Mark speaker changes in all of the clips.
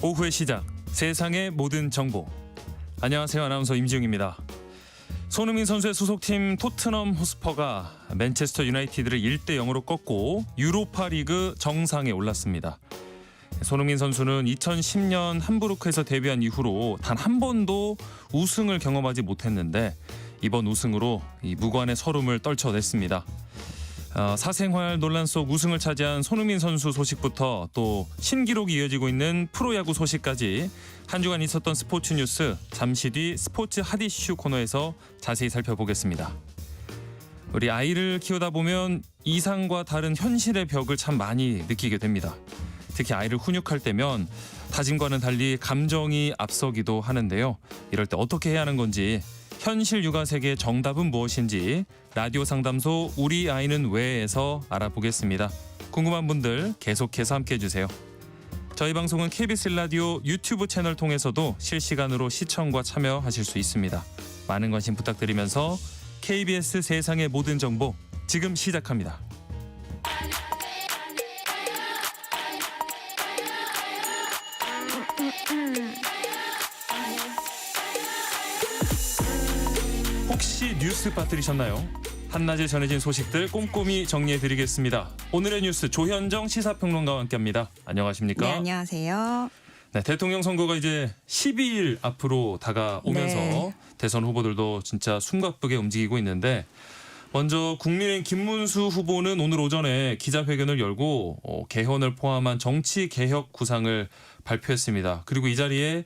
Speaker 1: 오후의 시작, 세상의 모든 정보. 안녕하세요. 아나운서 임지웅입니다. 손흥민 선수의 소속팀 토트넘 호스퍼가 맨체스터 유나이티드를 1대0으로 꺾고 유로파 리그 정상에 올랐습니다. 손흥민 선수는 2010년 함부르크에서 데뷔한 이후로 단 한 번도 우승을 경험하지 못했는데 이번 우승으로 이 무관의 서름을 떨쳐냈습니다. 사생활 논란 속 우승을 차지한 손흥민 선수 소식부터 또 신기록이 이어지고 있는 프로야구 소식까지 한 주간 있었던 스포츠 뉴스, 잠시 뒤 스포츠 핫 이슈 코너에서 자세히 살펴보겠습니다. 우리 아이를 키우다 보면 이상과 다른 현실의 벽을 참 많이 느끼게 됩니다. 특히 아이를 훈육할 때면 다짐과는 달리 감정이 앞서기도 하는데요. 이럴 때 어떻게 해야 하는 건지, 현실 육아 세계의 정답은 무엇인지 라디오 상담소 우리 아이는 왜에서 알아보겠습니다. 궁금한 분들 계속해서 함께해 주세요. 저희 방송은 KBS 라디오 유튜브 채널 통해서도 실시간으로 시청과 참여하실 수 있습니다. 많은 관심 부탁드리면서 KBS 세상의 모든 정보 지금 시작합니다. 혹시 뉴스 빠뜨리셨나요? 한낮에 전해진 소식들 꼼꼼히 정리해드리겠습니다. 오늘의 뉴스 조현정 시사평론가와 함께합니다. 안녕하십니까?
Speaker 2: 네, 안녕하세요.
Speaker 1: 네, 대통령 선거가 이제 12일 앞으로 다가오면서
Speaker 2: 네.
Speaker 1: 대선 후보들도 진짜 숨가쁘게 움직이고 있는데, 먼저 국민의힘 김문수 후보는 오늘 오전에 기자회견을 열고 개헌을 포함한 정치개혁 구상을 발표했습니다. 그리고 이 자리에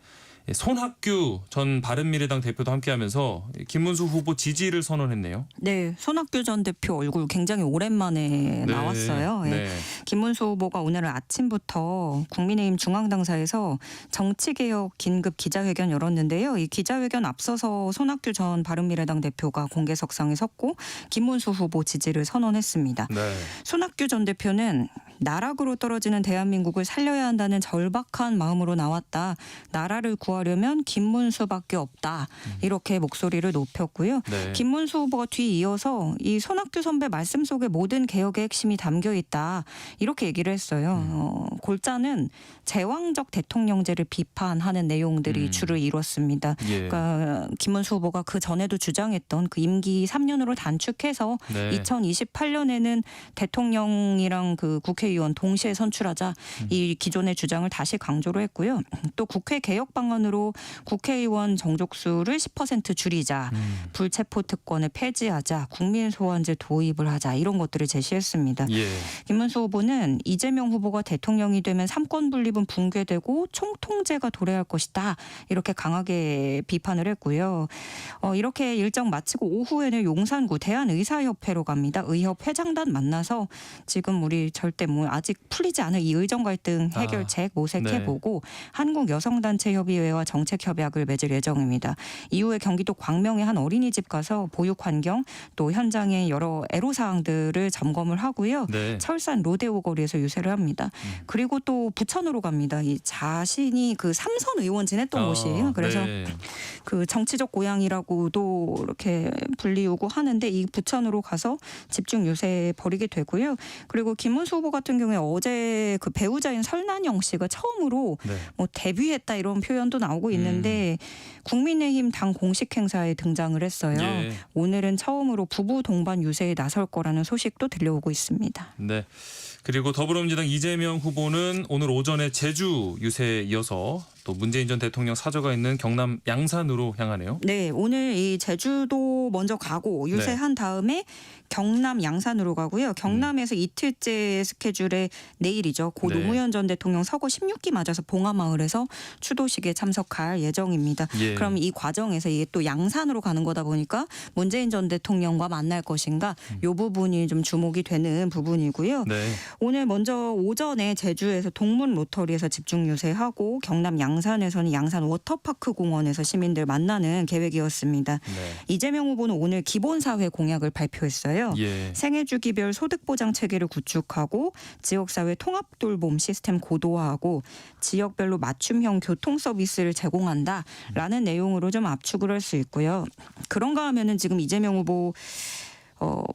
Speaker 1: 손학규 전 바른미래당 대표도 함께하면서 김문수 후보 지지를 선언했네요.
Speaker 2: 네, 손학규 전 대표 얼굴 굉장히 오랜만에 나왔어요. 예.
Speaker 1: 네.
Speaker 2: 김문수 후보가 오늘 아침부터 국민의힘 중앙당사에서 정치개혁 긴급 기자회견 열었는데요. 이 기자회견 앞서서 손학규 전 바른미래당 대표가 공개석상에 섰고 김문수 후보 지지를 선언했습니다.
Speaker 1: 네.
Speaker 2: 손학규 전 대표는 나락으로 떨어지는 대한민국을 살려야 한다는 절박한 마음으로 나왔다. 나라를 구하려면 김문수밖에 없다. 이렇게 목소리를 높였고요.
Speaker 1: 네.
Speaker 2: 김문수 후보가 뒤이어서 이 손학규 선배 말씀 속에 모든 개혁의 핵심이 담겨 있다. 이렇게 얘기를 했어요. 골자는 제왕적 대통령제를 비판하는 내용들이 주를 이뤘습니다.
Speaker 1: 예.
Speaker 2: 그러니까 김문수 후보가 그 전에도 주장했던 그 임기 3년으로 단축해서
Speaker 1: 네.
Speaker 2: 2028년에는 대통령이랑 그 국회의원 동시에 선출하자, 이 기존의 주장을 다시 강조를 했고요. 또 국회 개혁 방안으로 국회의원 정족수를 10% 줄이자, 불체포 특권을 폐지하자, 국민소환제 도입을 하자, 이런 것들을 제시했습니다.
Speaker 1: 예.
Speaker 2: 김문수 후보는 이재명 후보가 대통령이 되면 삼권 분립은 붕괴되고 총통제가 도래할 것이다. 이렇게 강하게 비판을 했고요. 이렇게 일정 마치고 오후에는 용산구 대한의사협회로 갑니다. 의협 회장단 만나서 지금 우리 절대 아직 풀리지 않은 이 의정 갈등 해결책 모색해보고 한국여성단체협의회와 정책협약을 맺을 예정입니다. 이후에 경기도 광명의 한 어린이집 가서 보육 환경, 또 현장의 여러 애로사항들을 점검을 하고요.
Speaker 1: 네.
Speaker 2: 철산 로데오 거리에서 유세를 합니다. 그리고 또 부천으로 갑니다. 이 자신이 그 삼선 의원 지냈던 곳이에요. 그래서
Speaker 1: 네.
Speaker 2: 그 정치적 고향이라고도 이렇게 불리우고 하는데, 이 부천으로 가서 집중 유세 벌이게 되고요. 그리고 김문수 후보 같은 경우에 어제 그 배우자인 설난영 씨가 처음으로
Speaker 1: 네.
Speaker 2: 뭐 데뷔했다 이런 표현도 나오고 있는데 국민의힘 당 공식 행사에 등장을 했어요.
Speaker 1: 예.
Speaker 2: 오늘은 처음으로 부부 동반 유세에 나설 거라는 소식도 들려오고 있습니다.
Speaker 1: 네. 그리고 더불어민주당 이재명 후보는 오늘 오전에 제주 유세에 이어서 또 문재인 전 대통령 사저가 있는 경남 양산으로 향하네요.
Speaker 2: 네, 오늘 이 제주도 먼저 가고 유세한 다음에 경남 양산으로 가고요. 경남에서 이틀째 스케줄에 내일이죠. 고
Speaker 1: 네.
Speaker 2: 노무현 전 대통령 서거 16기 맞아서 봉하마을에서 추도식에 참석할 예정입니다.
Speaker 1: 예.
Speaker 2: 그럼 이 과정에서 이게 또 양산으로 가는 거다 보니까 문재인 전 대통령과 만날 것인가, 이 부분이 좀 주목이 되는 부분이고요.
Speaker 1: 네.
Speaker 2: 오늘 먼저 오전에 제주에서 동문 로터리에서 집중 유세하고 경남 양산에서는 양산 워터파크 공원에서 시민들 만나는 계획이었습니다.
Speaker 1: 네.
Speaker 2: 이재명 후보는 오늘 기본사회 공약을 발표했어요.
Speaker 1: 예.
Speaker 2: 생애주기별 소득보장 체계를 구축하고 지역사회 통합돌봄 시스템 고도화하고 지역별로 맞춤형 교통 서비스를 제공한다라는 내용으로 좀 압축을 할 수 있고요. 그런가 하면은 지금 이재명 후보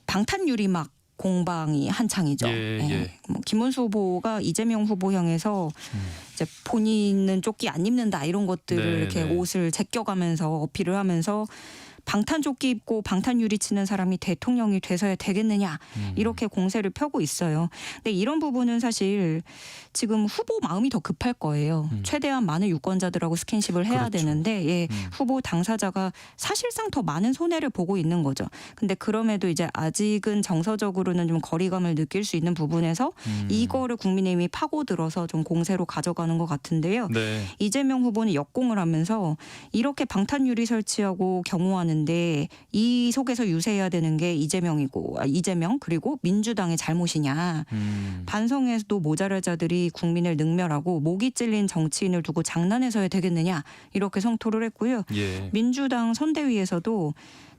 Speaker 2: 방탄유리막 공방이 한창이죠.
Speaker 1: 예.
Speaker 2: 뭐 김문수 후보가 이재명 후보 향해서 이제 본인은 조끼 안 입는다 이런 것들을
Speaker 1: 네,
Speaker 2: 이렇게
Speaker 1: 네.
Speaker 2: 옷을 제껴가면서 어필을 하면서 방탄조끼 입고 방탄유리 치는 사람이 대통령이 돼서야 되겠느냐 이렇게 공세를 펴고 있어요. 근데 이런 부분은 사실 지금 후보 마음이 더 급할 거예요. 최대한 많은 유권자들하고 스킨십을 해야
Speaker 1: 그렇죠.
Speaker 2: 되는데 후보 당사자가 사실상 더 많은 손해를 보고 있는 거죠. 근데 그럼에도 이제 아직은 정서적으로는 좀 거리감을 느낄 수 있는 부분에서 이거를 국민의힘이 파고들어서 좀 공세로 가져가는 것 같은데요.
Speaker 1: 네.
Speaker 2: 이재명 후보는 역공을 하면서 이렇게 방탄유리 설치하고 경호하는데 이 속에서 유세해야 되는 게 이재명 그리고 민주당의 잘못이냐. 반성에서도 모자랄 자들이 국민을 능멸하고 목이 찔린 정치인을 두고 장난해서야 되겠느냐 이렇게 성토를 했고요.
Speaker 1: 예.
Speaker 2: 민주당 선대위에서도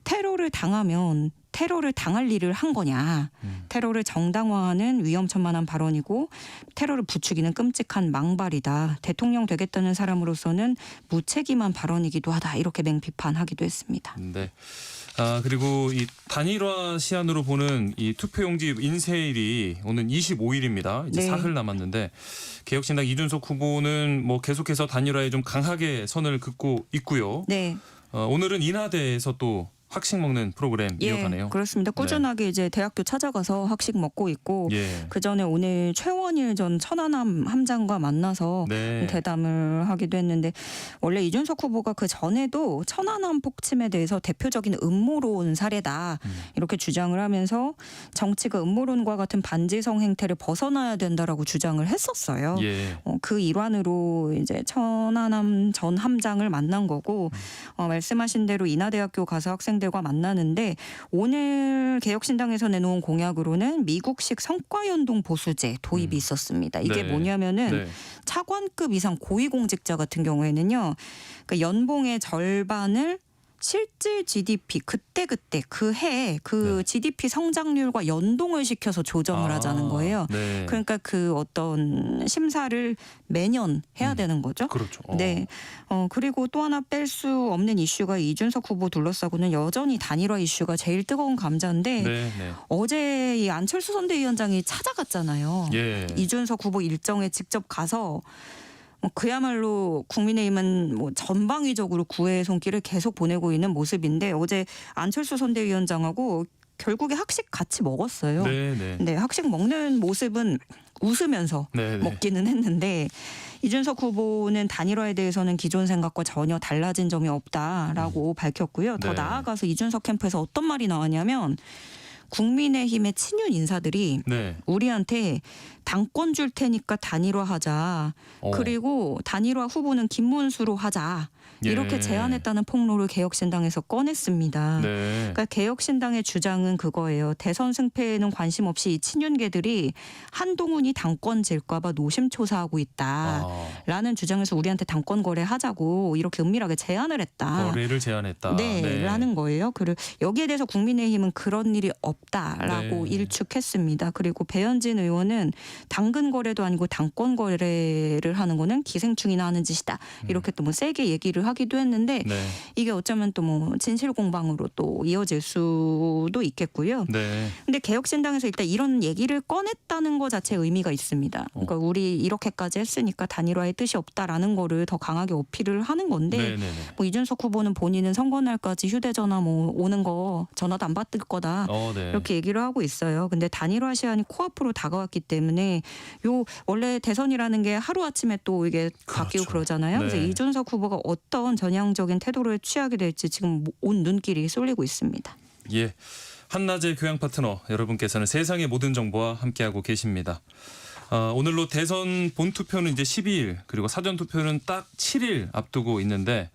Speaker 2: 테러를 당하면 테러를 당할 일을 한 거냐. 테러를 정당화하는 위험천만한 발언이고 테러를 부추기는 끔찍한 망발이다. 대통령 되겠다는 사람으로서는 무책임한 발언이기도 하다. 이렇게 맹비판하기도 했습니다.
Speaker 1: 네. 그리고 이 단일화 시한으로 보는 이 투표용지 인쇄일이 오는 25일입니다. 이제
Speaker 2: 네.
Speaker 1: 사흘 남았는데 개혁신당 이준석 후보는 뭐 계속해서 단일화에 좀 강하게 선을 긋고 있고요.
Speaker 2: 네.
Speaker 1: 오늘은 인하대에서 또 학식 먹는 프로그램 이어가네요.
Speaker 2: 그렇습니다. 꾸준하게 이제 대학교 찾아가서 학식 먹고 있고
Speaker 1: 예.
Speaker 2: 그 전에 오늘 최원일 전 천안함 함장과 만나서
Speaker 1: 네.
Speaker 2: 대담을 하기도 했는데 원래 이준석 후보가 그 전에도 천안함 폭침에 대해서 대표적인 음모론 사례다 이렇게 주장을 하면서 정치가 음모론과 같은 반지성 행태를 벗어나야 된다라고 주장을 했었어요.
Speaker 1: 예.
Speaker 2: 그 일환으로 이제 천안함 전 함장을 만난 거고 말씀하신 대로 인하대학교 가서 학생들과 만나는데 오늘 개혁신당에서 내놓은 공약으로는 미국식 성과연동 보수제 도입이 있었습니다. 이게
Speaker 1: 네.
Speaker 2: 뭐냐면은
Speaker 1: 네.
Speaker 2: 차관급 이상 고위공직자 같은 경우에는요. 그러니까 연봉의 절반을 실질 GDP 그때 그 해 그 GDP 성장률과 연동을 시켜서 조정을 하자는 거예요.
Speaker 1: 네.
Speaker 2: 그러니까 그 어떤 심사를 매년 해야 되는 거죠.
Speaker 1: 그렇죠.
Speaker 2: 네. 그리고 또 하나 뺄 수 없는 이슈가 이준석 후보 둘러싸고는 여전히 단일화 이슈가 제일 뜨거운 감자인데
Speaker 1: 네.
Speaker 2: 어제 이 안철수 선대위원장이 찾아갔잖아요.
Speaker 1: 예.
Speaker 2: 이준석 후보 일정에 직접 가서 그야말로 국민의힘은 뭐 전방위적으로 구애의 손길을 계속 보내고 있는 모습인데 어제 안철수 선대위원장하고 결국에 학식 같이 먹었어요.
Speaker 1: 네.
Speaker 2: 네, 학식 먹는 모습은 웃으면서
Speaker 1: 네.
Speaker 2: 먹기는 했는데 이준석 후보는 단일화에 대해서는 기존 생각과 전혀 달라진 점이 없다라고 밝혔고요. 더
Speaker 1: 네.
Speaker 2: 나아가서 이준석 캠프에서 어떤 말이 나왔냐면 국민의힘의 친윤 인사들이
Speaker 1: 네.
Speaker 2: 우리한테 당권 줄 테니까 단일화하자. 그리고 단일화 후보는 김문수로 하자. 이렇게
Speaker 1: 예.
Speaker 2: 제안했다는 폭로를 개혁신당에서 꺼냈습니다.
Speaker 1: 네.
Speaker 2: 그러니까 개혁신당의 주장은 그거예요. 대선 승패에는 관심 없이 이 친윤계들이 한동훈이 당권 질까 봐 노심초사하고 있다라는 주장에서 우리한테 당권 거래하자고 이렇게 은밀하게 제안을 했다.
Speaker 1: 거래를 제안했다.
Speaker 2: 라는 거예요. 그리고 여기에 대해서 국민의힘은 그런 일이 없다라고
Speaker 1: 네.
Speaker 2: 일축했습니다. 그리고 배현진 의원은 당근 거래도 아니고 당권 거래를 하는 거는 기생충이나 하는 짓이다. 이렇게 또 뭐 세게 얘기를 하기도 했는데
Speaker 1: 네.
Speaker 2: 이게 어쩌면 또 뭐 진실 공방으로 또 이어질 수도 있겠고요.
Speaker 1: 네.
Speaker 2: 근데 개혁신당에서 일단 이런 얘기를 꺼냈다는 것 자체에 의미가 있습니다. 그러니까 우리 이렇게까지 했으니까 단일화의 뜻이 없다라는 거를 더 강하게 어필을 하는 건데
Speaker 1: 네.
Speaker 2: 뭐 이준석 후보는 본인은 선거날까지 휴대전화 뭐 오는 거 전화도 안 받을 거다.
Speaker 1: 네.
Speaker 2: 이렇게 얘기를 하고 있어요. 근데 단일화 시한이 코앞으로 다가왔기 때문에 요 원래 대선이라는 게 하루아침에 또 이게 바뀌고 그러잖아요.
Speaker 1: 네.
Speaker 2: 그래서 이준석 후보가 어떤 전향적인 태도를 취하게 될지 지금 온 눈길이 쏠리고 있습니다.
Speaker 1: 예. 한낮의 교양 파트너 여러분께서는 세상의 모든 정보와 함께하고 계십니다. 오늘로 대선 본투표는 이제 12일 그리고 사전투표는 딱 7일 앞두고 있는데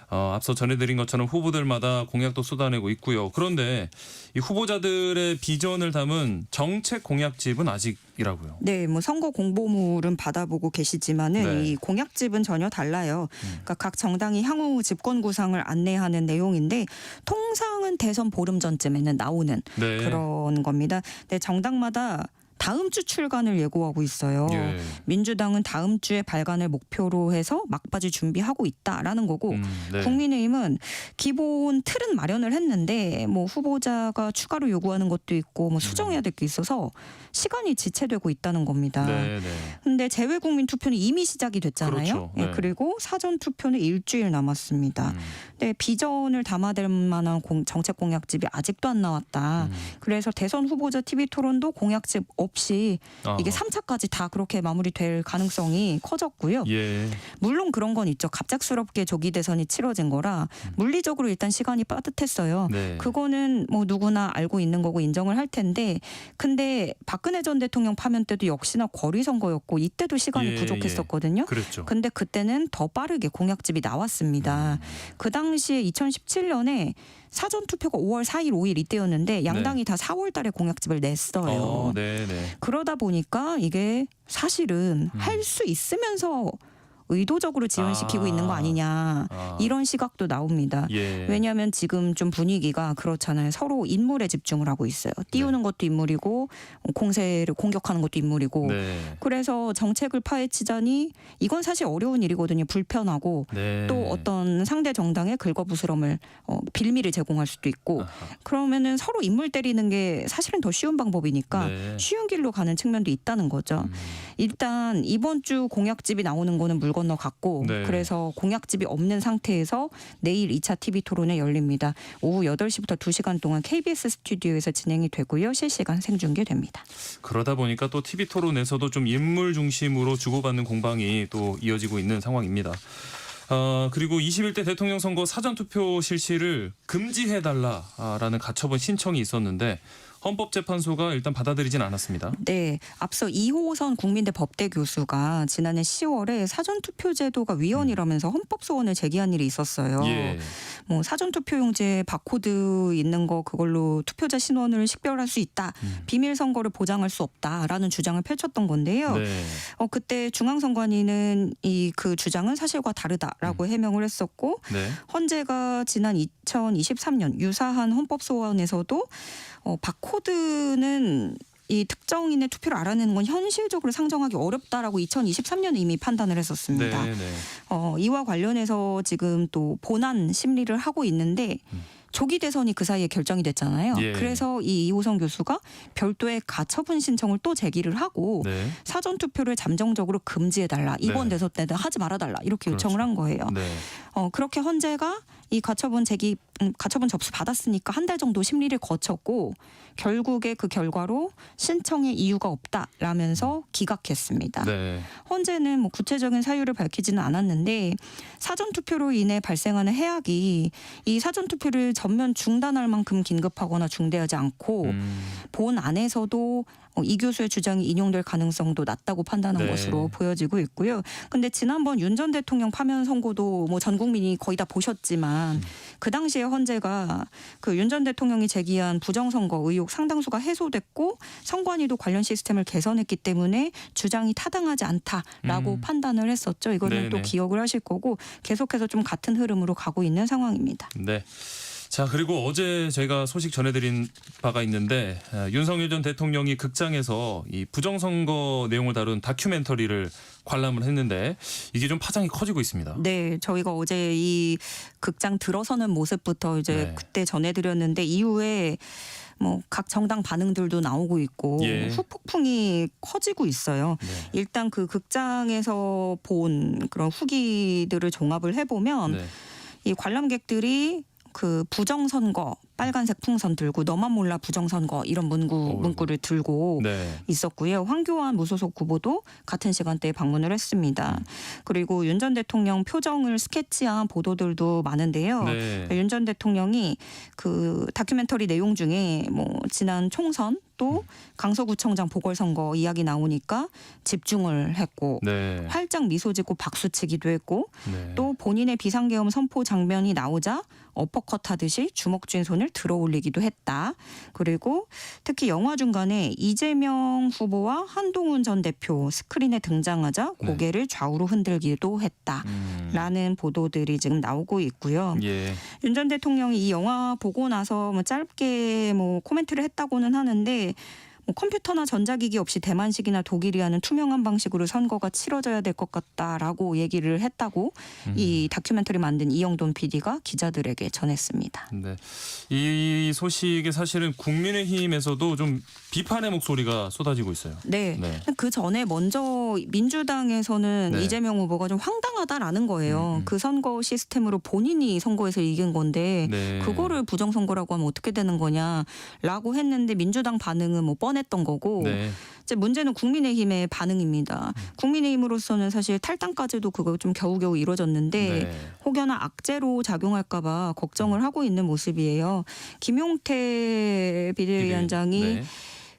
Speaker 1: 앞서 전해드린 것처럼 후보들마다 공약도 쏟아내고 있고요. 그런데 이 후보자들의 비전을 담은 정책 공약집은 아직이라고요.
Speaker 2: 네, 뭐 선거 공보물은 받아보고 계시지만은
Speaker 1: 네.
Speaker 2: 이 공약집은 전혀 달라요. 그러니까 각 정당이 향후 집권 구상을 안내하는 내용인데 통상은 대선 보름 전쯤에는 나오는
Speaker 1: 네.
Speaker 2: 그런 겁니다. 네, 정당마다 다음 주 출간을 예고하고 있어요.
Speaker 1: 예.
Speaker 2: 민주당은 다음 주에 발간을 목표로 해서 막바지 준비하고 있다라는 거고
Speaker 1: 네.
Speaker 2: 국민의힘은 기본 틀은 마련을 했는데 뭐 후보자가 추가로 요구하는 것도 있고 뭐 수정해야 될 게 있어서 시간이 지체되고 있다는 겁니다.
Speaker 1: 네, 네.
Speaker 2: 근데 재외국민 투표는 이미 시작이 됐잖아요.
Speaker 1: 그렇죠. 네.
Speaker 2: 예, 그리고 사전 투표는 일주일 남았습니다. 근데 비전을 담아댈 만한 정책 공약집이 아직도 안 나왔다. 그래서 대선 후보자 TV 토론도 공약집 없이 이게 3차까지 다 그렇게 마무리될 가능성이 커졌고요.
Speaker 1: 예.
Speaker 2: 물론 그런 건 있죠. 갑작스럽게 조기 대선이 치러진 거라 물리적으로 일단 시간이 빠듯했어요.
Speaker 1: 네.
Speaker 2: 그거는 뭐 누구나 알고 있는 거고 인정을 할 텐데 근데 박근혜 전 대통령 파면 때도 역시나 거리 선거였고 이때도 시간이
Speaker 1: 예,
Speaker 2: 부족했었거든요.
Speaker 1: 그랬죠.
Speaker 2: 근데 그때는 더 빠르게 공약집이 나왔습니다. 그 당시에 2017년에 사전 투표가 5월 4일, 5일 이때였는데 양당이 다 4월 달에 공약집을 냈어요.
Speaker 1: 네, 네.
Speaker 2: 그러다 보니까 이게 사실은 할 수 있으면서 의도적으로 지연시키고 있는 거 아니냐 이런 시각도 나옵니다.
Speaker 1: 예.
Speaker 2: 왜냐하면 지금 좀 분위기가 그렇잖아요. 서로 인물에 집중을 하고 있어요. 띄우는 것도 인물이고 공세를 공격하는 것도 인물이고
Speaker 1: 네.
Speaker 2: 그래서 정책을 파헤치자니 이건 사실 어려운 일이거든요. 불편하고
Speaker 1: 네.
Speaker 2: 또 어떤 상대 정당의 긁어부스럼을 빌미를 제공할 수도 있고
Speaker 1: 아하.
Speaker 2: 그러면은 서로 인물 때리는 게 사실은 더 쉬운 방법이니까
Speaker 1: 네.
Speaker 2: 쉬운 길로 가는 측면도 있다는 거죠. 일단 이번 주 공약집이 나오는 거는 물 건너 갔고
Speaker 1: 네.
Speaker 2: 그래서 공약집이 없는 상태에서 내일 2차 TV 토론에 열립니다. 오후 8시부터 2시간 동안 KBS 스튜디오에서 진행이 되고요. 실시간 생중계됩니다.
Speaker 1: 그러다 보니까 또 TV 토론에서도 좀 인물 중심으로 주고받는 공방이 또 이어지고 있는 상황입니다. 그리고 21대 대통령 선거 사전투표 실시를 금지해달라라는 가처분 신청이 있었는데 헌법재판소가 일단 받아들이진 않았습니다.
Speaker 2: 네, 앞서 이호선 국민대 법대 교수가 지난해 10월에 사전투표제도가 위헌이라면서 헌법소원을 제기한 일이 있었어요.
Speaker 1: 예.
Speaker 2: 뭐 사전투표용지에 바코드 있는 거 그걸로 투표자 신원을 식별할 수 있다. 비밀 선거를 보장할 수 없다라는 주장을 펼쳤던 건데요.
Speaker 1: 네.
Speaker 2: 그때 중앙선관위는 그 주장은 사실과 다르다라고 해명을 했었고
Speaker 1: 네.
Speaker 2: 헌재가 지난 2023년 유사한 헌법소원에서도 바코드는 이 특정인의 투표를 알아내는 건 현실적으로 상정하기 어렵다라고 2023년에 이미 판단을 했었습니다.
Speaker 1: 네, 네.
Speaker 2: 이와 관련해서 지금 또 본안 심리를 하고 있는데 조기 대선이 그 사이에 결정이 됐잖아요.
Speaker 1: 예.
Speaker 2: 그래서 이 이호선 교수가 별도의 가처분 신청을 또 제기를 하고
Speaker 1: 네.
Speaker 2: 사전 투표를 잠정적으로 금지해달라. 이번
Speaker 1: 네.
Speaker 2: 대선 때는 하지 말아달라. 이렇게 요청을
Speaker 1: 그렇죠.
Speaker 2: 한 거예요.
Speaker 1: 네.
Speaker 2: 그렇게 헌재가 이 가처분 가처분 접수 받았으니까 한 달 정도 심리를 거쳤고 결국에 그 결과로 신청의 이유가 없다라면서 기각했습니다.
Speaker 1: 네.
Speaker 2: 헌재는 뭐 구체적인 사유를 밝히지는 않았는데 사전 투표로 인해 발생하는 해악이 이 사전 투표를 전면 중단할 만큼 긴급하거나 중대하지 않고 본 안에서도 이 교수의 주장이 인용될 가능성도 낮다고 판단한
Speaker 1: 네.
Speaker 2: 것으로 보여지고 있고요. 근데 지난번 윤 전 대통령 파면 선고도 뭐 전 국민이 거의 다 보셨지만 그 당시에 헌재가 그 윤 전 대통령이 제기한 부정선거 의혹 상당수가 해소됐고 선관위도 관련 시스템을 개선했기 때문에 주장이 타당하지 않다라고 판단을 했었죠. 이거는
Speaker 1: 네네.
Speaker 2: 또 기억을 하실 거고 계속해서 좀 같은 흐름으로 가고 있는 상황입니다.
Speaker 1: 네. 자, 그리고 어제 저희가 소식 전해드린 바가 있는데 윤석열 전 대통령이 극장에서 이 부정선거 내용을 다룬 다큐멘터리를 관람을 했는데 이게 좀 파장이 커지고 있습니다.
Speaker 2: 네, 저희가 어제 이 극장 들어서는 모습부터 이제
Speaker 1: 네.
Speaker 2: 그때 전해드렸는데 이후에 뭐 각 정당 반응들도 나오고 있고
Speaker 1: 예.
Speaker 2: 후폭풍이 커지고 있어요.
Speaker 1: 네.
Speaker 2: 일단 그 극장에서 본 그런 후기들을 종합을 해보면
Speaker 1: 네.
Speaker 2: 이 관람객들이 그 부정선거 빨간색 풍선 들고 너만 몰라 부정선거 이런 문구를 들고
Speaker 1: 네.
Speaker 2: 있었고요. 황교안 무소속 후보도 같은 시간대에 방문을 했습니다. 그리고 윤 전 대통령 표정을 스케치한 보도들도 많은데요.
Speaker 1: 네.
Speaker 2: 윤 전 대통령이 그 다큐멘터리 내용 중에 뭐 지난 총선 또 강서구청장 보궐선거 이야기 나오니까 집중을 했고
Speaker 1: 네.
Speaker 2: 활짝 미소 짓고 박수치기도 했고
Speaker 1: 네.
Speaker 2: 또 본인의 비상계엄 선포 장면이 나오자 어퍼컷하듯이 주먹 쥔 손을 들어 올리기도 했다. 그리고 특히 영화 중간에 이재명 후보와 한동훈 전 대표 스크린에 등장하자 고개를 좌우로 흔들기도 했다라는 보도들이 지금 나오고 있고요.
Speaker 1: 예.
Speaker 2: 윤 전 대통령이 이 영화 보고 나서 뭐 짧게 뭐 코멘트를 했다고는 하는데 뭐 컴퓨터나 전자기기 없이 대만식이나 독일이 하는 투명한 방식으로 선거가 치러져야 될 것 같다라고 얘기를 했다고 이 다큐멘터리 만든 이영돈 PD가 기자들에게 전했습니다.
Speaker 1: 네. 이 소식에 사실은 국민의힘에서도 좀 비판의 목소리가 쏟아지고 있어요.
Speaker 2: 네.
Speaker 1: 네.
Speaker 2: 그 전에 먼저 민주당에서는
Speaker 1: 네.
Speaker 2: 이재명 후보가 좀 황당하다라는 거예요. 그 선거 시스템으로 본인이 선거에서 이긴 건데
Speaker 1: 네.
Speaker 2: 그거를 부정선거라고 하면 어떻게 되는 거냐라고 했는데 민주당 반응은 뭐 뻔했던 거고
Speaker 1: 네.
Speaker 2: 이제 문제는 국민의힘의 반응입니다. 국민의힘으로서는 사실 탈당까지도 그거 좀 겨우겨우 이루어졌는데
Speaker 1: 네.
Speaker 2: 혹여나 악재로 작용할까 봐 걱정을 하고 있는 모습이에요. 김용태 비대위원장이
Speaker 1: 네.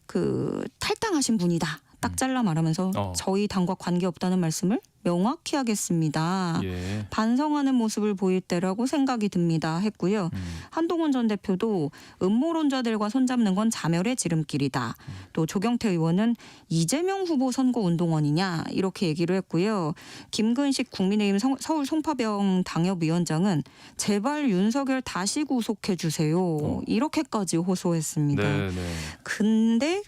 Speaker 2: 그 탈당하신 분이다. 딱 잘라 말하면서 저희 당과 관계없다는 말씀을 명확히 하겠습니다.
Speaker 1: 예.
Speaker 2: 반성하는 모습을 보일 때라고 생각이 듭니다 했고요. 한동훈 전 대표도 음모론자들과 손잡는 건 자멸의 지름길이다. 또 조경태 의원은 이재명 후보 선거운동원이냐 이렇게 얘기를 했고요. 김근식 국민의힘 서울 송파병 당협위원장은 제발 윤석열 다시 구속해 주세요. 이렇게까지 호소했습니다.
Speaker 1: 네. 네.
Speaker 2: 근데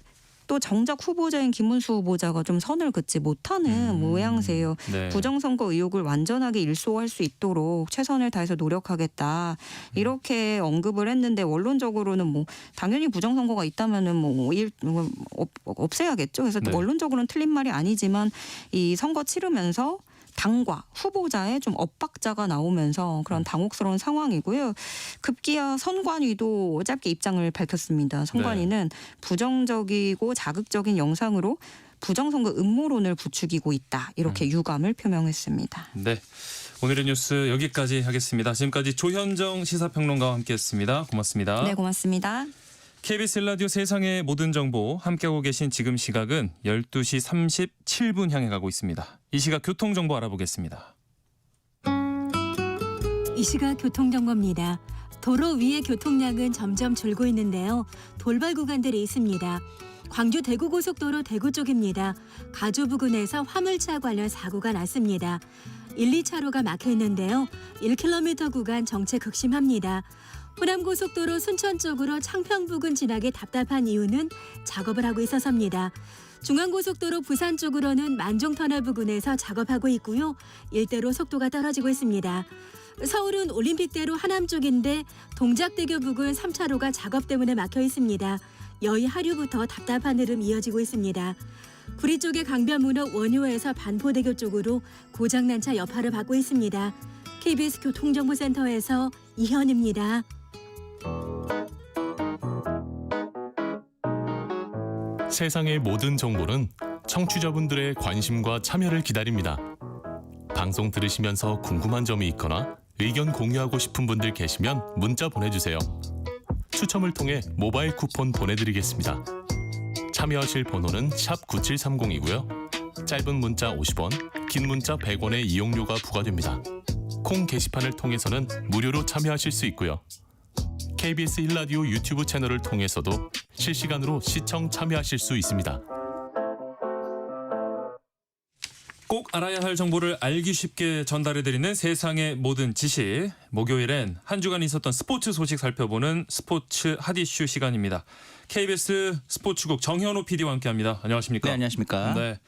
Speaker 2: 또 정작 후보자인 김문수 후보자가 좀 선을 긋지 못하는 모양새예요.
Speaker 1: 네.
Speaker 2: 부정선거 의혹을 완전하게 일소할 수 있도록 최선을 다해서 노력하겠다. 이렇게 언급을 했는데 원론적으로는 뭐 당연히 부정선거가 있다면은 뭐 없애야겠죠. 그래서
Speaker 1: 네.
Speaker 2: 원론적으로는 틀린 말이 아니지만 이 선거 치르면서 당과 후보자의 좀 엇박자가 나오면서 그런 당혹스러운 상황이고요. 급기야 선관위도 짧게 입장을 밝혔습니다. 선관위는 부정적이고 자극적인 영상으로 부정선거 음모론을 부추기고 있다. 이렇게 유감을 표명했습니다.
Speaker 1: 네. 오늘의 뉴스 여기까지 하겠습니다. 지금까지 조현정 시사평론가와 함께했습니다. 고맙습니다.
Speaker 2: 네, 고맙습니다.
Speaker 1: KBS 라디오 세상의 모든 정보 함께하고 계신 지금 시각은 12시 37분 향해 가고 있습니다. 이 시각 교통정보 알아보겠습니다.
Speaker 3: 이 시각 교통정보입니다. 도로 위의 교통량은 점점 줄고 있는데요. 돌발 구간들이 있습니다. 광주 대구고속도로 대구 쪽입니다. 가주 부근에서 화물차 관련 사고가 났습니다. 1, 2차로가 막혀 있는데요. 1km 구간 정체 극심합니다. 호남고속도로 순천 쪽으로 창평 부근 지나기 답답한 이유는 작업을 하고 있어서입니다. 중앙고속도로 부산 쪽으로는 만종터널 부근에서 작업하고 있고요. 일대로 속도가 떨어지고 있습니다. 서울은 올림픽대로 하남 쪽인데 동작대교 부근 3차로가 작업 때문에 막혀 있습니다. 여의 하류부터 답답한 흐름 이어지고 있습니다. 구리 쪽의 강변문호 원효에서 반포대교 쪽으로 고장난 차 여파를 받고 있습니다. KBS 교통정보센터에서 이현입니다.
Speaker 4: 세상의 모든 정보는 청취자분들의 관심과 참여를 기다립니다. 방송 들으시면서 궁금한 점이 있거나 의견 공유하고 싶은 분들 계시면 문자 보내주세요. 추첨을 통해 모바일 쿠폰 보내드리겠습니다. 참여하실 번호는 샵 9730이고요. 짧은 문자 50원, 긴 문자 100원의 이용료가 부과됩니다. 콩 게시판을 통해서는 무료로 참여하실 수 있고요. KBS 1라디오 유튜브 채널을 통해서도 실시간으로 시청 참여하실 수 있습니다.
Speaker 1: 꼭 알아야 할 정보를 알기 쉽게 전달해드리는 세상의 모든 지식. 목요일엔 한 주간 있었던 스포츠 소식 살펴보는 스포츠 핫이슈 시간입니다. KBS 스포츠국 정현호 PD와 함께합니다. 안녕하십니까?
Speaker 5: 네, 안녕하십니까?
Speaker 1: 네.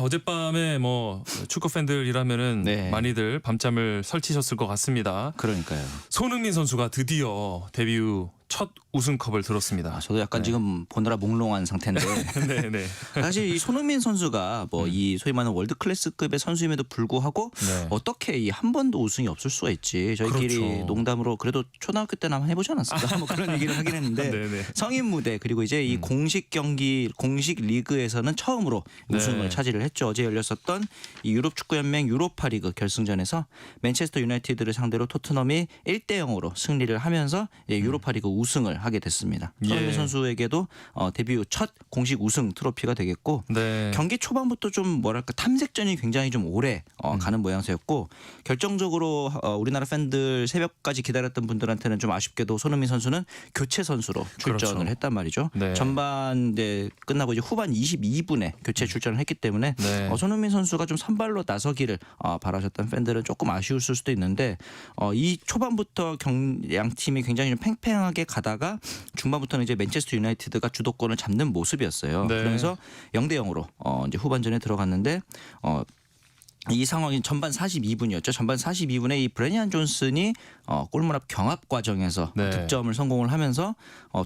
Speaker 1: 어젯밤에 뭐 축구 팬들이라면은
Speaker 5: 네.
Speaker 1: 많이들 밤잠을 설치셨을 것 같습니다.
Speaker 5: 그러니까요.
Speaker 1: 손흥민 선수가 드디어 데뷔 후 첫 우승컵을 들었습니다.
Speaker 5: 저도 약간
Speaker 1: 네.
Speaker 5: 지금 보느라 몽롱한 상태인데
Speaker 1: 네, 네.
Speaker 5: 사실 이 손흥민 선수가 뭐 이 소위 말하는 월드 클래스급의 선수임에도 불구하고
Speaker 1: 네.
Speaker 5: 어떻게 이 한 번도 우승이 없을 수가 있지. 저희끼리
Speaker 1: 그렇죠.
Speaker 5: 농담으로 그래도 초등학교 때는 한번 해보지 않았을까 뭐 그런 얘기를 하긴 했는데
Speaker 1: 네, 네.
Speaker 5: 성인 무대 그리고 이제 이 공식 경기 공식 리그에서는 처음으로
Speaker 1: 네.
Speaker 5: 우승을 차지를 했죠. 어제 열렸었던 이 유럽 축구 연맹 유로파리그 결승전에서 맨체스터 유나이티드를 상대로 토트넘이 1대0으로 승리를 하면서 유로파리그 우승을 하게 됐습니다.
Speaker 1: 예.
Speaker 5: 손흥민 선수에게도 데뷔 후 첫 공식 우승 트로피가 되겠고
Speaker 1: 네.
Speaker 5: 경기 초반부터 좀 뭐랄까 탐색전이 굉장히 좀 오래 가는 모양새였고 결정적으로 우리나라 팬들 새벽까지 기다렸던 분들한테는 좀 아쉽게도 손흥민 선수는 교체 선수로 출전을
Speaker 1: 그렇죠.
Speaker 5: 했단 말이죠.
Speaker 1: 네.
Speaker 5: 전반 이제 끝나고 이제 후반 22분에 교체 출전을 했기 때문에
Speaker 1: 네.
Speaker 5: 손흥민 선수가 좀 선발로 나서기를 바라셨던 팬들은 조금 아쉬웠을 수도 있는데 이 초반부터 양 팀이 굉장히 좀 팽팽하게 가다가 중반부터는 이제 맨체스터 유나이티드가 주도권을 잡는 모습이었어요.
Speaker 1: 네.
Speaker 5: 그러면서 0대 0으로 이제 후반전에 들어갔는데 이 상황이 전반 42분이었죠. 전반 42분에 이 브레니안 존슨이 골문 앞 경합 과정에서
Speaker 1: 네.
Speaker 5: 득점을 성공을 하면서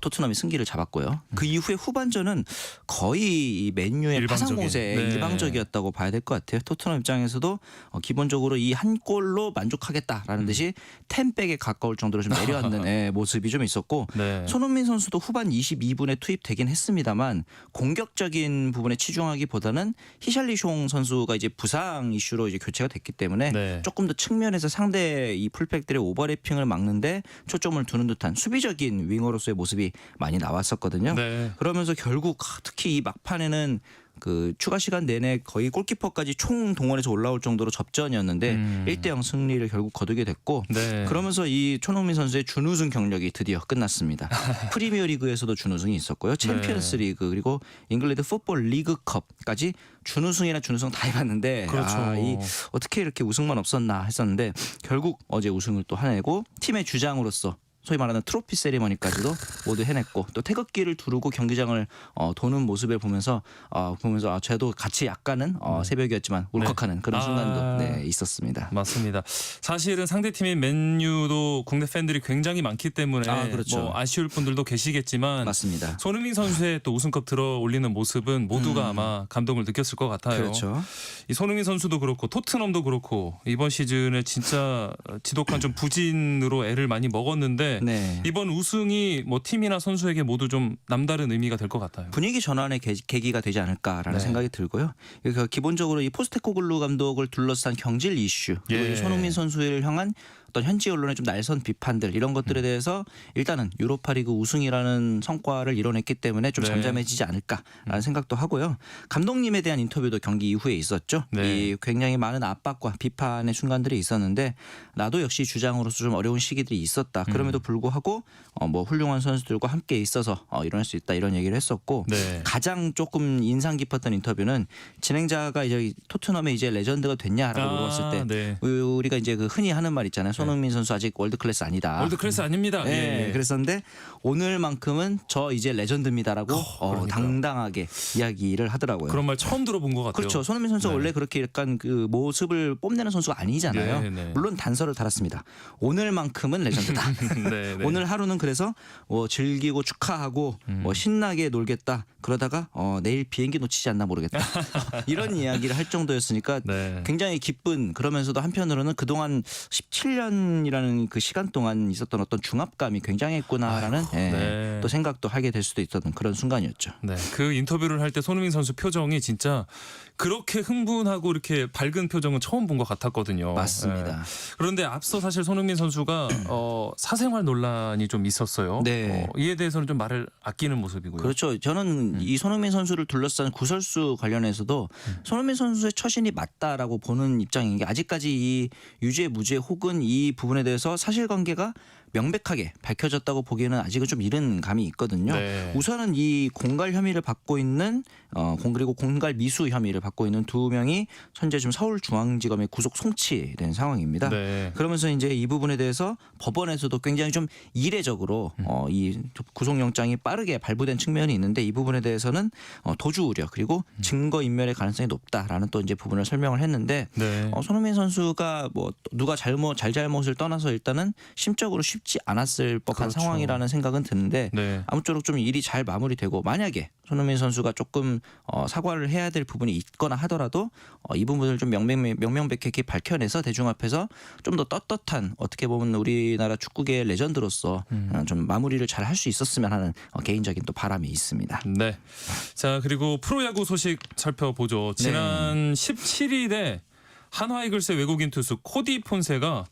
Speaker 5: 토트넘이 승기를 잡았고요. 그 이후에 후반전은 거의 이 맨유의
Speaker 1: 일방적인.
Speaker 5: 파상공세에
Speaker 1: 네.
Speaker 5: 일방적이었다고 봐야 될 것 같아요. 토트넘 입장에서도 기본적으로 이 한 골로 만족하겠다라는 듯이 10백에 가까울 정도로 좀 내려앉는 모습이 좀 있었고
Speaker 1: 네.
Speaker 5: 손흥민 선수도 후반 22분에 투입되긴 했습니다만 공격적인 부분에 치중하기보다는 히샬리숑 선수가 이제 부상 이슈로 이제 교체가 됐기 때문에
Speaker 1: 네.
Speaker 5: 조금 더 측면에서 상대 이 풀백들의 오버래핑을 막는데 초점을 두는 듯한 수비적인 윙어로서의 모습이 많이 나왔었거든요.
Speaker 1: 네.
Speaker 5: 그러면서 결국 특히 이 막판에는 그 추가 시간 내내 거의 골키퍼까지 총 동원해서 올라올 정도로 접전이었는데 1대0 승리를 결국 거두게 됐고
Speaker 1: 네.
Speaker 5: 그러면서 이 손흥민 선수의 준우승 경력이 드디어 끝났습니다. 프리미어리그에서도 준우승이 있었고요. 챔피언스리그 그리고 잉글랜드 풋볼 리그컵까지 준우승이나 준우승 다 해봤는데
Speaker 1: 그렇죠.
Speaker 5: 이 어떻게 이렇게 우승만 없었나 했었는데 결국 어제 우승을 또 해내고 팀의 주장으로서 소위 말하는 트로피 세리머니까지도 모두 해냈고 또 태극기를 두르고 경기장을 도는 모습을 보면서 쟤도 같이 약간은 새벽이었지만 울컥하는 그런 순간도 있었습니다.
Speaker 1: 맞습니다. 사실은 상대팀인 맨유도 국내 팬들이 굉장히 많기 때문에
Speaker 5: 그렇죠.
Speaker 1: 뭐 아쉬울 분들도 계시겠지만
Speaker 5: 맞습니다.
Speaker 1: 손흥민 선수의 또 우승컵 들어 올리는 모습은 모두가 아마 감동을 느꼈을 것 같아요.
Speaker 5: 그렇죠.
Speaker 1: 이 손흥민 선수도 그렇고 토트넘도 그렇고 이번 시즌에 진짜 지독한 좀 부진으로 애를 많이 먹었는데
Speaker 5: 네.
Speaker 1: 이번 우승이 뭐 팀이나 선수에게 모두 좀 남다른 의미가 될 것 같아요.
Speaker 5: 분위기 전환의 계기가 되지 않을까라는
Speaker 1: 네.
Speaker 5: 생각이 들고요. 그러니까 기본적으로 이 포스테코글루 감독을 둘러싼 경질 이슈 그리고
Speaker 1: 예.
Speaker 5: 이 손흥민 선수를 향한 어떤 현지 언론의 좀 날선 비판들 이런 것들에 대해서 일단은 유로파리그 우승이라는 성과를 이뤄냈기 때문에 좀
Speaker 1: 네.
Speaker 5: 잠잠해지지 않을까라는 생각도 하고요. 감독님에 대한 인터뷰도 경기 이후에 있었죠.
Speaker 1: 네.
Speaker 5: 이 굉장히 많은 압박과 비판의 순간들이 있었는데 나도 역시 주장으로서 좀 어려운 시기들이 있었다. 그럼에도 불구하고 뭐 훌륭한 선수들과 함께 있어서 이뤄낼 수 있다 이런 얘기를 했었고
Speaker 1: 네.
Speaker 5: 가장 조금 인상 깊었던 인터뷰는 진행자가 이제 토트넘의 이제 레전드가 됐냐라고 물어봤을 때
Speaker 1: 네.
Speaker 5: 우리가 이제 그 흔히 하는 말 있잖아요. 손흥민 선수 아직 월드 클래스 아니다.
Speaker 1: 월드 클래스 아닙니다.
Speaker 5: 네,
Speaker 1: 예.
Speaker 5: 그랬었는데 오늘만큼은 저 이제 레전드입니다라고
Speaker 1: 그러니까요.
Speaker 5: 당당하게 이야기를 하더라고요.
Speaker 1: 그런 말 처음 들어본 것 같아요.
Speaker 5: 그렇죠. 손흥민 선수가
Speaker 1: 네.
Speaker 5: 원래 그렇게 약간 그 모습을 뽐내는 선수가 아니잖아요.
Speaker 1: 네, 네.
Speaker 5: 물론 단서를 달았습니다. 오늘만큼은 레전드다.
Speaker 1: 네, 네.
Speaker 5: 오늘 하루는 그래서 즐기고 축하하고 신나게 놀겠다. 그러다가 내일 비행기 놓치지 않나 모르겠다. 이런 이야기를 할 정도였으니까
Speaker 1: 네.
Speaker 5: 굉장히 기쁜 그러면서도 한편으로는 그동안 17년이라는 그 시간 동안 있었던 어떤 중압감이 굉장했구나라는
Speaker 1: 네.
Speaker 5: 또 생각도 하게 될 수도 있었던 그런 순간이었죠.
Speaker 1: 네, 그 인터뷰를 할 때 손흥민 선수 표정이 진짜 그렇게 흥분하고 이렇게 밝은 표정은 처음 본 것 같았거든요.
Speaker 5: 맞습니다.
Speaker 1: 네. 그런데 앞서 사실 손흥민 선수가 사생활 논란이 좀 있었어요.
Speaker 5: 네.
Speaker 1: 이에 대해서는 좀 말을 아끼는 모습이고요.
Speaker 5: 그렇죠. 저는 이 손흥민 선수를 둘러싼 구설수 관련해서도 손흥민 선수의 처신이 맞다라고 보는 입장인 게 아직까지 이 유죄 무죄 혹은 이 부분에 대해서 사실관계가 명백하게 밝혀졌다고 보기에는 아직은 좀 이른 감이 있거든요.
Speaker 1: 네.
Speaker 5: 우선은 이 공갈 혐의를 받고 있는 그리고 공갈 미수 혐의를 받고 있는 두 명이 현재 좀 서울중앙지검에 구속 송치된 상황입니다.
Speaker 1: 네.
Speaker 5: 그러면서 이제 이 부분에 대해서 법원에서도 굉장히 좀 이례적으로 이 구속영장이 빠르게 발부된 측면이 있는데 이 부분에 대해서는 도주 우려 그리고 증거 인멸의 가능성이 높다라는 또 이제 부분을 설명을 했는데
Speaker 1: 네.
Speaker 5: 손흥민 선수가 뭐 누가 잘못을 떠나서 일단은 심적으로 쉽지 않았을 법한
Speaker 1: 그렇죠.
Speaker 5: 상황이라는 생각은 드는데
Speaker 1: 네.
Speaker 5: 아무쪼록 좀 일이 잘 마무리되고 만약에 손흥민 선수가 조금 사과를 해야 될 부분이 있거나 하더라도 이 부분을 좀 명명백백히 밝혀내서 대중 앞에서 좀 더 떳떳한 어떻게 보면 우리나라 축구계의 레전드로서 좀 마무리를 잘 할 수 있었으면 하는 개인적인 또 바람이 있습니다.
Speaker 1: 네. 자, 그리고 프로야구 소식 살펴보죠. 지난 17일에 한화이글스의 외국인 투수 코디 폰세가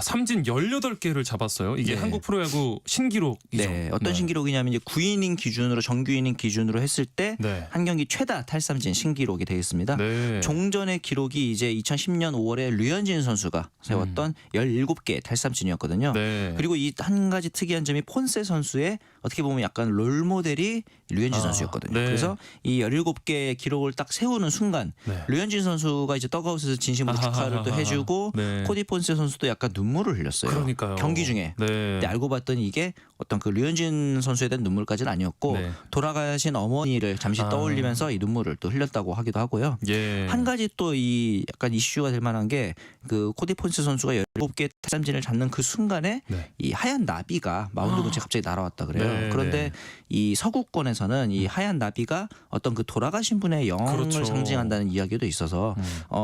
Speaker 1: 삼진 18개를 잡았어요. 이게
Speaker 5: 네.
Speaker 1: 한국 프로야구 신기록이죠.
Speaker 5: 네, 어떤 신기록이냐면 이제 9이닝 기준으로 정규 이닝 기준으로 했을 때 한
Speaker 1: 네.
Speaker 5: 경기 최다 탈삼진 신기록이 되겠습니다.
Speaker 1: 네.
Speaker 5: 종전의 기록이 이제 2010년 5월에 류현진 선수가 세웠던 17개의 탈삼진이었거든요.
Speaker 1: 네.
Speaker 5: 그리고 이 한 가지 특이한 점이 폰세 선수의 어떻게 보면 약간 롤 모델이 류현진 선수였거든요.
Speaker 1: 네.
Speaker 5: 그래서 이 17개의 기록을 딱 세우는 순간
Speaker 1: 네.
Speaker 5: 류현진 선수가 이제 떡아웃에서 진심으로 축하를 또 해주고
Speaker 1: 네.
Speaker 5: 코디 폰세 선수도 약간 눈물을 흘렸어요.
Speaker 1: 그러니까요.
Speaker 5: 경기 중에.
Speaker 1: 네.
Speaker 5: 근데 알고 봤더니 이게 어떤 그 류현진 선수에 대한 눈물까지는 아니었고
Speaker 1: 네.
Speaker 5: 돌아가신 어머니를 잠시 떠올리면서 이 눈물을 또 흘렸다고 하기도 하고요.
Speaker 1: 예.
Speaker 5: 한 가지 또 이 약간 이슈가 될 만한 게 그 코디 폰세 선수가 17개 탈삼진을 잡는 그 순간에
Speaker 1: 네.
Speaker 5: 이 하얀 나비가 마운드 근처에 갑자기 날아왔다 그래요.
Speaker 1: 네,
Speaker 5: 그런데
Speaker 1: 네.
Speaker 5: 이 서구권에서는 이 하얀 나비가 어떤 그 돌아가신 분의 영을
Speaker 1: 그렇죠.
Speaker 5: 상징한다는 이야기도 있어서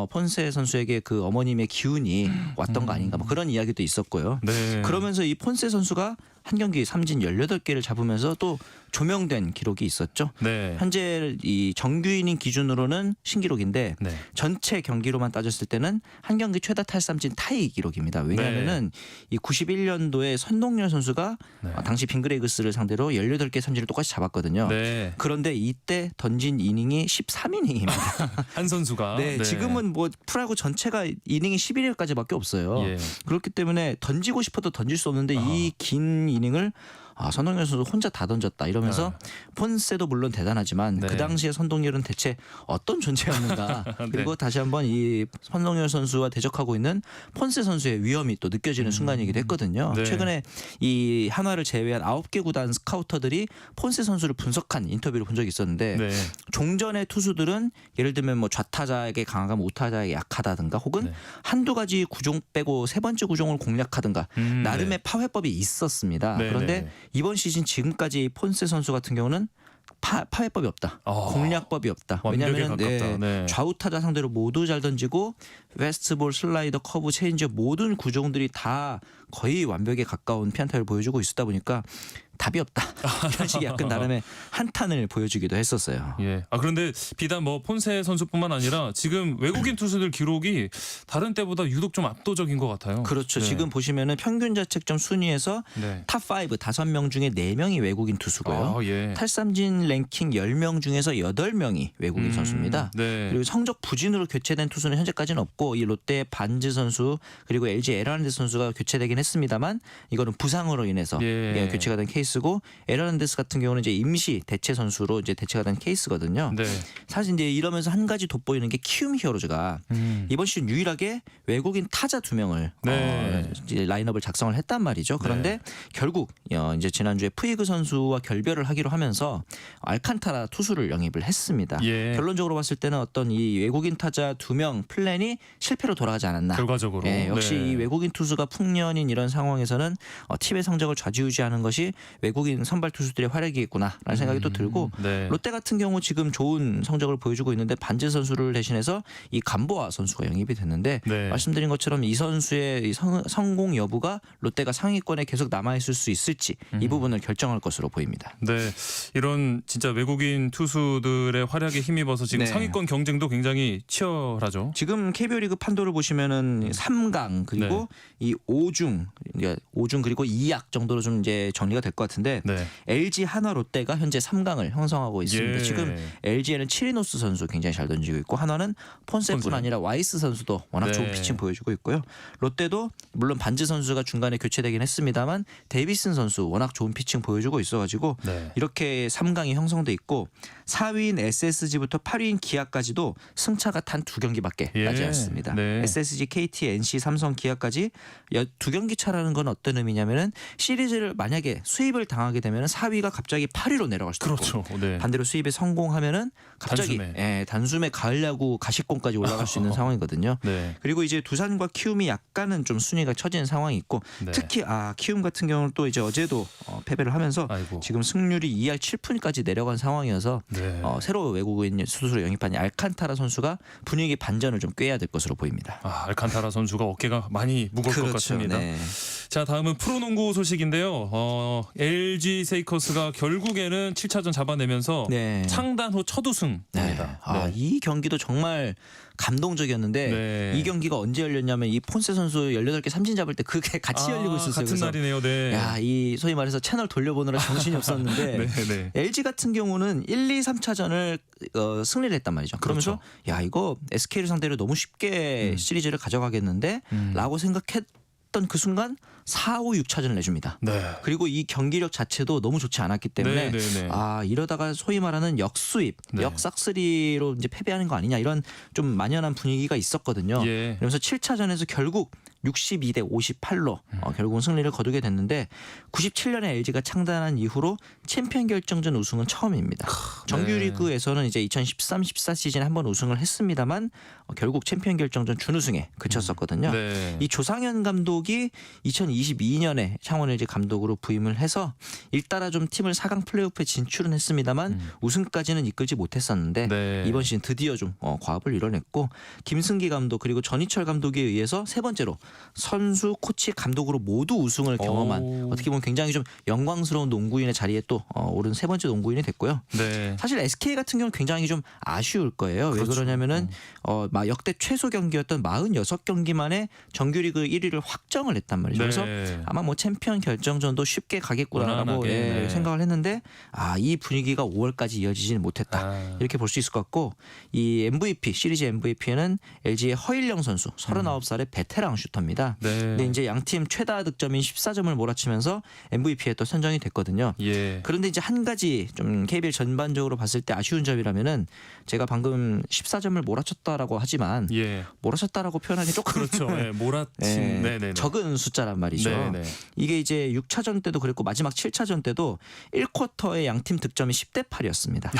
Speaker 5: 폰세 선수에게 그 어머님의 기운이 왔던 거 아닌가 뭐 그런 이야기도 있었고요.
Speaker 1: 네.
Speaker 5: 그러면서 이 폰세 선수가 한 경기 삼진 18개를 잡으면서 또 조명된 기록이 있었죠.
Speaker 1: 네.
Speaker 5: 현재 이 정규 이닝 기준으로는 신기록인데
Speaker 1: 네.
Speaker 5: 전체 경기로만 따졌을 때는 한 경기 최다 탈삼진 타이 기록입니다. 왜냐하면은 이 91년도에 선동열 선수가
Speaker 1: 네.
Speaker 5: 당시 빙그레이그스를 상대로 18개 삼진을 똑같이 잡았거든요.
Speaker 1: 네.
Speaker 5: 그런데 이때 던진 이닝이 13이닝입니다.
Speaker 1: 한 선수가
Speaker 5: 네, 지금은 뭐 프로야구 전체가 이닝이 11일까지밖에 없어요.
Speaker 1: 예.
Speaker 5: 그렇기 때문에 던지고 싶어도 던질 수 없는데 이 긴 이닝을 선동열 선수 혼자 다 던졌다 이러면서 폰세도 물론 대단하지만
Speaker 1: 네.
Speaker 5: 그 당시에 선동열은 대체 어떤 존재였는가 그리고 다시 한번 이 선동열 선수와 대적하고 있는 폰세 선수의 위험이 또 느껴지는 순간이기도 했거든요.
Speaker 1: 네.
Speaker 5: 최근에 이 한화를 제외한 9개 구단 스카우터들이 폰세 선수를 분석한 인터뷰를 본 적이 있었는데
Speaker 1: 네.
Speaker 5: 종전의 투수들은 예를 들면 뭐 좌타자에게 강하고 우타자에게 약하다든가 혹은
Speaker 1: 네.
Speaker 5: 한두 가지 구종 빼고 세 번째 구종을 공략하든가 나름의 파회법이 있었습니다.
Speaker 1: 네,
Speaker 5: 그런데
Speaker 1: 네.
Speaker 5: 이번 시즌 지금까지 폰세 선수 같은 경우는 파회법이 없다. 공략법이 없다.
Speaker 1: 완벽에
Speaker 5: 왜냐하면
Speaker 1: 가깝다. 네.
Speaker 5: 좌우 타자 상대로 모두 잘 던지고 웨스트볼, 슬라이더, 커브, 체인지업 모든 구종들이 다 거의 완벽에 가까운 피안타를 보여주고 있다 보니까 답이 없다. 이런 식의 약간 나름의 한탄을 보여주기도 했었어요.
Speaker 1: 예. 그런데 비단 뭐 폰세 선수뿐만 아니라 지금 외국인 투수들 기록이 다른 때보다 유독 좀 압도적인 것 같아요.
Speaker 5: 그렇죠.
Speaker 1: 네.
Speaker 5: 지금 보시면은 평균 자책점 순위에서
Speaker 1: 네.
Speaker 5: 탑5 5명 중에 4명이 외국인 투수고요.
Speaker 1: 예.
Speaker 5: 탈삼진 랭킹 10명 중에서 8명이 외국인 선수입니다.
Speaker 1: 네.
Speaker 5: 그리고 성적 부진으로 교체된 투수는 현재까지는 없고 이 롯데 반즈 선수 그리고 LG 에라난데스 선수가 교체되긴 했습니다만 이거는 부상으로 인해서
Speaker 1: 예.
Speaker 5: 교체가 된 케이스고 에라난데스 같은 경우는 이제 임시 대체 선수로 이제 대체가 된 케이스거든요.
Speaker 1: 네.
Speaker 5: 사실 이제 이러면서 한 가지 돋보이는 게 키움 히어로즈가 이번 시즌 유일하게 외국인 타자 2명을
Speaker 1: 네.
Speaker 5: 이제 라인업을 작성을 했단 말이죠. 그런데 결국 이제 지난주에 푸이그 선수와 결별을 하기로 하면서 알칸타라 투수를 영입을 했습니다.
Speaker 1: 예.
Speaker 5: 결론적으로 봤을 때는 어떤 이 외국인 타자 2명 플랜이 실패로 돌아가지 않았나.
Speaker 1: 결과적으로.
Speaker 5: 예, 역시
Speaker 1: 네.
Speaker 5: 이 외국인 투수가 풍년인 이런 상황에서는 팀의 성적을 좌지우지하는 것이 외국인 선발 투수들의 활약이겠구나라는 생각이 또 들고
Speaker 1: 네.
Speaker 5: 롯데 같은 경우 지금 좋은 성적을 보여주고 있는데 반지 선수를 대신해서 이 감보아 선수가 영입이 됐는데
Speaker 1: 네.
Speaker 5: 말씀드린 것처럼 이 선수의 이 성공 여부가 롯데가 상위권에 계속 남아있을 수 있을지 이 부분을 결정할 것으로 보입니다.
Speaker 1: 네, 이런 진짜 외국인 투수들의 활약에 힘입어서 지금
Speaker 5: 네.
Speaker 1: 상위권 경쟁도 굉장히 치열하죠.
Speaker 5: 지금 KBO 리그 판도를 보시면은 3강 그리고 이 5중 그리고 2약 정도로 좀 이제 정리가 될 것 같은데
Speaker 1: 네.
Speaker 5: LG, 한화, 롯데가 현재 3강을 형성하고 있습니다.
Speaker 1: 예.
Speaker 5: 지금 LG에는 치리노스 선수 굉장히 잘 던지고 있고 한화는 폰세뿐
Speaker 1: 폰세.
Speaker 5: 아니라 와이스 선수도 워낙
Speaker 1: 네.
Speaker 5: 좋은 피칭 보여주고 있고요. 롯데도 물론 반즈 선수가 중간에 교체되긴 했습니다만 데이비슨 선수 워낙 좋은 피칭 보여주고 있어가지고
Speaker 1: 네.
Speaker 5: 이렇게 3강이 형성돼 있고 4위인 SSG부터 8위인 기아까지도 승차가 단 2경기밖에
Speaker 1: 예.
Speaker 5: 나지 않습니다.
Speaker 1: 네.
Speaker 5: SSG, KT, NC, 삼성, 기아까지 2경기 차라는 건 어떤 의미냐면은 시리즈를 만약에 수입을 당하게 되면 4위가 갑자기 8위로 내려갈 수도
Speaker 1: 그렇죠.
Speaker 5: 있고
Speaker 1: 네.
Speaker 5: 반대로 수입에 성공하면은 갑자기 단숨에 가을 야구 가시권까지 올라갈 수 있는 상황이거든요.
Speaker 1: 네.
Speaker 5: 그리고 이제 두산과 키움이 약간은 좀 순위가 처진 상황이 있고
Speaker 1: 네.
Speaker 5: 특히 키움 같은 경우는 또 이제 어제도 패배를 하면서
Speaker 1: 아이고.
Speaker 5: 지금 승률이 2할 7푼까지 내려간 상황이어서
Speaker 1: 네.
Speaker 5: 새로 외국인 수수로 영입한 알칸타라 선수가 분위기 반전을 좀 꾀해야 될 것으로 보입니다.
Speaker 1: 알칸타라 선수가 어깨가 많이 무거울 것 같습니다.
Speaker 5: 네.
Speaker 1: 자, 다음은 프로농구 소식인데요. LG 세이커스가 결국에는 7차전 잡아내면서
Speaker 5: 네.
Speaker 1: 창단 후 첫 우승입니다.
Speaker 5: 네. 이 경기도 정말 감동적이었는데
Speaker 1: 네.
Speaker 5: 이 경기가 언제 열렸냐면 이 폰세 선수 18개 삼진 잡을 때 그게 같이 열리고 있었어요.
Speaker 1: 같은
Speaker 5: 그래서
Speaker 1: 날이네요. 네.
Speaker 5: 야, 이 소위 말해서 채널 돌려보느라 정신이 없었는데
Speaker 1: 네, 네.
Speaker 5: LG 같은 경우는 1, 2, 3차전을 승리를 했단 말이죠. 그러면서 야, 이거 SK를 상대로 너무 쉽게 시리즈를 가져가겠는데 라고 했던 그 순간 4, 5, 6차전을 내줍니다.
Speaker 1: 네.
Speaker 5: 그리고 이 경기력 자체도 너무 좋지 않았기 때문에
Speaker 1: 네.
Speaker 5: 이러다가 소위 말하는 역수입,
Speaker 1: 네.
Speaker 5: 역싹쓸이로 이제 패배하는 거 아니냐 이런 좀 만연한 분위기가 있었거든요.
Speaker 1: 예.
Speaker 5: 그러면서 7차전에서 결국 62대 58로 결국은 승리를 거두게 됐는데 97년에 LG가 창단한 이후로 챔피언 결정전 우승은 처음입니다. 정규리그에서는 이제 2013-14 시즌에 한번 우승을 했습니다만 결국 챔피언 결정전 준우승에 그쳤었거든요.
Speaker 1: 네.
Speaker 5: 이 조상현 감독이 2022년에 창원 LG 감독으로 부임을 해서 일따라 좀 팀을 4강 플레이오프에 진출은 했습니다만 우승까지는 이끌지 못했었는데
Speaker 1: 네.
Speaker 5: 이번 시즌 드디어 좀 과업을 이뤄냈고 김승기 감독 그리고 전희철 감독에 의해서 세 번째로 선수, 코치, 감독으로 모두 우승을 경험한
Speaker 1: 오.
Speaker 5: 어떻게 보면 굉장히 좀 영광스러운 농구인의 자리에 또 오른 세 번째 농구인이 됐고요.
Speaker 1: 네.
Speaker 5: 사실 SK 같은 경우는 굉장히 좀 아쉬울 거예요. 왜
Speaker 1: 그렇죠.
Speaker 5: 그러냐면은 역대 최소 경기였던 46경기 만에 정규리그 1위를 확정을 했단 말이죠. 그래서
Speaker 1: 네.
Speaker 5: 아마 뭐 챔피언 결정전도 쉽게 가겠구나라고
Speaker 1: 무난하게, 네.
Speaker 5: 생각을 했는데 이 분위기가 5월까지 이어지지는 못했다. 이렇게 볼 수 있을 것 같고 이 MVP 시리즈 MVP는 LG의 허일영 선수 39살의 베테랑 슈터입니다.
Speaker 1: 네.
Speaker 5: 근데 이제 양팀 최다 득점인 14점을 몰아치면서 MVP에 또 선정이 됐거든요.
Speaker 1: 예.
Speaker 5: 그런데 이제 한 가지 좀 KBL 전반적으로 봤을 때 아쉬운 점이라면은 제가 방금 14점을 몰아쳤다라고 하지만
Speaker 1: 예.
Speaker 5: 몰아쳤다라고 표현하기 조금
Speaker 1: 그렇죠. 예. 몰아친. 네네네.
Speaker 5: 적은 숫자란 말이죠.
Speaker 1: 네네.
Speaker 5: 이게 이제 6차전 때도 그랬고 마지막 7차전 때도 1쿼터에 양팀 득점이 10대 8이었습니다.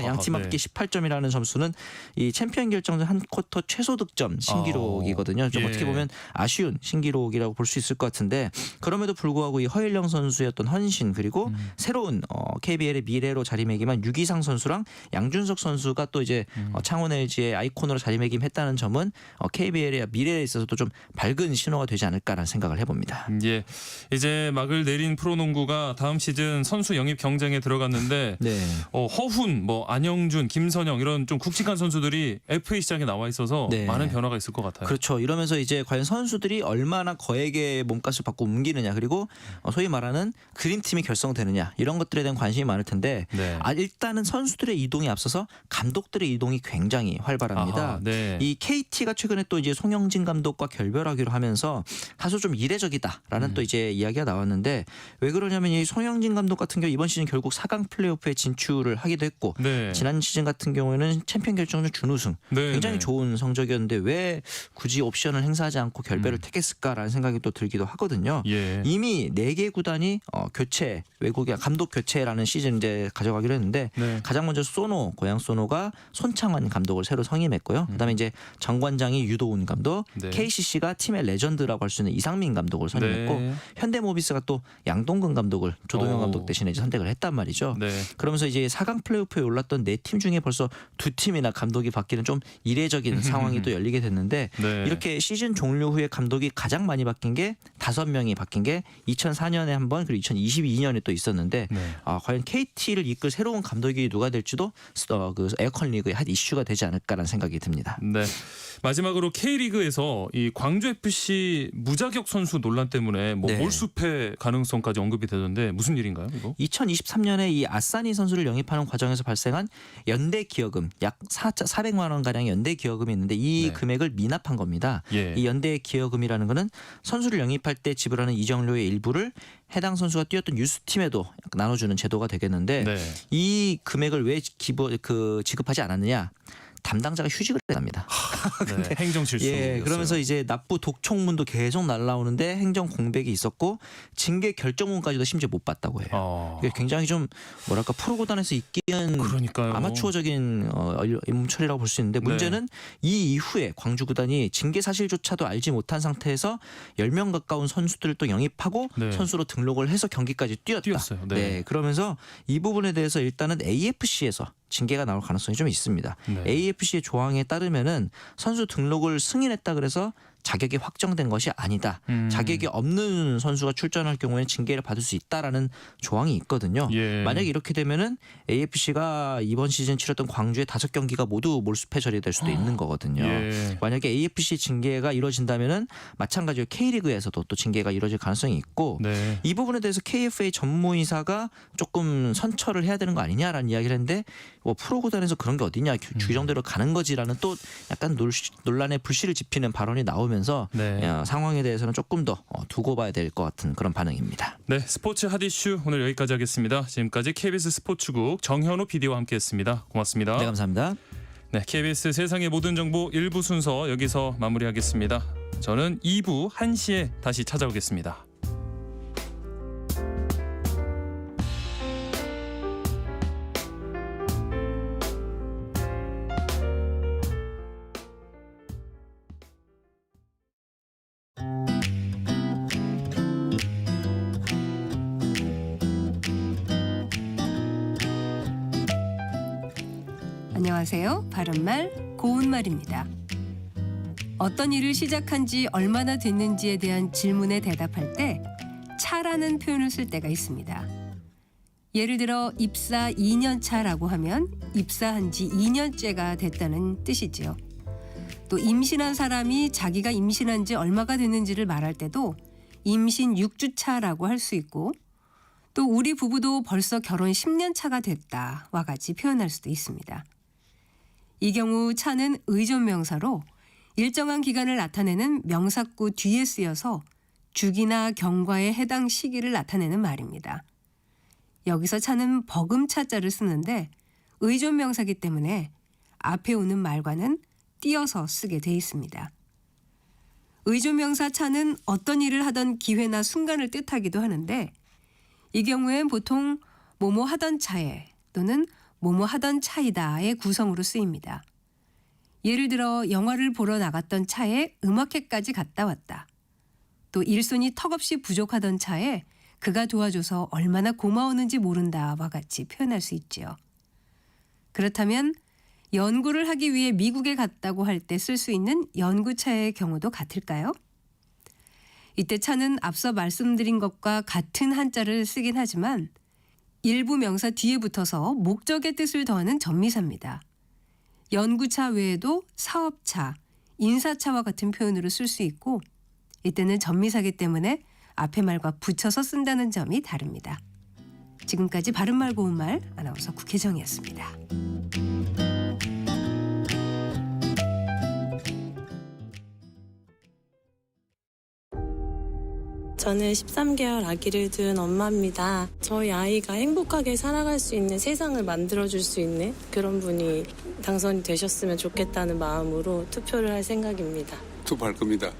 Speaker 5: 양팀 합계 18점이라는 점수는 이 챔피언 결정전 한 쿼터 최소 득점 신기록이거든요. 좀
Speaker 1: 예.
Speaker 5: 어떻게 보면 아쉬운 신기록이라고 볼 수 있을 것 같은데 그럼에도 불구하고 이 허일영 선수의 어떤 헌신 그리고 새로운 KBL의 미래로 자리매김한 유기상 선수랑 양준석 선수가 또 이제 창원 LG의 아이콘으로 자리매김했다는 점은 KBL의 미래에 있어서도 좀 밝은 신호가 되지 않을까라는 생각을 해봅니다.
Speaker 1: 예. 이제 막을 내린 프로농구가 다음 시즌 선수 영입 경쟁에 들어갔는데
Speaker 5: 네.
Speaker 1: 허훈, 뭐 안영준, 김선영 이런 좀 굵직한 선수들이 FA 시장에 나와 있어서
Speaker 5: 네.
Speaker 1: 많은 변화가 있을 것 같아요.
Speaker 5: 그렇죠. 이러면서 이제 과연 선수들이 얼마나 거액의 몸값을 받고 옮기느냐 그리고 소위 말하는 그린팀이 결성되느냐 이런 것들에 대한 관심이 많을 텐데
Speaker 1: 네.
Speaker 5: 일단은 선수들의 이동이 앞서서 감독들의 이동이 굉장히 활발합니다.
Speaker 1: 아하, 네.
Speaker 5: 이 KT가 최근에 또 이제 송영진 감독과 결별하기로 하면서 다소 좀 이례적이다라는 또 이제 이야기가 나왔는데 왜 그러냐면 이 송영진 감독 같은 경우 이번 시즌 결국 4강 플레이오프에 진출을 하기도 했고
Speaker 1: 네.
Speaker 5: 지난 시즌 같은 경우에는 챔피언 결정전 준우승
Speaker 1: 네,
Speaker 5: 굉장히
Speaker 1: 네.
Speaker 5: 좋은 성적이었는데 왜 굳이 옵션을 행사하지 않고 결별을 택했을까라는 생각이 또 들기도 하거든요.
Speaker 1: 예.
Speaker 5: 이미 4개 구단이 교체 외국의 감독 교체라는 시즌 이제 가져가기로 했는데
Speaker 1: 네.
Speaker 5: 가장 먼저 고양 소노가 손창환 감독을 새로 선임했고요. 그다음에 이제 정관장이 유도훈 감독,
Speaker 1: 네.
Speaker 5: KCC가 팀의 레전드라고 할 수 있는 이상민 감독을 선임했고
Speaker 1: 네.
Speaker 5: 현대모비스가 또 양동근 감독을 조동현
Speaker 1: 오.
Speaker 5: 감독 대신에 이제 선택을 했단 말이죠.
Speaker 1: 네.
Speaker 5: 그러면서 이제 4강 플레이오프에 올랐던 4팀 중에 벌써 2팀이나 감독이 바뀌는 좀 이례적인 상황이 또 열리게 됐는데
Speaker 1: 네.
Speaker 5: 이렇게 시즌 종료 후에 감독이 가장 많이 바뀐 게 5명이 바뀐 게 2004년에 한 번 그리고 2022년에 또 있었는데
Speaker 1: 네.
Speaker 5: 과연 KT를 이끌 새로운 감독이 누가 될지도 그 에어컨 리그의 한 이슈가 되지 않을까라는 생각이 듭니다.
Speaker 1: 네. 마지막으로 K리그에서 이 광주 FC 무자격 선수 논란 때문에 뭐
Speaker 5: 네.
Speaker 1: 몰수패 가능성까지 언급이 되던데 무슨 일인가요, 이거?
Speaker 5: 2023년에 이 아싸니 선수를 영입하는 과정에서 발생한 연대 기여금 약 400만 원 가량의 연대 기여금이 있는데 이
Speaker 1: 네.
Speaker 5: 금액을 미납한 겁니다.
Speaker 1: 예.
Speaker 5: 이 연대 기여금이라는 거는 선수를 영입할 때 지불하는 이정료의 일부를 해당 선수가 뛰었던 유스팀에도 나눠주는 제도가 되겠는데
Speaker 1: 네.
Speaker 5: 이 금액을 왜 지급하지 않았느냐? 담당자가 휴직을 합니다.
Speaker 1: 네. 행정 실수.
Speaker 5: 그러면서 이제 납부 독촉문도 계속 날라오는데 행정 공백이 있었고 징계 결정문까지도 심지어 못 받다고 해요. 이게 굉장히 좀 뭐랄까 프로구단에서 있기엔
Speaker 1: 그러니까요.
Speaker 5: 아마추어적인 임무 처리라고 볼 수 있는데 문제는 이 이후에 광주 구단이 징계 사실조차도 알지 못한 상태에서 10명 가까운 선수들을 또 영입하고
Speaker 1: 네.
Speaker 5: 선수로 등록을 해서 경기까지 뛰었어요.
Speaker 1: 네.
Speaker 5: 그러면서 이 부분에 대해서 일단은 AFC에서 징계가 나올 가능성이 좀 있습니다.
Speaker 1: 네.
Speaker 5: AFC의 조항에 따르면은 선수 등록을 승인했다 그래서 자격이 확정된 것이 아니다. 자격이 없는 선수가 출전할 경우에는 징계를 받을 수 있다라는 조항이 있거든요.
Speaker 1: 예.
Speaker 5: 만약에 이렇게 되면은 AFC가 이번 시즌 치렀던 광주의 5경기가 모두 몰수패 처리될 수도 있는 거거든요.
Speaker 1: 예.
Speaker 5: 만약에 AFC 징계가 이루어진다면은 마찬가지로 K리그에서도 또 징계가 이루어질 가능성이 있고
Speaker 1: 네.
Speaker 5: 이 부분에 대해서 KFA 전무이사가 조금 선처를 해야 되는 거 아니냐라는 이야기를 했는데 뭐 프로구단에서 그런 게 어디냐 규정대로 가는 거지라는 또 약간 논란의 불씨를 지피는 발언이 나오면 나오면서
Speaker 1: 네.
Speaker 5: 상황에 대해서는 조금 더 두고 봐야 될 것 같은 그런 반응입니다.
Speaker 1: 네, 스포츠 핫 이슈 오늘 여기까지 하겠습니다. 지금까지 KBS 스포츠국 정현우 PD와 함께했습니다. 고맙습니다.
Speaker 5: 네, 감사합니다.
Speaker 1: 네, KBS 세상의 모든 정보 1부 순서 여기서 마무리하겠습니다. 저는 2부 1시에 다시 찾아오겠습니다.
Speaker 6: 안녕하세요. 바른말 고운말입니다. 어떤 일을 시작한 지 얼마나 됐는지에 대한 질문에 대답할 때 차라는 표현을 쓸 때가 있습니다. 예를 들어 입사 2년 차라고 하면 입사한 지 2년째가 됐다는 뜻이지요. 또 임신한 사람이 자기가 임신한 지 얼마가 됐는지를 말할 때도 임신 6주 차라고 할 수 있고, 또 우리 부부도 벌써 결혼 10년 차가 됐다와 같이 표현할 수도 있습니다. 이 경우 차는 의존명사로 일정한 기간을 나타내는 명사구 뒤에 쓰여서 주기나 경과에 해당 시기를 나타내는 말입니다. 여기서 차는 버금차자를 쓰는데 의존명사기 때문에 앞에 오는 말과는 띄어서 쓰게 돼 있습니다. 의존명사 차는 어떤 일을 하던 기회나 순간을 뜻하기도 하는데, 이 경우엔 보통 뭐뭐 하던 차에 또는 뭐뭐 하던 차이다의 구성으로 쓰입니다. 예를 들어 영화를 보러 나갔던 차에 음악회까지 갔다 왔다. 또 일손이 턱없이 부족하던 차에 그가 도와줘서 얼마나 고마웠는지 모른다와 같이 표현할 수 있지요. 그렇다면 연구를 하기 위해 미국에 갔다고 할 때 쓸 수 있는 연구차의 경우도 같을까요? 이때 차는 앞서 말씀드린 것과 같은 한자를 쓰긴 하지만 일부 명사 뒤에 붙어서 목적의 뜻을 더하는 전미사입니다. 연구차 외에도 사업차, 인사차와 같은 표현으로 쓸 수 있고, 이때는 전미사기 때문에 앞에 말과 붙여서 쓴다는 점이 다릅니다. 지금까지 바른말 고운말 아나운서 국혜정이었습니다.
Speaker 7: 저는 13개월 아기를 둔 엄마입니다. 저희 아이가 행복하게 살아갈 수 있는 세상을 만들어줄 수 있는 그런 분이 당선이 되셨으면 좋겠다는 마음으로 투표를 할 생각입니다.
Speaker 8: 투표할 겁니다.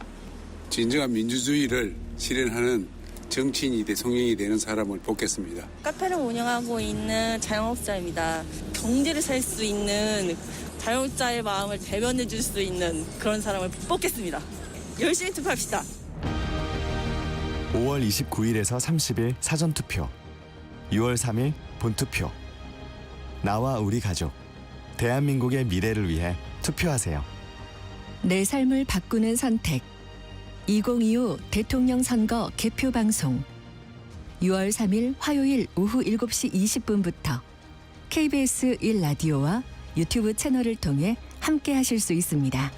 Speaker 8: 진정한 민주주의를 실현하는 정치인이 대통령이 되는 사람을 뽑겠습니다.
Speaker 9: 카페를 운영하고 있는 자영업자입니다. 경제를 살 수 있는 자영업자의 마음을 대변해 줄 수 있는 그런 사람을 뽑겠습니다. 열심히 투표합시다.
Speaker 10: 5월 29일에서 30일 사전투표, 6월 3일 본투표. 나와 우리 가족, 대한민국의 미래를 위해 투표하세요.
Speaker 11: 내 삶을 바꾸는 선택. 2025 대통령 선거 개표 방송. 6월 3일 화요일 오후 7시 20분부터 KBS 1라디오와 유튜브 채널을 통해 함께 하실 수 있습니다.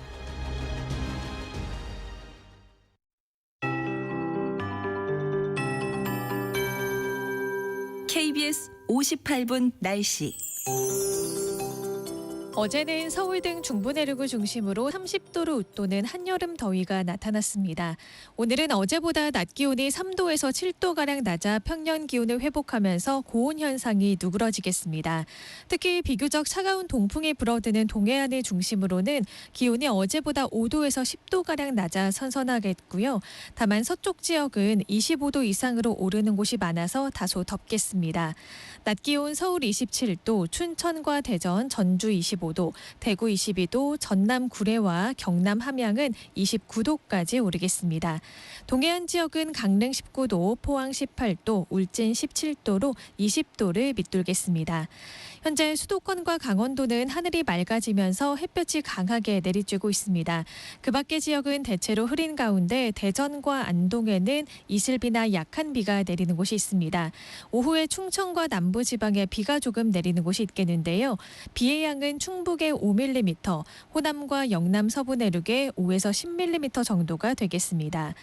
Speaker 12: KBS 58분 날씨.
Speaker 13: 어제는 서울 등 중부 내륙을 중심으로 30도를 웃도는 한여름 더위가 나타났습니다. 오늘은 어제보다 낮 기온이 3도에서 7도가량 낮아 평년 기온을 회복하면서 고온 현상이 누그러지겠습니다. 특히 비교적 차가운 동풍이 불어드는 동해안을 중심으로는 기온이 어제보다 5도에서 10도가량 낮아 선선하겠고요. 다만 서쪽 지역은 25도 이상으로 오르는 곳이 많아서 다소 덥겠습니다. 낮 기온 서울 27도, 춘천과 대전, 전주 25도, 대구 22도, 전남 구례와 경남 함양은 29도까지 오르겠습니다. 동해안 지역은 강릉 19도, 포항 18도, 울진 17도로 20도를 밑돌겠습니다. 현재 수도권과 강원도는 하늘이 맑아지면서 햇볕이 강하게 내리쬐고 있습니다. 그 밖의 지역은 대체로 흐린 가운데 대전과 안동에는 이슬비나 약한 비가 내리는 곳이 있습니다. 오후에 충청과 남부지방에 비가 조금 내리는 곳이 있겠는데요. 비의 양은 충북에 5mm, 호남과 영남 서부 내륙에 5에서 10mm 정도가 되겠습니다.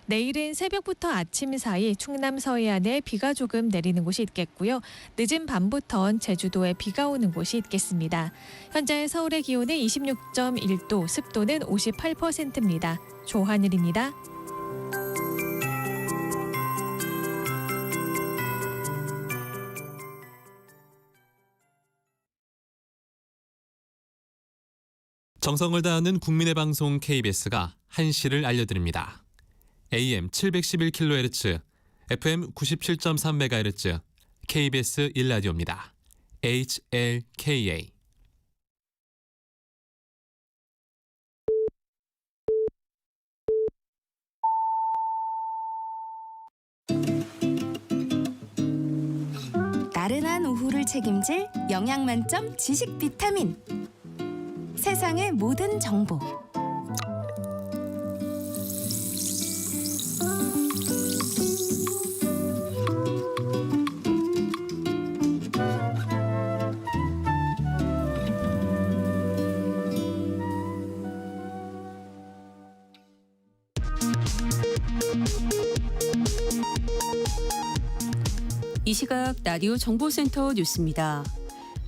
Speaker 13: 내일은 새벽부터 아침 사이 충남 서해안에 비가 조금 내리는 곳이 있겠고요. 늦은 밤부턴 제주도에 비가 오는 곳이 있겠습니다. 현재 서울의 기온은 26.1도, 습도는 58%입니다. 조하늘입니다.
Speaker 14: 정성을 다하는 국민의 방송 KBS가 한시를 알려드립니다. AM 711kHz, FM 97.3MHz, KBS 1라디오입니다. HLKA.
Speaker 12: 나른한 오후를 책임질 영양 만점 지식 비타민. 세상의 모든 정보.
Speaker 15: 이 시각 라디오 정보센터 뉴스입니다.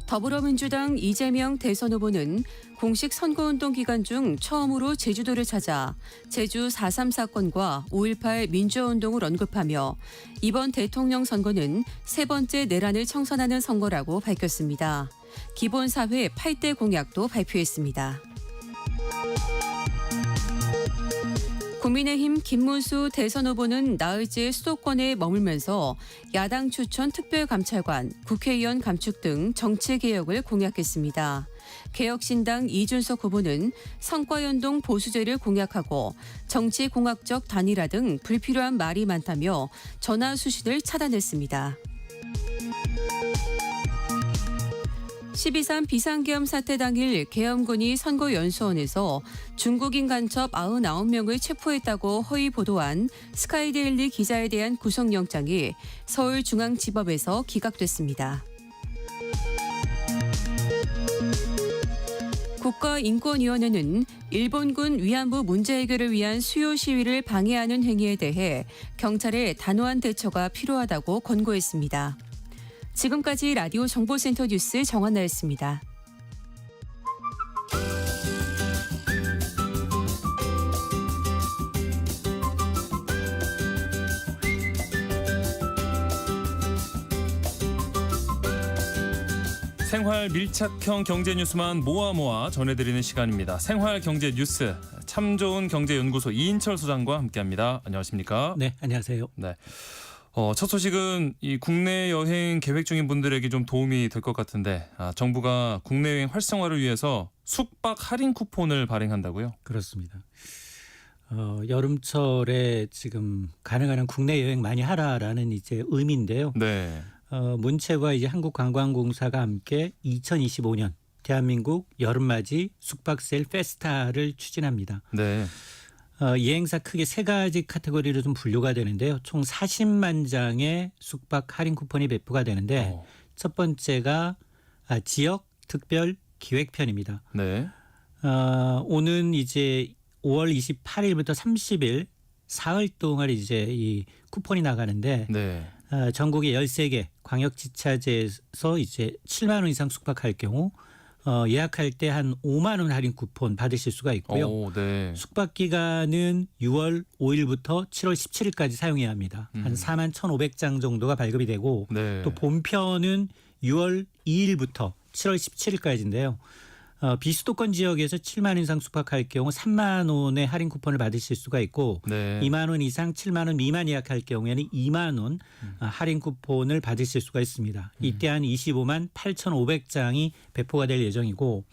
Speaker 15: 더불어민주당 이재명 대선 후보는 공식 선거운동 기간 중 처음으로 제주도를 찾아 제주 4.3 사건과 5.18 민주화운동을 언급하며 이번 대통령 선거는 세 번째 내란을 청산하는 선거라고 밝혔습니다. 기본사회 8대 공약도 발표했습니다. 국민의힘 김문수 대선 후보는 나흘째 수도권에 머물면서 야당 추천 특별감찰관, 국회의원 감축 등 정치개혁을 공약했습니다. 개혁신당 이준석 후보는 성과연동 보수제를 공약하고 정치공학적 단일화 등 불필요한 말이 많다며 전화수신을 차단했습니다. 12.3 비상계엄 사태 당일 계엄군이 선거연수원에서 중국인 간첩 99명을 체포했다고 허위 보도한 스카이데일리 기자에 대한 구속영장이 서울중앙지법에서 기각됐습니다. 국가인권위원회는 일본군 위안부 문제 해결을 위한 수요 시위를 방해하는 행위에 대해 경찰의 단호한 대처가 필요하다고 권고했습니다. 지금까지 라디오 정보센터 뉴스 정한나였습니다.
Speaker 1: 생활 밀착형 경제 뉴스만 모아 전해드리는 시간입니다. 생활 경제 뉴스 참 좋은 경제연구소 이인철 소장과 함께합니다. 안녕하십니까?
Speaker 16: 네, 안녕하세요.
Speaker 1: 네. 첫 소식은 이 국내 여행 계획 중인 분들에게 좀 도움이 될 것 같은데 정부가 국내 여행 활성화를 위해서 숙박 할인 쿠폰을 발행한다고요?
Speaker 16: 그렇습니다. 여름철에 지금 가능한 한 국내 여행 많이 하라라는 이제 의미인데요.
Speaker 1: 네.
Speaker 16: 문체부와 이제 한국관광공사가 함께 2025년 대한민국 여름맞이 숙박세일 페스타를 추진합니다.
Speaker 1: 네.
Speaker 16: 이 행사 크게 세 가지 카테고리로 좀 분류가 되는데요. 총 40만 장의 숙박 할인 쿠폰이 배포가 되는데 첫 번째가 지역 특별 기획편입니다.
Speaker 1: 네.
Speaker 16: 오는 이제 5월 28일부터 30일 사흘 동안 이제 이 쿠폰이 나가는데
Speaker 1: 네.
Speaker 16: 전국의 13개 광역지자체에서 이제 7만 원 이상 숙박할 경우 예약할 때 한 5만 원 할인 쿠폰 받으실 수가 있고요.
Speaker 1: 오, 네.
Speaker 16: 숙박 기간은 6월 5일부터 7월 17일까지 사용해야 합니다. 한 4만 1,500장 정도가 발급이 되고
Speaker 1: 네.
Speaker 16: 또 본편은 6월 2일부터 7월 17일까지인데요. 비수도권 지역에서 7만 원 이상 숙박할 경우 3만 원의 할인 쿠폰을 받으실 수가 있고
Speaker 1: 네.
Speaker 16: 2만 원 이상 7만 원 미만 예약할 경우에는 2만 원 할인 쿠폰을 받으실 수가 있습니다. 이때 한 25만 8,500장이 배포가 될 예정이고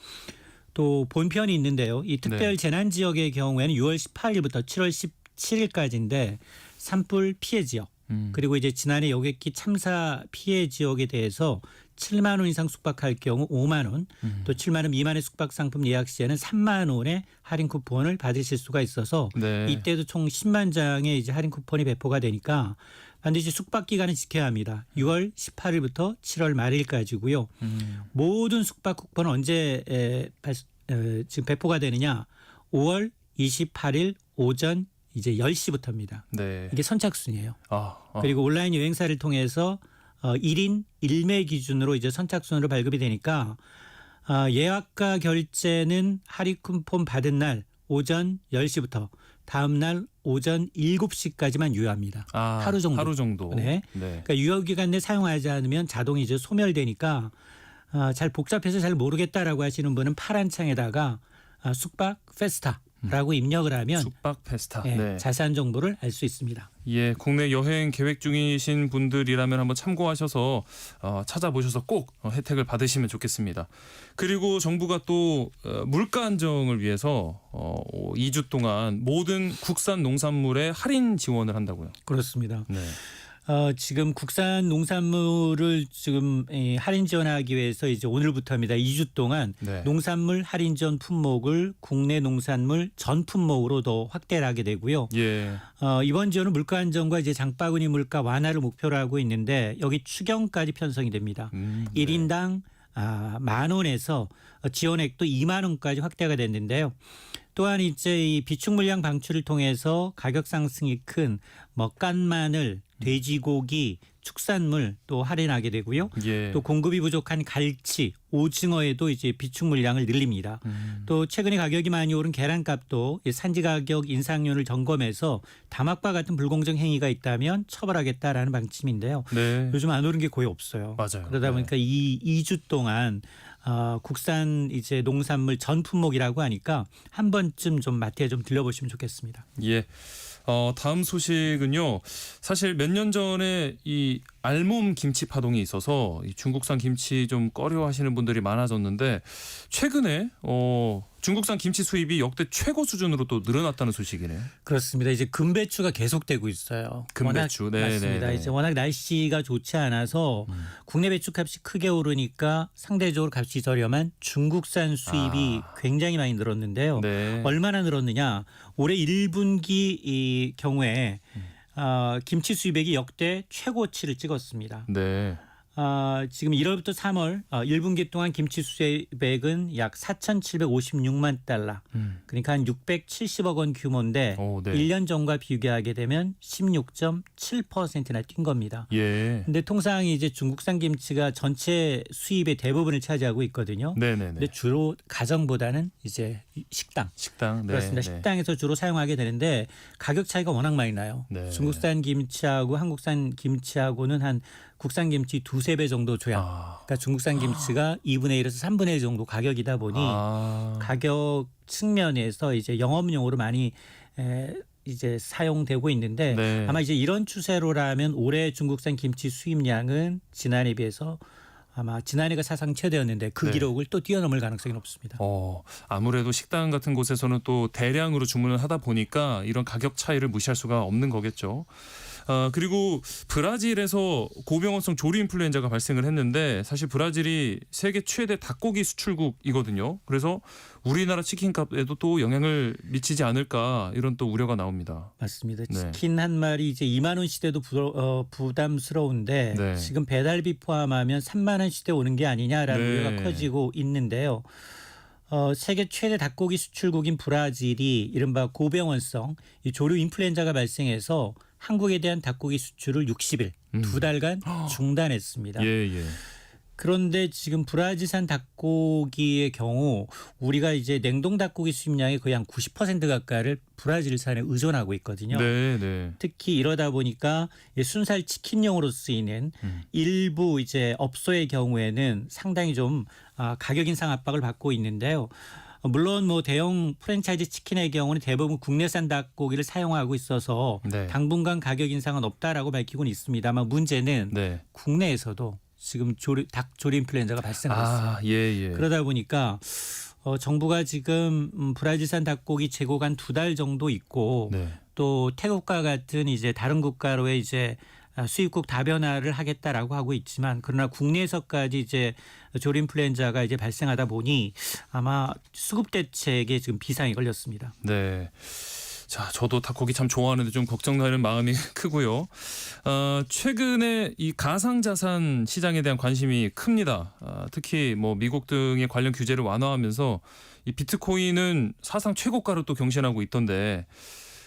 Speaker 16: 또 본편이 있는데요. 이 특별 재난 지역의 경우에는 6월 18일부터 7월 17일까지인데 산불 피해 지역 그리고 이제 지난해 여객기 참사 피해 지역에 대해서 7만 원 이상 숙박할 경우 5만 원, 또 7만 원 미만의 숙박 상품 예약 시에는 3만 원의 할인 쿠폰을 받으실 수가 있어서
Speaker 1: 네.
Speaker 16: 이때도 총 10만 장의 이제 할인 쿠폰이 배포가 되니까 반드시 숙박 기간을 지켜야 합니다. 6월 18일부터 7월 말일까지고요. 모든 숙박 쿠폰은 언제 지금 배포가 되느냐? 5월 28일 오전 이제 10시부터입니다.
Speaker 1: 네.
Speaker 16: 이게 선착순이에요.
Speaker 1: 아.
Speaker 16: 그리고 온라인 여행사를 통해서 1인 1매 기준으로 이제 선착순으로 발급이 되니까 예약과 결제는 할인 쿠폰 받은 날 오전 10시부터 다음 날 오전 7시까지만 유효합니다. 하루 정도.
Speaker 1: 하루 정도.
Speaker 16: 네. 그러니까 유효 기간 내 사용하지 않으면 자동이 이제 소멸되니까 잘 복잡해서 잘 모르겠다라고 하시는 분은 파란 창에다가 숙박 페스타라고 입력을 하면
Speaker 1: 숙박 페스타.
Speaker 16: 네,
Speaker 1: 네.
Speaker 16: 자세한 정보를 알 수 있습니다.
Speaker 1: 예, 국내 여행 계획 중이신 분들이라면 한번 참고하셔서 찾아보셔서 꼭 혜택을 받으시면 좋겠습니다. 그리고 정부가 또 물가 안정을 위해서 2주 동안 모든 국산 농산물에 할인 지원을 한다고요.
Speaker 16: 그렇습니다.
Speaker 1: 네.
Speaker 16: 지금 국산 농산물을 지금 할인 지원하기 위해서 이제 오늘부터입니다. 2주 동안
Speaker 1: 네.
Speaker 16: 농산물 할인 지원 품목을 국내 농산물 전 품목으로 더 확대를 하게 되고요.
Speaker 1: 예.
Speaker 16: 이번 지원은 물가 안정과 이제 장바구니 물가 완화를 목표로 하고 있는데 여기 추경까지 편성이 됩니다. 1인당 10,000원에서 지원액도 2만 원까지 확대가 됐는데요. 또한 이제 이 비축 물량 방출을 통해서 가격 상승이 큰 깐 마늘, 돼지고기, 축산물 또 할인하게 되고요.
Speaker 1: 예.
Speaker 16: 또 공급이 부족한 갈치, 오징어에도 이제 비축 물량을 늘립니다. 또 최근에 가격이 많이 오른 계란값도 산지 가격 인상률을 점검해서 담합과 같은 불공정 행위가 있다면 처벌하겠다라는 방침인데요.
Speaker 1: 네.
Speaker 16: 요즘 안 오른 게 거의 없어요.
Speaker 1: 맞아요.
Speaker 16: 그러다 보니까 이 2주 동안 국산 이제 농산물 전 품목이라고 하니까 한 번쯤 좀 마트에 좀 들려보시면 좋겠습니다.
Speaker 1: 예. 다음 소식은요. 사실 몇 년 전에 이 알몸 김치 파동이 있어서 이 중국산 김치 좀 꺼려하시는 분들이 많아졌는데 최근에 중국산 김치 수입이 역대 최고 수준으로 또 늘어났다는 소식이네요.
Speaker 16: 그렇습니다. 이제 금배추가 계속되고 있어요.
Speaker 1: 금배추, 네,
Speaker 16: 맞습니다.
Speaker 1: 네, 네.
Speaker 16: 이제 워낙 날씨가 좋지 않아서 국내 배추값이 크게 오르니까 상대적으로 값이 저렴한 중국산 수입이 굉장히 많이 늘었는데요.
Speaker 1: 네.
Speaker 16: 얼마나 늘었느냐? 올해 1분기 이 경우에 김치 수입액이 역대 최고치를 찍었습니다.
Speaker 1: 네.
Speaker 16: 지금 1월부터 3월 1분기 동안 김치 수입액은 약 4,756만 달러. 그러니까 한 670억 원 규모인데
Speaker 1: 네.
Speaker 16: 1년 전과 비교하게 되면 16.7%나 뛴 겁니다.
Speaker 1: 예.
Speaker 16: 근데 통상 이제 중국산 김치가 전체 수입의 대부분을 차지하고 있거든요.
Speaker 1: 네네네.
Speaker 16: 근데 주로 가정보다는 이제 식당.
Speaker 1: 네,
Speaker 16: 그렇습니다.
Speaker 1: 네.
Speaker 16: 식당에서 주로 사용하게 되는데 가격 차이가 워낙 많이 나요.
Speaker 1: 네.
Speaker 16: 중국산 김치하고 한국산 김치하고는 한 국산 김치 2-3배 정도 조약. 그러니까 중국산 김치가 2분의 1에서 3분의 1 정도 가격이다 보니 가격 측면에서 이제 영업용으로 많이 이제 사용되고 있는데
Speaker 1: 네.
Speaker 16: 아마 이제 이런 추세로라면 올해 중국산 김치 수입량은 지난해에 비해서 아마 지난해가 사상 최대였는데 그
Speaker 1: 네.
Speaker 16: 기록을 또 뛰어넘을 가능성이 높습니다.
Speaker 1: 아무래도 식당 같은 곳에서는 또 대량으로 주문을 하다 보니까 이런 가격 차이를 무시할 수가 없는 거겠죠. 그리고 브라질에서 고병원성 조류 인플루엔자가 발생을 했는데 사실 브라질이 세계 최대 닭고기 수출국이거든요. 그래서 우리나라 치킨값에도 또 영향을 미치지 않을까 이런 또 우려가 나옵니다.
Speaker 16: 맞습니다.
Speaker 1: 네.
Speaker 16: 치킨 한 마리 이제 2만 원 시대도 부담스러운데
Speaker 1: 네.
Speaker 16: 지금 배달비 포함하면 3만 원 시대 오는 게 아니냐라는
Speaker 1: 네.
Speaker 16: 우려가 커지고 있는데요. 세계 최대 닭고기 수출국인 브라질이 이른바 고병원성 이 조류 인플루엔자가 발생해서 한국에 대한 닭고기 수출을 60일 2달간 중단했습니다.
Speaker 1: 예.
Speaker 16: 그런데 지금 브라질산 닭고기의 경우 우리가 이제 냉동 닭고기 수입량의 거의 한 90% 가까이를 브라질산에 의존하고 있거든요.
Speaker 1: 네.
Speaker 16: 특히 이러다 보니까 순살 치킨용으로 쓰이는 일부 이제 업소의 경우에는 상당히 좀 가격 인상 압박을 받고 있는데요. 물론 뭐 대형 프랜차이즈 치킨의 경우는 대부분 국내산 닭고기를 사용하고 있어서
Speaker 1: 네.
Speaker 16: 당분간 가격 인상은 없다라고 밝히고는 있습니다만 문제는 국내에서도 지금 닭 조류 인플루엔자가 발생했어요.
Speaker 1: 예.
Speaker 16: 그러다 보니까 정부가 지금 브라질산 닭고기 재고가 한 2달 정도 있고 또 태국과 같은 이제 다른 국가로의 이제 수입국 다변화를 하겠다라고 하고 있지만 그러나 국내에서까지 이제 조류 인플루엔자가 이제 발생하다 보니 아마 수급 대책에 지금 비상이 걸렸습니다.
Speaker 1: 네. 자, 저도 닭고기 참 좋아하는데 좀 걱정되는 마음이 크고요. 최근에 이 가상자산 시장에 대한 관심이 큽니다. 특히 뭐 미국 등의 관련 규제를 완화하면서 이 비트코인은 사상 최고가로 또 경신하고 있던데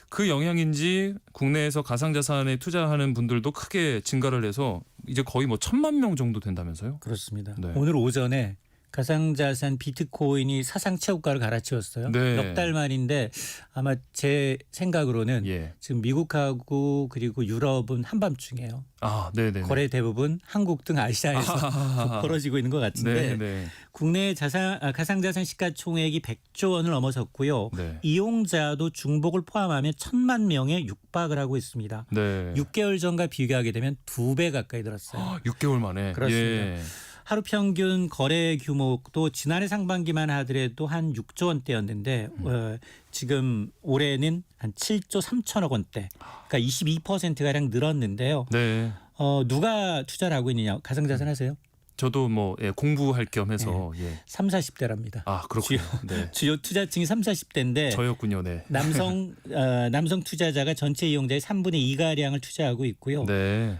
Speaker 1: 그 영향인지 국내에서 가상자산에 투자하는 분들도 크게 증가를 해서 이제 거의 뭐 1,000만 명 정도 된다면서요?
Speaker 16: 그렇습니다.
Speaker 1: 네.
Speaker 16: 오늘 오전에 가상자산 비트코인이 사상 최고가를 갈아치웠어요.
Speaker 1: 네.
Speaker 16: 넉 달 만인데 아마 제 생각으로는
Speaker 1: 예.
Speaker 16: 지금 미국하고 그리고 유럽은 한밤중이에요.
Speaker 1: 아, 네네.
Speaker 16: 거래 대부분 한국 등 아시아에서 벌어지고 있는 것 같은데
Speaker 1: 네.
Speaker 16: 국내 가상자산 시가총액이 100조 원을 넘어섰고요.
Speaker 1: 네.
Speaker 16: 이용자도 중복을 포함하면 1,000만 명에 육박을 하고 있습니다.
Speaker 1: 네.
Speaker 16: 6개월 전과 비교하게 되면 2배 가까이 늘었어요.
Speaker 1: 6개월 만에.
Speaker 16: 그렇습니다.
Speaker 1: 예.
Speaker 16: 하루 평균 거래 규모도 지난해 상반기만 하더라도 한 6조 원대였는데 지금 올해는 한 7조 3천억 원대. 그러니까 22%가량 늘었는데요.
Speaker 1: 네.
Speaker 16: 누가 투자를 하고 있느냐. 가상자산 하세요?
Speaker 1: 저도 뭐 공부할 겸 해서
Speaker 16: 네.
Speaker 1: 예.
Speaker 16: 3, 40대랍니다.
Speaker 1: 아, 그렇군요. 네.
Speaker 16: 주요 투자층이 3, 40대인데
Speaker 1: 저였군요. 네.
Speaker 16: 남성 투자자가 전체 이용자의 3분의 2가량을 투자하고 있고요.
Speaker 1: 네.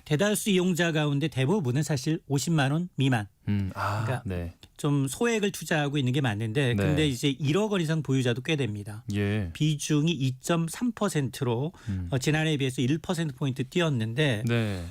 Speaker 16: 대다수 이용자 가운데 대부분은 사실 50만 원 미만. 그러니까
Speaker 1: 네.
Speaker 16: 좀 소액을 투자하고 있는 게 맞는데
Speaker 1: 네.
Speaker 16: 근데 이제 1억 원 이상 보유자도 꽤 됩니다.
Speaker 1: 예.
Speaker 16: 비중이 2.3%로 지난해에 비해서 1%포인트 뛰었는데
Speaker 1: 네.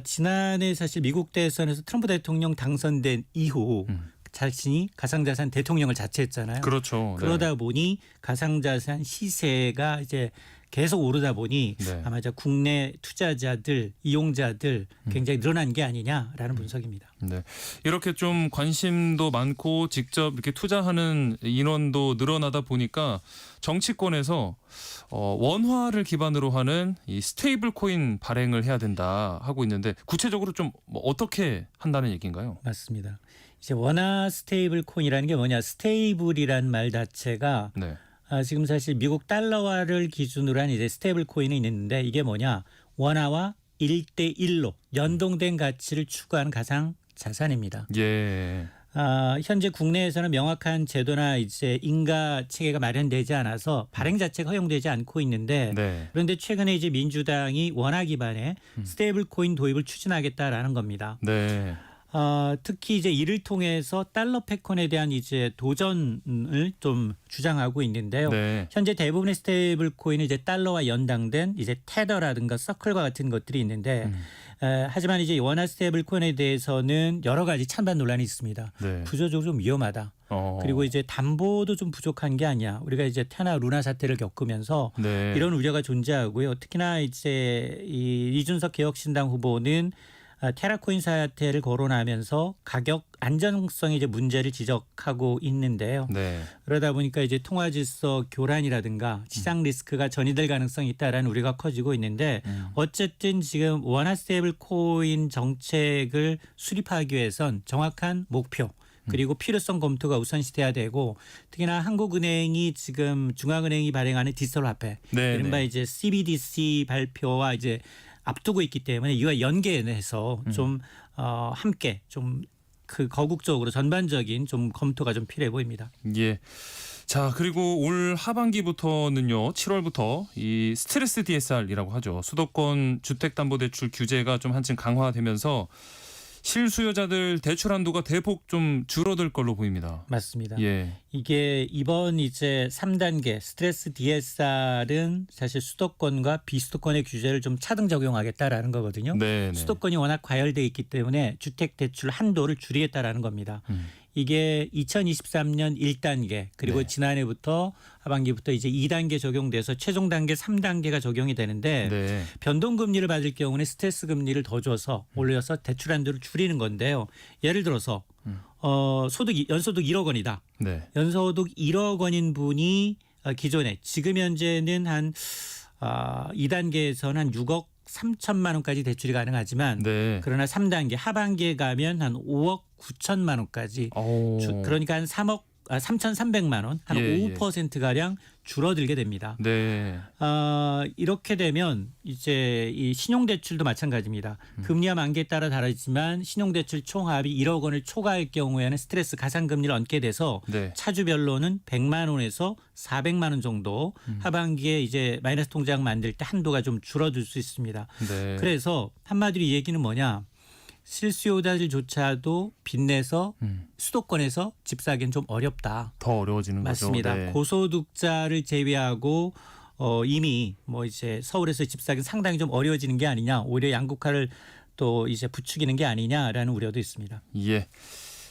Speaker 16: 지난해 사실 미국 대선에서 트럼프 대통령 당선된 이후 자신이 가상자산 대통령을 자처했잖아요.
Speaker 1: 그렇죠.
Speaker 16: 그러다 보니 가상자산 시세가 이제 계속 오르다 보니
Speaker 1: 네.
Speaker 16: 아마 이제 국내 투자자들, 이용자들 굉장히 늘어난 게 아니냐라는 분석입니다.
Speaker 1: 네. 이렇게 좀 관심도 많고 직접 이렇게 투자하는 인원도 늘어나다 보니까 정치권에서 원화를 기반으로 하는 이 스테이블 코인 발행을 해야 된다 하고 있는데 구체적으로 좀 뭐 어떻게 한다는 얘기인가요?
Speaker 16: 맞습니다. 이제 원화 스테이블 코인이라는 게 뭐냐? 스테이블이란 말 자체가
Speaker 1: 네.
Speaker 16: 지금 사실 미국 달러화를 기준으로 한 이제 스테이블 코인이 있는데 이게 뭐냐? 원화와 1대1로 연동된 가치를 추구하는 가상 자산입니다.
Speaker 1: 예.
Speaker 16: 현재 국내에서는 명확한 제도나 이제 인가 체계가 마련되지 않아서 발행 자체가 허용되지 않고 있는데
Speaker 1: 네.
Speaker 16: 그런데 최근에 이제 민주당이 원화 기반의 스테이블 코인 도입을 추진하겠다라는 겁니다.
Speaker 1: 네.
Speaker 16: 특히 이제 이를 통해서 달러 패권에 대한 이제 도전을 좀 주장하고 있는데요.
Speaker 1: 네.
Speaker 16: 현재 대부분의 스테이블 코인은 이제 달러와 연당된 이제 테더라든가 서클과 같은 것들이 있는데 하지만 이제 원화 스테이블 코인에 대해서는 여러 가지 찬반 논란이 있습니다.
Speaker 1: 네.
Speaker 16: 구조적으로 좀 위험하다. 그리고 이제 담보도 좀 부족한 게 아니야. 우리가 이제 테나 루나 사태를 겪으면서
Speaker 1: 네.
Speaker 16: 이런 우려가 존재하고요. 특히나 이제 이준석 개혁신당 후보는 테라코인 사태를 거론하면서 가격 안정성의 이제 문제를 지적하고 있는데요.
Speaker 1: 네.
Speaker 16: 그러다 보니까 이제 통화 질서 교란이라든가 시장 리스크가 전이될 가능성이 있다라는 우려가 커지고 있는데 어쨌든 지금 원화 스테이블 코인 정책을 수립하기 위해선 정확한 목표 그리고 필요성 검토가 우선시돼야 되고 특히나 한국은행이 지금 중앙은행이 발행하는 디지털 화폐
Speaker 1: 네,
Speaker 16: 이른바
Speaker 1: 네.
Speaker 16: 이제 CBDC 발표와 이제 앞두고 있기 때문에 이와 연계해서 좀 함께 좀 그 거국적으로 전반적인 좀 검토가 좀 필요해 보입니다.
Speaker 1: 예. 자, 그리고 올 하반기부터는요. 7월부터 이 스트레스 DSR이라고 하죠. 수도권 주택담보대출 규제가 좀 한층 강화되면서 실수요자들 대출 한도가 대폭 좀 줄어들 걸로 보입니다.
Speaker 16: 맞습니다.
Speaker 1: 예.
Speaker 16: 이게 이번 이제 3단계 스트레스 DSR은 사실 수도권과 비수도권의 규제를 좀 차등 적용하겠다라는 거거든요.
Speaker 1: 네.
Speaker 16: 수도권이 워낙 과열돼 있기 때문에 주택 대출 한도를 줄이겠다라는 겁니다. 이게 2023년 1단계 그리고
Speaker 1: 네.
Speaker 16: 지난해부터 하반기부터 이제 2단계 적용돼서 최종 단계 3단계가 적용이 되는데
Speaker 1: 네.
Speaker 16: 변동금리를 받을 경우는 스트레스 금리를 더 줘서 올려서 대출 한도를 줄이는 건데요. 예를 들어서 연소득 1억 원이다.
Speaker 1: 네.
Speaker 16: 연소득 1억 원인 분이 기존에 지금 현재는 한 2단계에서는 한 6억 3천만 원까지 대출이 가능하지만
Speaker 1: 네.
Speaker 16: 그러나 3단계 하반기에 가면 한 5억 9천만 원까지 그러니까 한 3,300만 원, 한
Speaker 1: 예,
Speaker 16: 5%가량 줄어들게 됩니다.
Speaker 1: 네.
Speaker 16: 이렇게 되면 이제 이 신용대출도 마찬가지입니다. 금리와 만기에 따라 다르지만 신용대출 총합이 1억 원을 초과할 경우에는 스트레스 가산금리를 얹게 돼서
Speaker 1: 네.
Speaker 16: 차주별로는 100만 원에서 400만 원 정도 하반기에 이제 마이너스 통장 만들 때 한도가 좀 줄어들 수 있습니다.
Speaker 1: 네.
Speaker 16: 그래서 한마디로 이 얘기는 뭐냐. 실수요자들조차도 빚내서 수도권에서 집 사기는 좀 어렵다.
Speaker 1: 더 어려워지는
Speaker 16: 맞습니다.
Speaker 1: 거죠. 네.
Speaker 16: 고소득자를 제외하고 이미 뭐 이제 서울에서 집사하기 상당히 좀 어려워지는 게 아니냐, 오히려 양극화를 또 이제 부추기는 게 아니냐라는 우려도 있습니다.
Speaker 1: 예.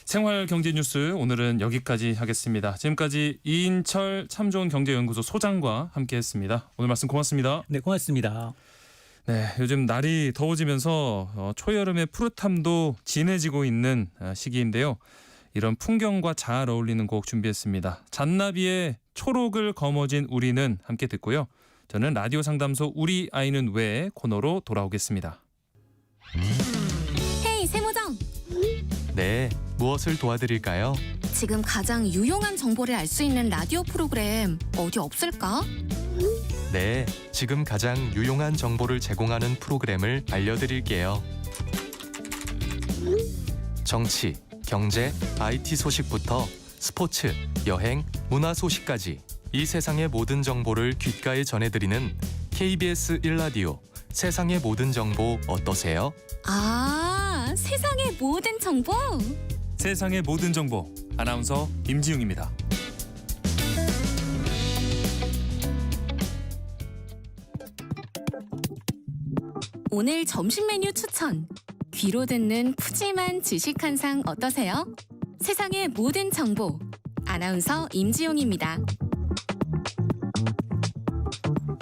Speaker 1: 생활 경제 뉴스 오늘은 여기까지 하겠습니다. 지금까지 이인철 참 좋은 경제연구소 소장과 함께했습니다. 오늘 말씀 고맙습니다.
Speaker 16: 네, 고맙습니다.
Speaker 1: 네, 요즘 날이 더워지면서 초여름의 푸릇함도 진해지고 있는 시기인데요. 이런 풍경과 잘 어울리는 곡 준비했습니다. 잔나비의 초록을 거머쥔 우리는 함께 듣고요. 저는 라디오 상담소 우리 아이는 왜 코너로 돌아오겠습니다.
Speaker 12: 헤이 세무장,
Speaker 4: 네, 무엇을 도와드릴까요?
Speaker 12: 지금 가장 유용한 정보를 알 수 있는 라디오 프로그램 어디 없을까?
Speaker 4: 네, 지금 가장 유용한 정보를 제공하는 프로그램을 알려드릴게요. 정치, 경제, IT 소식부터 스포츠, 여행, 문화 소식까지 이 세상의 모든 정보를 귓가에 전해드리는 KBS 1라디오 세상의 모든 정보 어떠세요?
Speaker 12: 아, 세상의 모든 정보.
Speaker 1: 세상의 모든 정보 아나운서 임지웅입니다.
Speaker 12: 오늘 점심 메뉴 추천. 귀로 듣는 푸짐한 지식 한 상 어떠세요? 세상의 모든 정보. 아나운서 임지용입니다.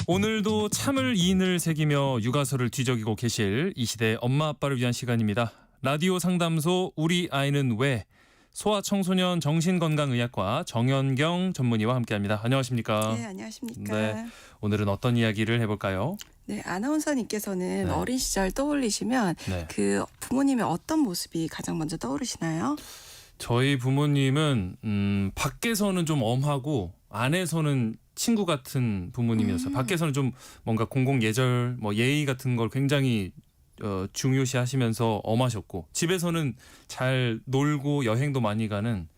Speaker 1: 오늘도 참을 이인을 새기며 육아서를 뒤적이고 계실 이 시대 엄마 아빠를 위한 시간입니다. 라디오 상담소 우리 아이는 왜 소아청소년 정신건강의학과 정연경 전문의와 함께합니다. 안녕하십니까?
Speaker 17: 네, 안녕하십니까?
Speaker 1: 네, 오늘은 어떤 이야기를 해볼까요?
Speaker 17: 네, 아나운서님께서는
Speaker 1: 네.
Speaker 17: 어린 시절 떠올리시면
Speaker 1: 네.
Speaker 17: 그 부모님의 어떤 모습이 가장 먼저 떠오르시나요?
Speaker 1: 저희 부모님은 밖에서는 좀 엄하고 안에서는 친구 같은 부모님이었어요. 밖에서는 좀 뭔가 공공 예절, 뭐 예의 같은 걸 굉장히 중요시하시면서 엄하셨고 집에서는 잘 놀고 여행도 많이 가는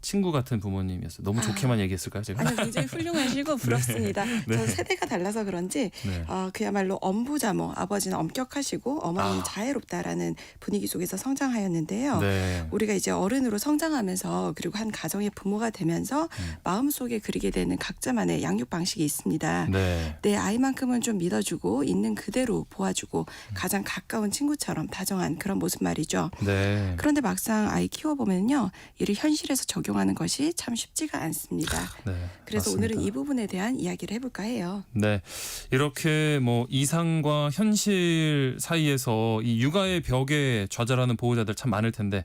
Speaker 1: 친구 같은 부모님이었어요. 너무 좋게만 얘기했을까요, 제가?
Speaker 17: 아니요, 굉장히 훌륭하시고 부럽습니다.
Speaker 1: 네.
Speaker 17: 저는 세대가 달라서 그런지
Speaker 1: 네.
Speaker 17: 그야말로 엄부자모, 아버지는 엄격하시고 어머니는 자애롭다라는 분위기 속에서 성장하였는데요.
Speaker 1: 네.
Speaker 17: 우리가 이제 어른으로 성장하면서 그리고 한 가정의 부모가 되면서 마음속에 그리게 되는 각자만의 양육 방식이 있습니다.
Speaker 1: 네.
Speaker 17: 내 아이만큼은 좀 믿어주고 있는 그대로 보아주고 가장 가까운 친구처럼 다정한 그런 모습 말이죠.
Speaker 1: 네.
Speaker 17: 그런데 막상 아이 키워보면요, 이를 현실에서 적용하는 것이 참 쉽지가 않습니다.
Speaker 1: 네,
Speaker 17: 그래서
Speaker 1: 맞습니다.
Speaker 17: 오늘은 이 부분에 대한 이야기를 해볼까 해요.
Speaker 1: 네, 이렇게 뭐 이상과 현실 사이에서 이 육아의 벽에 좌절하는 보호자들 참 많을 텐데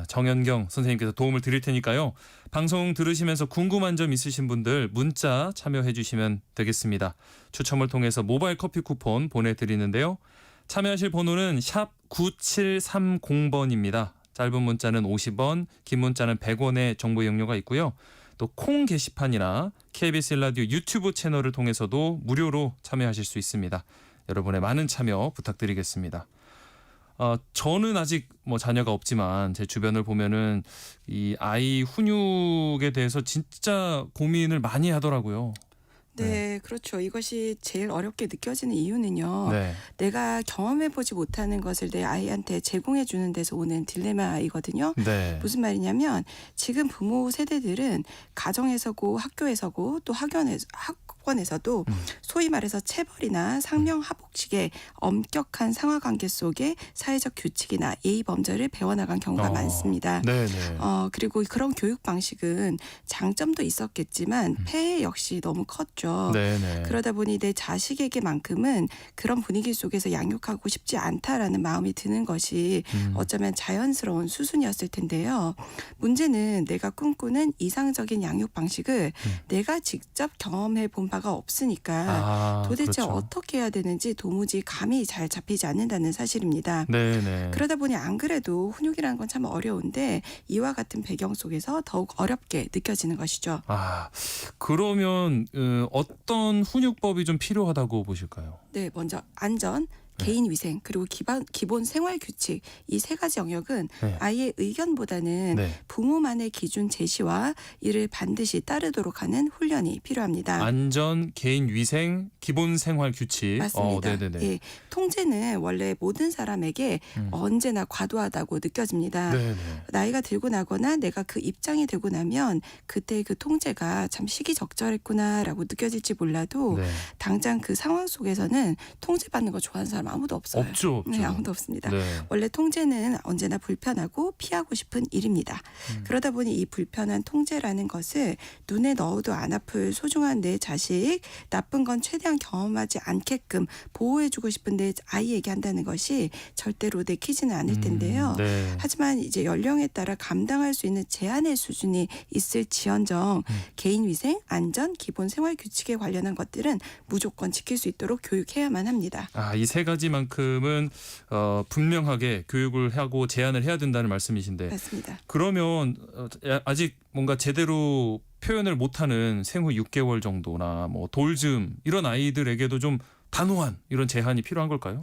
Speaker 1: 정연경 선생님께서 도움을 드릴 테니까요. 방송 들으시면서 궁금한 점 있으신 분들 문자 참여해 주시면 되겠습니다. 추첨을 통해서 모바일 커피 쿠폰 보내드리는데요. 참여하실 번호는 샵 9730번입니다. 짧은 문자는 50원, 긴 문자는 100원의 정보 이용료가 있고요. 또 콩 게시판이나 KBS 1라디오 유튜브 채널을 통해서도 무료로 참여하실 수 있습니다. 여러분의 많은 참여 부탁드리겠습니다. 저는 아직 뭐 자녀가 없지만 제 주변을 보면은 이 아이 훈육에 대해서 진짜 고민을 많이 하더라고요.
Speaker 17: 네, 그렇죠. 이것이 제일 어렵게 느껴지는 이유는요.
Speaker 1: 네.
Speaker 17: 내가 경험해보지 못하는 것을 내 아이한테 제공해 주는 데서 오는 딜레마이거든요.
Speaker 1: 네.
Speaker 17: 무슨 말이냐면 지금 부모 세대들은 가정에서고 학교에서고 또 학원에서도 소위 말해서 체벌이나 상명하복식의 엄격한 상하관계 속에 사회적 규칙이나 예의 범절을 배워나간 경우가 많습니다.
Speaker 1: 네네.
Speaker 17: 그리고 그런 교육 방식은 장점도 있었겠지만 폐해 역시 너무 컸죠.
Speaker 1: 네네.
Speaker 17: 그러다 보니 내 자식에게만큼은 그런 분위기 속에서 양육하고 싶지 않다라는 마음이 드는 것이 어쩌면 자연스러운 수순이었을 텐데요. 문제는 내가 꿈꾸는 이상적인 양육 방식을 내가 직접 경험해 본 바가 없으니까 도대체
Speaker 1: 그렇죠.
Speaker 17: 어떻게 해야 되는지 도무지 감이 잘 잡히지 않는다는 사실입니다.
Speaker 1: 네네.
Speaker 17: 그러다 보니 안 그래도 훈육이라는 건 참 어려운데 이와 같은 배경 속에서 더욱 어렵게 느껴지는 것이죠.
Speaker 1: 그러면 어떤 훈육법이 좀 필요하다고 보실까요?
Speaker 17: 네, 먼저 안전, 개인 위생 그리고 기본 생활 규칙 이 세 가지 영역은
Speaker 1: 네.
Speaker 17: 아이의 의견보다는
Speaker 1: 네.
Speaker 17: 부모만의 기준 제시와 이를 반드시 따르도록 하는 훈련이 필요합니다.
Speaker 1: 안전, 개인 위생, 기본 생활 규칙.
Speaker 17: 맞습니다.
Speaker 1: 네네네.
Speaker 17: 예, 통제는 원래 모든 사람에게 언제나 과도하다고 느껴집니다.
Speaker 1: 네네.
Speaker 17: 나이가 들고 나거나 내가 그 입장이 되고 나면 그때 그 통제가 참 시기적절했구나라고 느껴질지 몰라도
Speaker 1: 네.
Speaker 17: 당장 그 상황 속에서는 통제받는 거 좋아하는 사람 아무도 없어요.
Speaker 1: 없죠.
Speaker 17: 네, 아무도 없습니다.
Speaker 1: 네.
Speaker 17: 원래 통제는 언제나 불편하고 피하고 싶은 일입니다. 그러다 보니 이 불편한 통제라는 것을 눈에 넣어도 안 아플 소중한 내 자식, 나쁜 건 최대한 경험하지 않게끔 보호해주고 싶은데 아이에게 한다는 것이 절대로 내키지는 않을 텐데요.
Speaker 1: 네.
Speaker 17: 하지만 이제 연령에 따라 감당할 수 있는 제한의 수준이 있을지언정 개인 위생, 안전, 기본 생활 규칙에 관련한 것들은 무조건 지킬 수 있도록 교육해야만 합니다.
Speaker 1: 이 세 가지만큼은 분명하게 교육을 하고 제한을 해야 된다는 말씀이신데
Speaker 17: 맞습니다.
Speaker 1: 그러면 아직 뭔가 제대로 표현을 못하는 생후 6개월 정도나 뭐 돌즘 이런 아이들에게도 좀 단호한 이런 제한이 필요한 걸까요?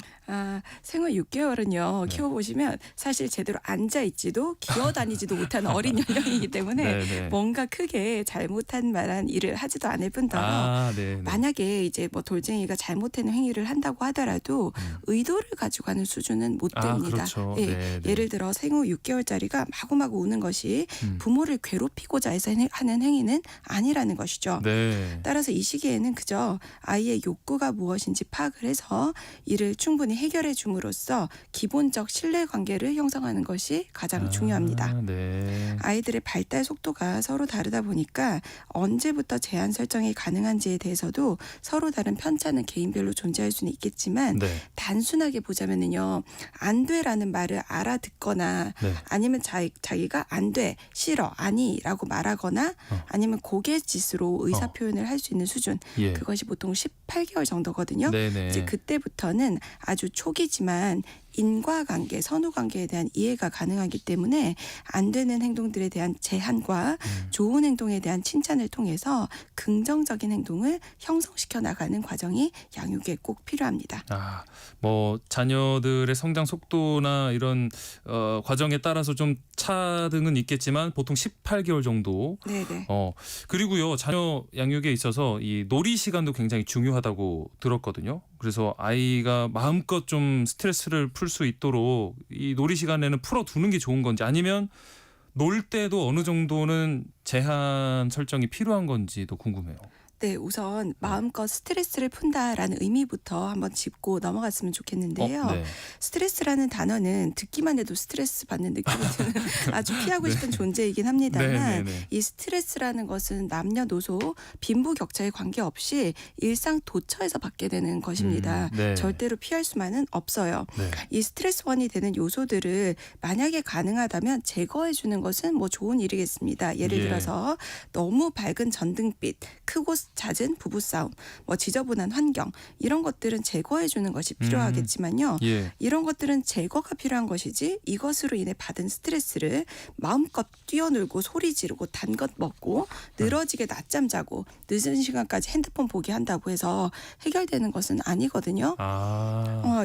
Speaker 17: 생후 6개월은요. 키워보시면 사실 제대로 앉아있지도 기어다니지도 못하는 어린 연령이기 때문에
Speaker 1: 네네.
Speaker 17: 뭔가 크게 잘못한 만한 일을 하지도 않을 뿐더러
Speaker 1: 네네.
Speaker 17: 만약에 이제 뭐 돌쟁이가 잘못된 행위를 한다고 하더라도 의도를 가지고 하는 수준은 못 됩니다.
Speaker 1: 그렇죠.
Speaker 17: 예,
Speaker 1: 네네.
Speaker 17: 예를 들어 생후 6개월짜리가 마구마구 우는 것이 부모를 괴롭히고자 해서 하는 행위는 아니라는 것이죠.
Speaker 1: 네.
Speaker 17: 따라서 이 시기에는 그저 아이의 욕구가 무엇인지 파악을 해서 이를 충분히 해결해 줌으로써 기본적 신뢰관계를 형성하는 것이 가장 중요합니다.
Speaker 1: 네.
Speaker 17: 아이들의 발달 속도가 서로 다르다 보니까 언제부터 제한 설정이 가능한지에 대해서도 서로 다른 편차는 개인별로 존재할 수는 있겠지만
Speaker 1: 네.
Speaker 17: 단순하게 보자면은요. 안 돼라는 말을 알아듣거나
Speaker 1: 네.
Speaker 17: 아니면 자기가 안 돼, 싫어, 아니라고 말하거나 아니면 고갯짓으로 의사 표현을 할 수 있는 수준
Speaker 1: 예.
Speaker 17: 그것이 보통 18개월 정도거든요.
Speaker 1: 네네.
Speaker 17: 이제 그때부터는 아주 초기지만 인과관계, 선후관계에 대한 이해가 가능하기 때문에 안 되는 행동들에 대한 제한과 좋은 행동에 대한 칭찬을 통해서 긍정적인 행동을 형성시켜 나가는 과정이 양육에 꼭 필요합니다.
Speaker 1: 뭐 자녀들의 성장 속도나 이런 과정에 따라서 좀 차등은 있겠지만 보통 18개월 정도.
Speaker 17: 네네.
Speaker 1: 그리고요 자녀 양육에 있어서 이 놀이 시간도 굉장히 중요하다고 들었거든요. 그래서 아이가 마음껏 좀 스트레스를 풀 수 있도록 이 놀이 시간에는 풀어두는 게 좋은 건지 아니면 놀 때도 어느 정도는 제한 설정이 필요한 건지도 궁금해요.
Speaker 17: 네, 우선 마음껏 스트레스를 푼다라는 의미부터 한번 짚고 넘어갔으면 좋겠는데요.
Speaker 1: 네.
Speaker 17: 스트레스라는 단어는 듣기만 해도 스트레스 받는 느낌이 드는 아주 피하고 싶은 존재이긴 합니다만 이 스트레스라는 것은 남녀노소 빈부격차에 관계없이 일상 도처에서 받게 되는 것입니다.
Speaker 1: 네.
Speaker 17: 절대로 피할 수만은 없어요.
Speaker 1: 네.
Speaker 17: 이 스트레스 원이 되는 요소들을 만약에 가능하다면 제거해 주는 것은 뭐 좋은 일이겠습니다. 예를 들어서 너무 밝은 전등빛, 크고 잦은 부부싸움, 뭐 지저분한 환경 이런 것들은 제거해 주는 것이 필요하겠지만요. 이런 것들은 제거가 필요한 것이지 이것으로 인해 받은 스트레스를 마음껏 뛰어놀고 소리 지르고 단 것 먹고 늘어지게 낮잠 자고 늦은 시간까지 핸드폰 보게 한다고 해서 해결되는 것은 아니거든요.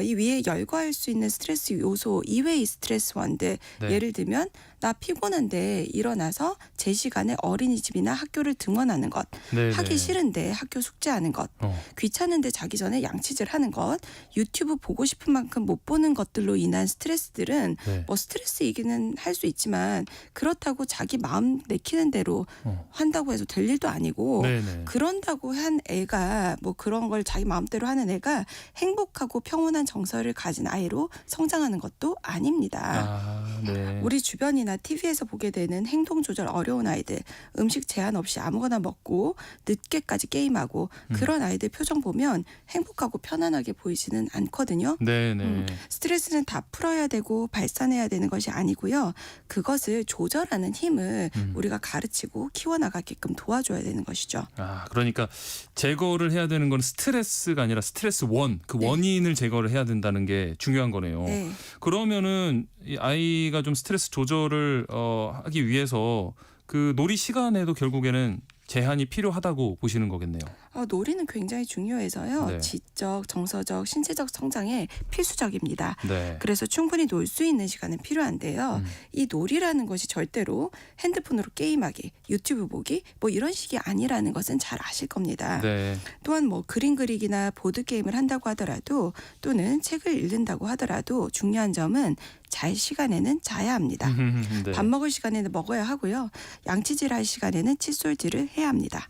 Speaker 17: 이 위에 열거할 수 있는 스트레스 요소 이외의 스트레스원들 예를 들면 나 피곤한데 일어나서 제 시간에 어린이집이나 학교를 등원하는 것, 하기 싫은데 학교 숙제하는 것, 귀찮은데 자기 전에 양치질 하는 것, 유튜브 보고 싶은 만큼 못 보는 것들로 인한 스트레스들은 뭐 스트레스이기는 할 수 있지만 그렇다고 자기 마음 내키는 대로 한다고 해서 될 일도 아니고 그런다고 한 애가 뭐 그런 걸 자기 마음대로 하는 애가 행복하고 평온한 정서를 가진 아이로 성장하는 것도 아닙니다. 우리 주변이나 TV에서 보게 되는 행동 조절 어려운 아이들, 음식 제한 없이 아무거나 먹고 늦게까지 게임하고 그런 아이들 표정 보면 행복하고 편안하게 보이지는 않거든요. 스트레스는 다 풀어야 되고 발산해야 되는 것이 아니고요. 그것을 조절하는 힘을 우리가 가르치고 키워나가게끔 도와줘야 되는 것이죠.
Speaker 1: 그러니까 제거를 해야 되는 건 스트레스가 아니라 스트레스 그 원인을 제거를 해야 된다는 게 중요한 거네요. 그러면은 이 아이가 좀 스트레스 조절을 하기 위해서 그 놀이 시간에도 결국에는 제한이 필요하다고 보시는 거겠네요.
Speaker 17: 놀이는 굉장히 중요해서요.
Speaker 1: 네.
Speaker 17: 지적, 정서적, 신체적 성장에 필수적입니다.
Speaker 1: 네.
Speaker 17: 그래서 충분히 놀 수 있는 시간은 필요한데요. 이 놀이라는 것이 절대로 핸드폰으로 게임하기, 유튜브 보기 뭐 이런 식이 아니라는 것은 잘 아실 겁니다.
Speaker 1: 네.
Speaker 17: 또한 뭐 그림 그리기나 보드 게임을 한다고 하더라도 또는 책을 읽는다고 하더라도 중요한 점은 잘 시간에는 자야 합니다.
Speaker 1: 네.
Speaker 17: 밥 먹을 시간에는 먹어야 하고요. 양치질 할 시간에는 칫솔질을 해야 합니다.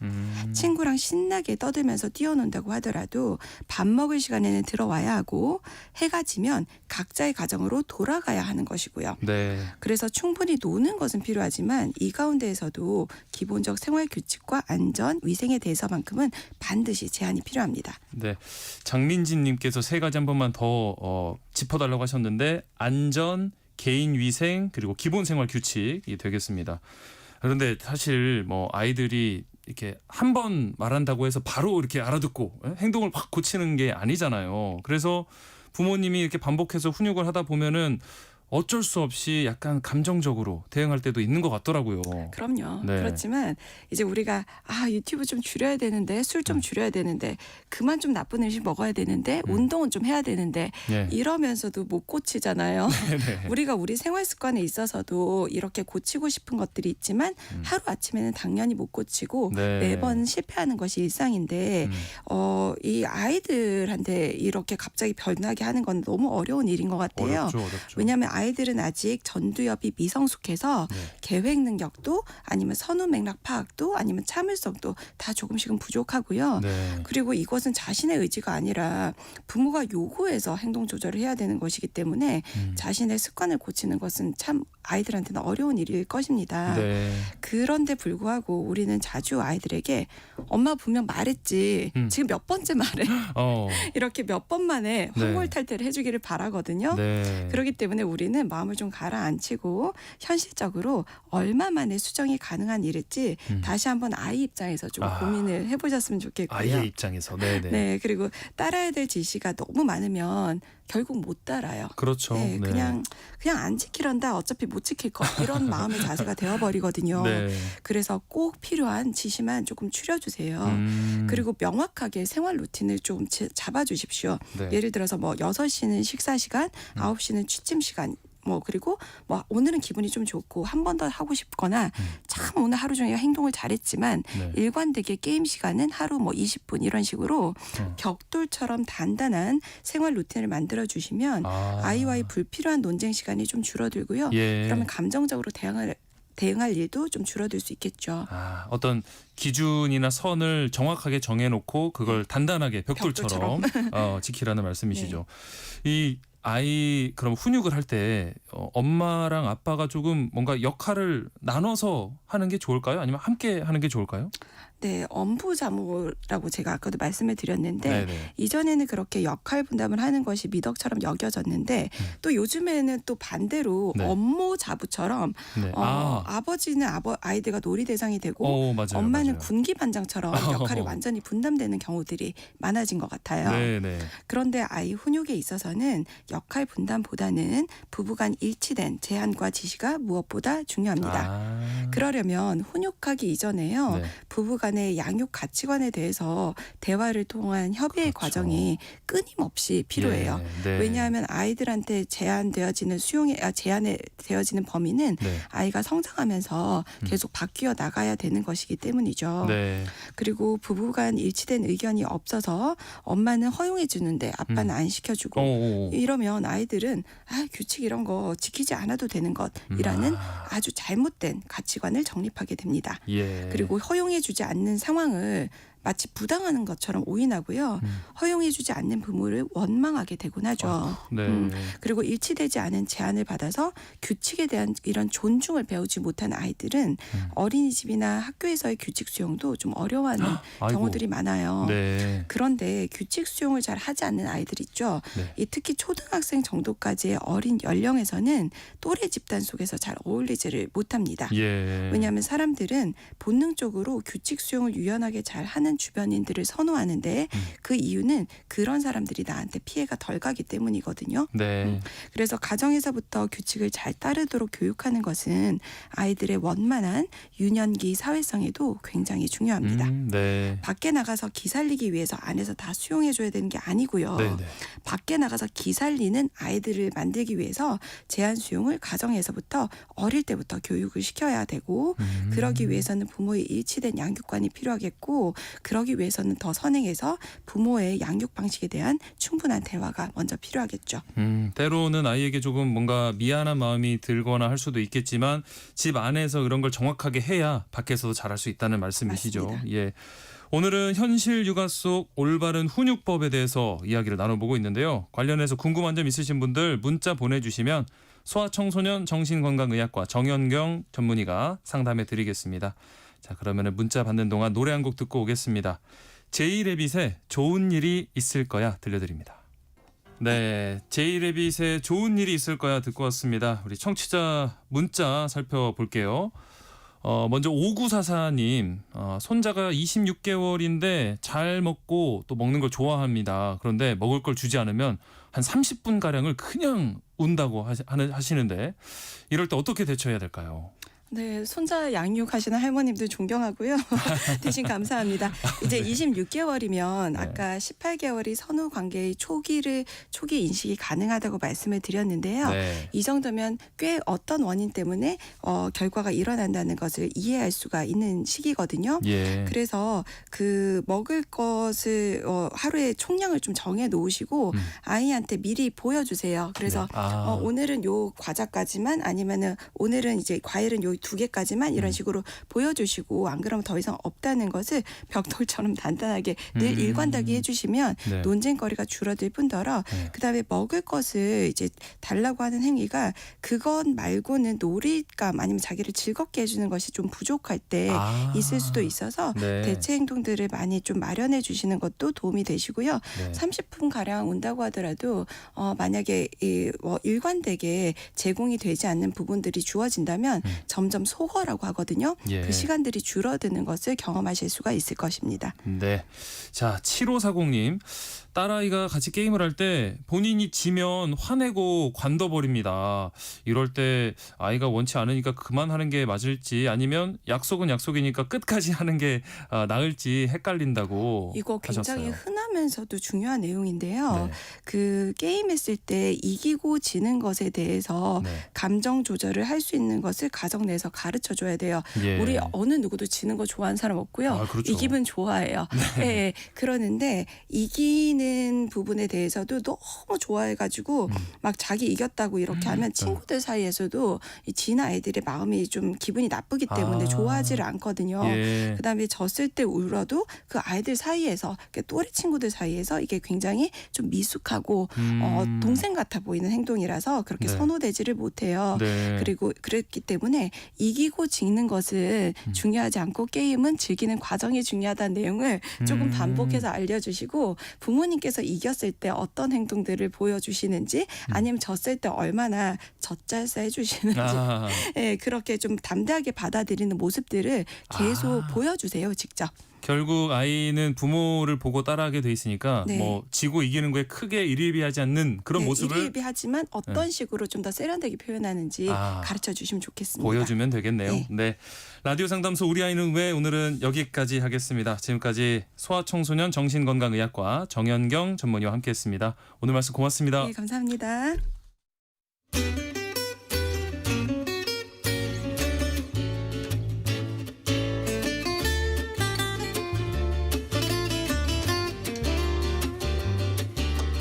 Speaker 17: 친구랑 신나게 떠들면서 뛰어논다고 하더라도 밥 먹을 시간에는 들어와야 하고 해가 지면 각자의 가정으로 돌아가야 하는 것이고요.
Speaker 1: 네.
Speaker 17: 그래서 충분히 노는 것은 필요하지만 이 가운데에서도 기본적 생활 규칙과 안전, 위생에 대해서만큼은 반드시 제한이 필요합니다.
Speaker 1: 네. 장민진님께서 세 가지 한 번만 더 짚어달라고 하셨는데 안전, 개인 위생 그리고 기본 생활 규칙이 되겠습니다. 그런데 사실 뭐 아이들이 이렇게 한 번 말한다고 해서 바로 이렇게 알아듣고 행동을 확 고치는 게 아니잖아요. 그래서 부모님이 이렇게 반복해서 훈육을 하다 보면은 어쩔 수 없이 약간 감정적으로 대응할 때도 있는 것 같더라고요.
Speaker 17: 그럼요.
Speaker 1: 네.
Speaker 17: 그렇지만 이제 우리가 유튜브 좀 줄여야 되는데 술 좀 줄여야 되는데 그만 좀 나쁜 음식 먹어야 되는데 운동은 좀 해야 되는데
Speaker 1: 네.
Speaker 17: 이러면서도 못 고치잖아요.
Speaker 1: 네네.
Speaker 17: 우리가 우리 생활 습관에 있어서도 이렇게 고치고 싶은 것들이 있지만 하루아침에는 당연히 못 고치고
Speaker 1: 네.
Speaker 17: 매번 실패하는 것이 일상인데 이 아이들한테 이렇게 갑자기 변하게 하는 건 너무 어려운 일인 것 같아요.
Speaker 1: 어렵죠.
Speaker 17: 왜냐하면 아이들은 아직 전두엽이 미성숙해서
Speaker 1: 네.
Speaker 17: 계획 능력도 아니면 선후 맥락 파악도 아니면 참을성도 다 조금씩은 부족하고요.
Speaker 1: 네.
Speaker 17: 그리고 이것은 자신의 의지가 아니라 부모가 요구해서 행동 조절을 해야 되는 것이기 때문에 자신의 습관을 고치는 것은 참 아이들한테는 어려운 일일 것입니다.
Speaker 1: 네.
Speaker 17: 그런데 불구하고 우리는 자주 아이들에게 엄마 분명 말했지 지금 몇 번째 말해 이렇게 몇 번 만에 황골탈퇴를 해주기를 바라거든요.
Speaker 1: 네.
Speaker 17: 그렇기 때문에 우리는 마음을 좀 가라앉히고 현실적으로 얼마 만에 수정이 가능한 일일지 다시 한번 아이 입장에서 좀 고민을 해보셨으면 좋겠고요.
Speaker 1: 아이의 입장에서. 네네.
Speaker 17: 네, 그리고 따라야 될 지시가 너무 많으면 결국 못 따라요.
Speaker 1: 그렇죠.
Speaker 17: 네,
Speaker 1: 네.
Speaker 17: 그냥 안 지키란다 어차피 못 지킬 것 이런 마음의 자세가 되어버리거든요.
Speaker 1: 네.
Speaker 17: 그래서 꼭 필요한 지시만 조금 추려주세요. 그리고 명확하게 생활 루틴을 좀 잡아주십시오.
Speaker 1: 네.
Speaker 17: 예를 들어서 뭐 6시는 식사 시간, 9시는 취침 시간. 그리고 오늘은 기분이 좀 좋고 한 번 더 하고 싶거나 참 오늘 하루 종일 행동을 잘했지만
Speaker 1: 네.
Speaker 17: 일관되게 게임 시간은 하루 20분 이런 식으로 격돌처럼 단단한 생활 루틴을 만들어 주시면 아이와의 불필요한 논쟁 시간이 좀 줄어들고요.
Speaker 1: 예.
Speaker 17: 그러면 감정적으로 대응할 일도 좀 줄어들 수 있겠죠.
Speaker 1: 어떤 기준이나 선을 정확하게 정해놓고 그걸 단단하게 벽돌처럼 지키라는 말씀이시죠. 이 아이 그럼 훈육을 할 때 엄마랑 아빠가 조금 뭔가 역할을 나눠서 하는 게 좋을까요? 아니면 함께 하는 게 좋을까요?
Speaker 17: 네, 엄부자모라고 제가 아까도 말씀을 드렸는데
Speaker 1: 네네.
Speaker 17: 이전에는 그렇게 역할 분담을 하는 것이 미덕처럼 여겨졌는데 또 요즘에는 또 반대로
Speaker 1: 네.
Speaker 17: 업무자부처럼
Speaker 1: 네.
Speaker 17: 아버지는 아이들과 놀이 대상이 되고
Speaker 1: 맞아요,
Speaker 17: 엄마는
Speaker 1: 맞아요.
Speaker 17: 군기반장처럼 역할이 완전히 분담되는 경우들이 많아진 것 같아요.
Speaker 1: 네네.
Speaker 17: 그런데 아이 훈육에 있어서는 역할 분담보다는 부부간 일치된 제안과 지시가 무엇보다 중요합니다. 그러려면 훈육하기 이전에요.
Speaker 1: 네.
Speaker 17: 부부 간의 양육 가치관에 대해서 대화를 통한 협의의 과정이 끊임없이 필요해요.
Speaker 1: 네.
Speaker 17: 왜냐하면 아이들한테 제한되어지는 제한되어지는 범위는
Speaker 1: 네.
Speaker 17: 아이가 성장하면서 계속 바뀌어 나가야 되는 것이기 때문이죠.
Speaker 1: 네.
Speaker 17: 그리고 부부간 일치된 의견이 없어서 엄마는 허용해 주는데 아빠는 안 시켜주고 이러면 아이들은 규칙 이런 거 지키지 않아도 되는 것이라는 아주 잘못된 가치관을 정립하게 됩니다.
Speaker 1: 예.
Speaker 17: 그리고 허용해주지 않는 상황을 마치 부당하는 것처럼 오인하고요. 허용해주지 않는 부모를 원망하게 되곤 하죠.
Speaker 1: 네.
Speaker 17: 그리고 일치되지 않은 제안을 받아서 규칙에 대한 이런 존중을 배우지 못한 아이들은 어린이집이나 학교에서의 규칙 수용도 좀 어려워하는 경우들이 많아요.
Speaker 1: 네.
Speaker 17: 그런데 규칙 수용을 잘 하지 않는 아이들 있죠.
Speaker 1: 네.
Speaker 17: 이 특히 초등학생 정도까지의 어린 연령에서는 또래 집단 속에서 잘 어울리지를 못합니다.
Speaker 1: 예.
Speaker 17: 왜냐하면 사람들은 본능적으로 규칙 수용을 유연하게 잘 하는 친한 주변인들을 선호하는데 그 이유는 그런 사람들이 나한테 피해가 덜 가기 때문이거든요.
Speaker 1: 네.
Speaker 17: 그래서 가정에서부터 규칙을 잘 따르도록 교육하는 것은 아이들의 원만한 유년기 사회성에도 굉장히 중요합니다.
Speaker 1: 네.
Speaker 17: 밖에 나가서 기살리기 위해서 안에서 다 수용해줘야 되는 게 아니고요.
Speaker 1: 네, 네.
Speaker 17: 밖에 나가서 기살리는 아이들을 만들기 위해서 제한 수용을 가정에서부터 어릴 때부터 교육을 시켜야 되고 그러기 위해서는 부모의 일치된 양육관이 필요하겠고 그러기 위해서는 더 선행해서 부모의 양육 방식에 대한 충분한 대화가 먼저 필요하겠죠.
Speaker 1: 때로는 아이에게 조금 뭔가 미안한 마음이 들거나 할 수도 있겠지만 집 안에서 그런 걸 정확하게 해야 밖에서도 잘할 수 있다는 말씀이시죠.
Speaker 17: 맞습니다.
Speaker 1: 예. 오늘은 현실 육아 속 올바른 훈육법에 대해서 이야기를 나눠보고 있는데요. 관련해서 궁금한 점 있으신 분들 문자 보내주시면 소아청소년 정신건강의학과 정연경 전문의가 상담해 드리겠습니다. 자, 그러면 문자 받는 동안 노래 한 곡 듣고 오겠습니다. 제이레빗의 좋은 일이 있을 거야 들려드립니다. 네, 제이레빗의 좋은 일이 있을 거야 듣고 왔습니다. 우리 청취자 문자 살펴볼게요. 먼저 5944님, 손자가 26개월인데 잘 먹고 또 먹는 걸 좋아합니다. 그런데 먹을 걸 주지 않으면 한 30분가량을 그냥 운다고 하시는데 이럴 때 어떻게 대처해야 될까요?
Speaker 17: 네, 손자 양육하시는 할머님들 존경하고요. 대신 감사합니다. 이제 26개월이면 아까 18개월이 선후 관계의 초기 인식이 가능하다고 말씀을 드렸는데요.
Speaker 1: 네.
Speaker 17: 이 정도면 꽤 어떤 원인 때문에 결과가 일어난다는 것을 이해할 수가 있는 시기거든요.
Speaker 1: 예.
Speaker 17: 그래서 그 먹을 것을 하루에 총량을 좀 정해 놓으시고 아이한테 미리 보여주세요. 그래서
Speaker 1: 네.
Speaker 17: 오늘은 요 과자까지만 아니면은 오늘은 이제 과일은 요 2개까지만 이런 식으로 보여주시고 안 그러면 더 이상 없다는 것을 벽돌처럼 단단하게 늘 일관되게 해주시면
Speaker 1: 네.
Speaker 17: 논쟁거리가 줄어들 뿐더러
Speaker 1: 네.
Speaker 17: 그다음에 먹을 것을 이제 달라고 하는 행위가 그것 말고는 놀잇감 아니면 자기를 즐겁게 해주는 것이 좀 부족할 때 있을 수도 있어서
Speaker 1: 네.
Speaker 17: 대체 행동들을 많이 좀 마련해 주시는 것도 도움이 되시고요.
Speaker 1: 네.
Speaker 17: 30분 가량 온다고 하더라도 만약에 일관되게 제공이 되지 않는 부분들이 주어진다면 점점 소거라고 하거든요.
Speaker 1: 예.
Speaker 17: 그 시간들이 줄어드는 것을 경험하실 수가 있을 것입니다.
Speaker 1: 네. 자, 7540님. 딸아이가 같이 게임을 할 때 본인이 지면 화내고 관둬버립니다. 이럴 때 아이가 원치 않으니까 그만하는 게 맞을지 아니면 약속은 약속이니까 끝까지 하는 게 나을지 헷갈린다고
Speaker 17: 이거 굉장히
Speaker 1: 하셨어요.
Speaker 17: 흔하면서도 중요한 내용인데요.
Speaker 1: 네.
Speaker 17: 그 게임했을 때 이기고 지는 것에 대해서
Speaker 1: 네.
Speaker 17: 감정 조절을 할 수 있는 것을 가정 내에서 가르쳐 줘야 돼요.
Speaker 1: 예.
Speaker 17: 우리 어느 누구도 지는 거 좋아하는 사람 없고요.
Speaker 1: 그렇죠.
Speaker 17: 이기면 좋아해요. 네. 그러는데 이기는 부분에 대해서도 너무 좋아해가지고 막 자기 이겼다고 이렇게 하면 친구들 사이에서도 이 진 아이들의 마음이 좀 기분이 나쁘기 때문에 좋아하지를 않거든요.
Speaker 1: 예.
Speaker 17: 그다음에 졌을 때 울어도 그 아이들 사이에서 또래 친구들 사이에서 이게 굉장히 좀 미숙하고 동생 같아 보이는 행동이라서 그렇게
Speaker 1: 네.
Speaker 17: 선호되지를 못해요.
Speaker 1: 네.
Speaker 17: 그리고 그랬기 때문에 이기고 지는 것은 중요하지 않고 게임은 즐기는 과정이 중요하다는 내용을 조금 반복해서 알려주시고 부모님께서 이겼을 때 어떤 행동들을 보여주시는지 아니면 졌을 때 얼마나 젖잘싸 해주시는지 네, 그렇게 좀 담대하게 받아들이는 모습들을 계속 보여주세요. 직접.
Speaker 1: 결국 아이는 부모를 보고 따라하게 돼 있으니까
Speaker 17: 네.
Speaker 1: 뭐 지고 이기는 거에 크게 일희일비하지 않는 그런
Speaker 17: 네,
Speaker 1: 모습을
Speaker 17: 일희일비하지만 어떤 식으로 좀 더 세련되게 표현하는지 가르쳐 주시면 좋겠습니다.
Speaker 1: 보여주면 되겠네요.
Speaker 17: 네.
Speaker 1: 네. 라디오 상담소 우리 아이는 왜 오늘은 여기까지 하겠습니다. 지금까지 소아청소년 정신건강의학과 정연경 전문의와 함께했습니다. 오늘 말씀 고맙습니다.
Speaker 17: 네, 감사합니다.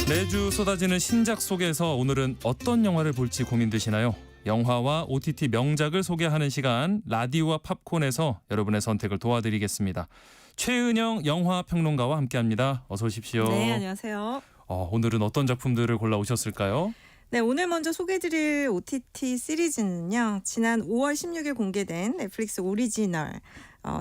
Speaker 1: 매주 쏟아지는 신작 속에서 오늘은 어떤 영화를 볼지 고민되시나요? 영화와 OTT 명작을 소개하는 시간 라디오와 팝콘에서 여러분의 선택을 도와드리겠습니다. 최은영 영화평론가와 함께합니다. 어서 오십시오.
Speaker 18: 네, 안녕하세요.
Speaker 1: 오늘은 어떤 작품들을 골라오셨을까요?
Speaker 18: 네, 오늘 먼저 소개해드릴 OTT 시리즈는요. 지난 5월 16일 공개된 넷플릭스 오리지널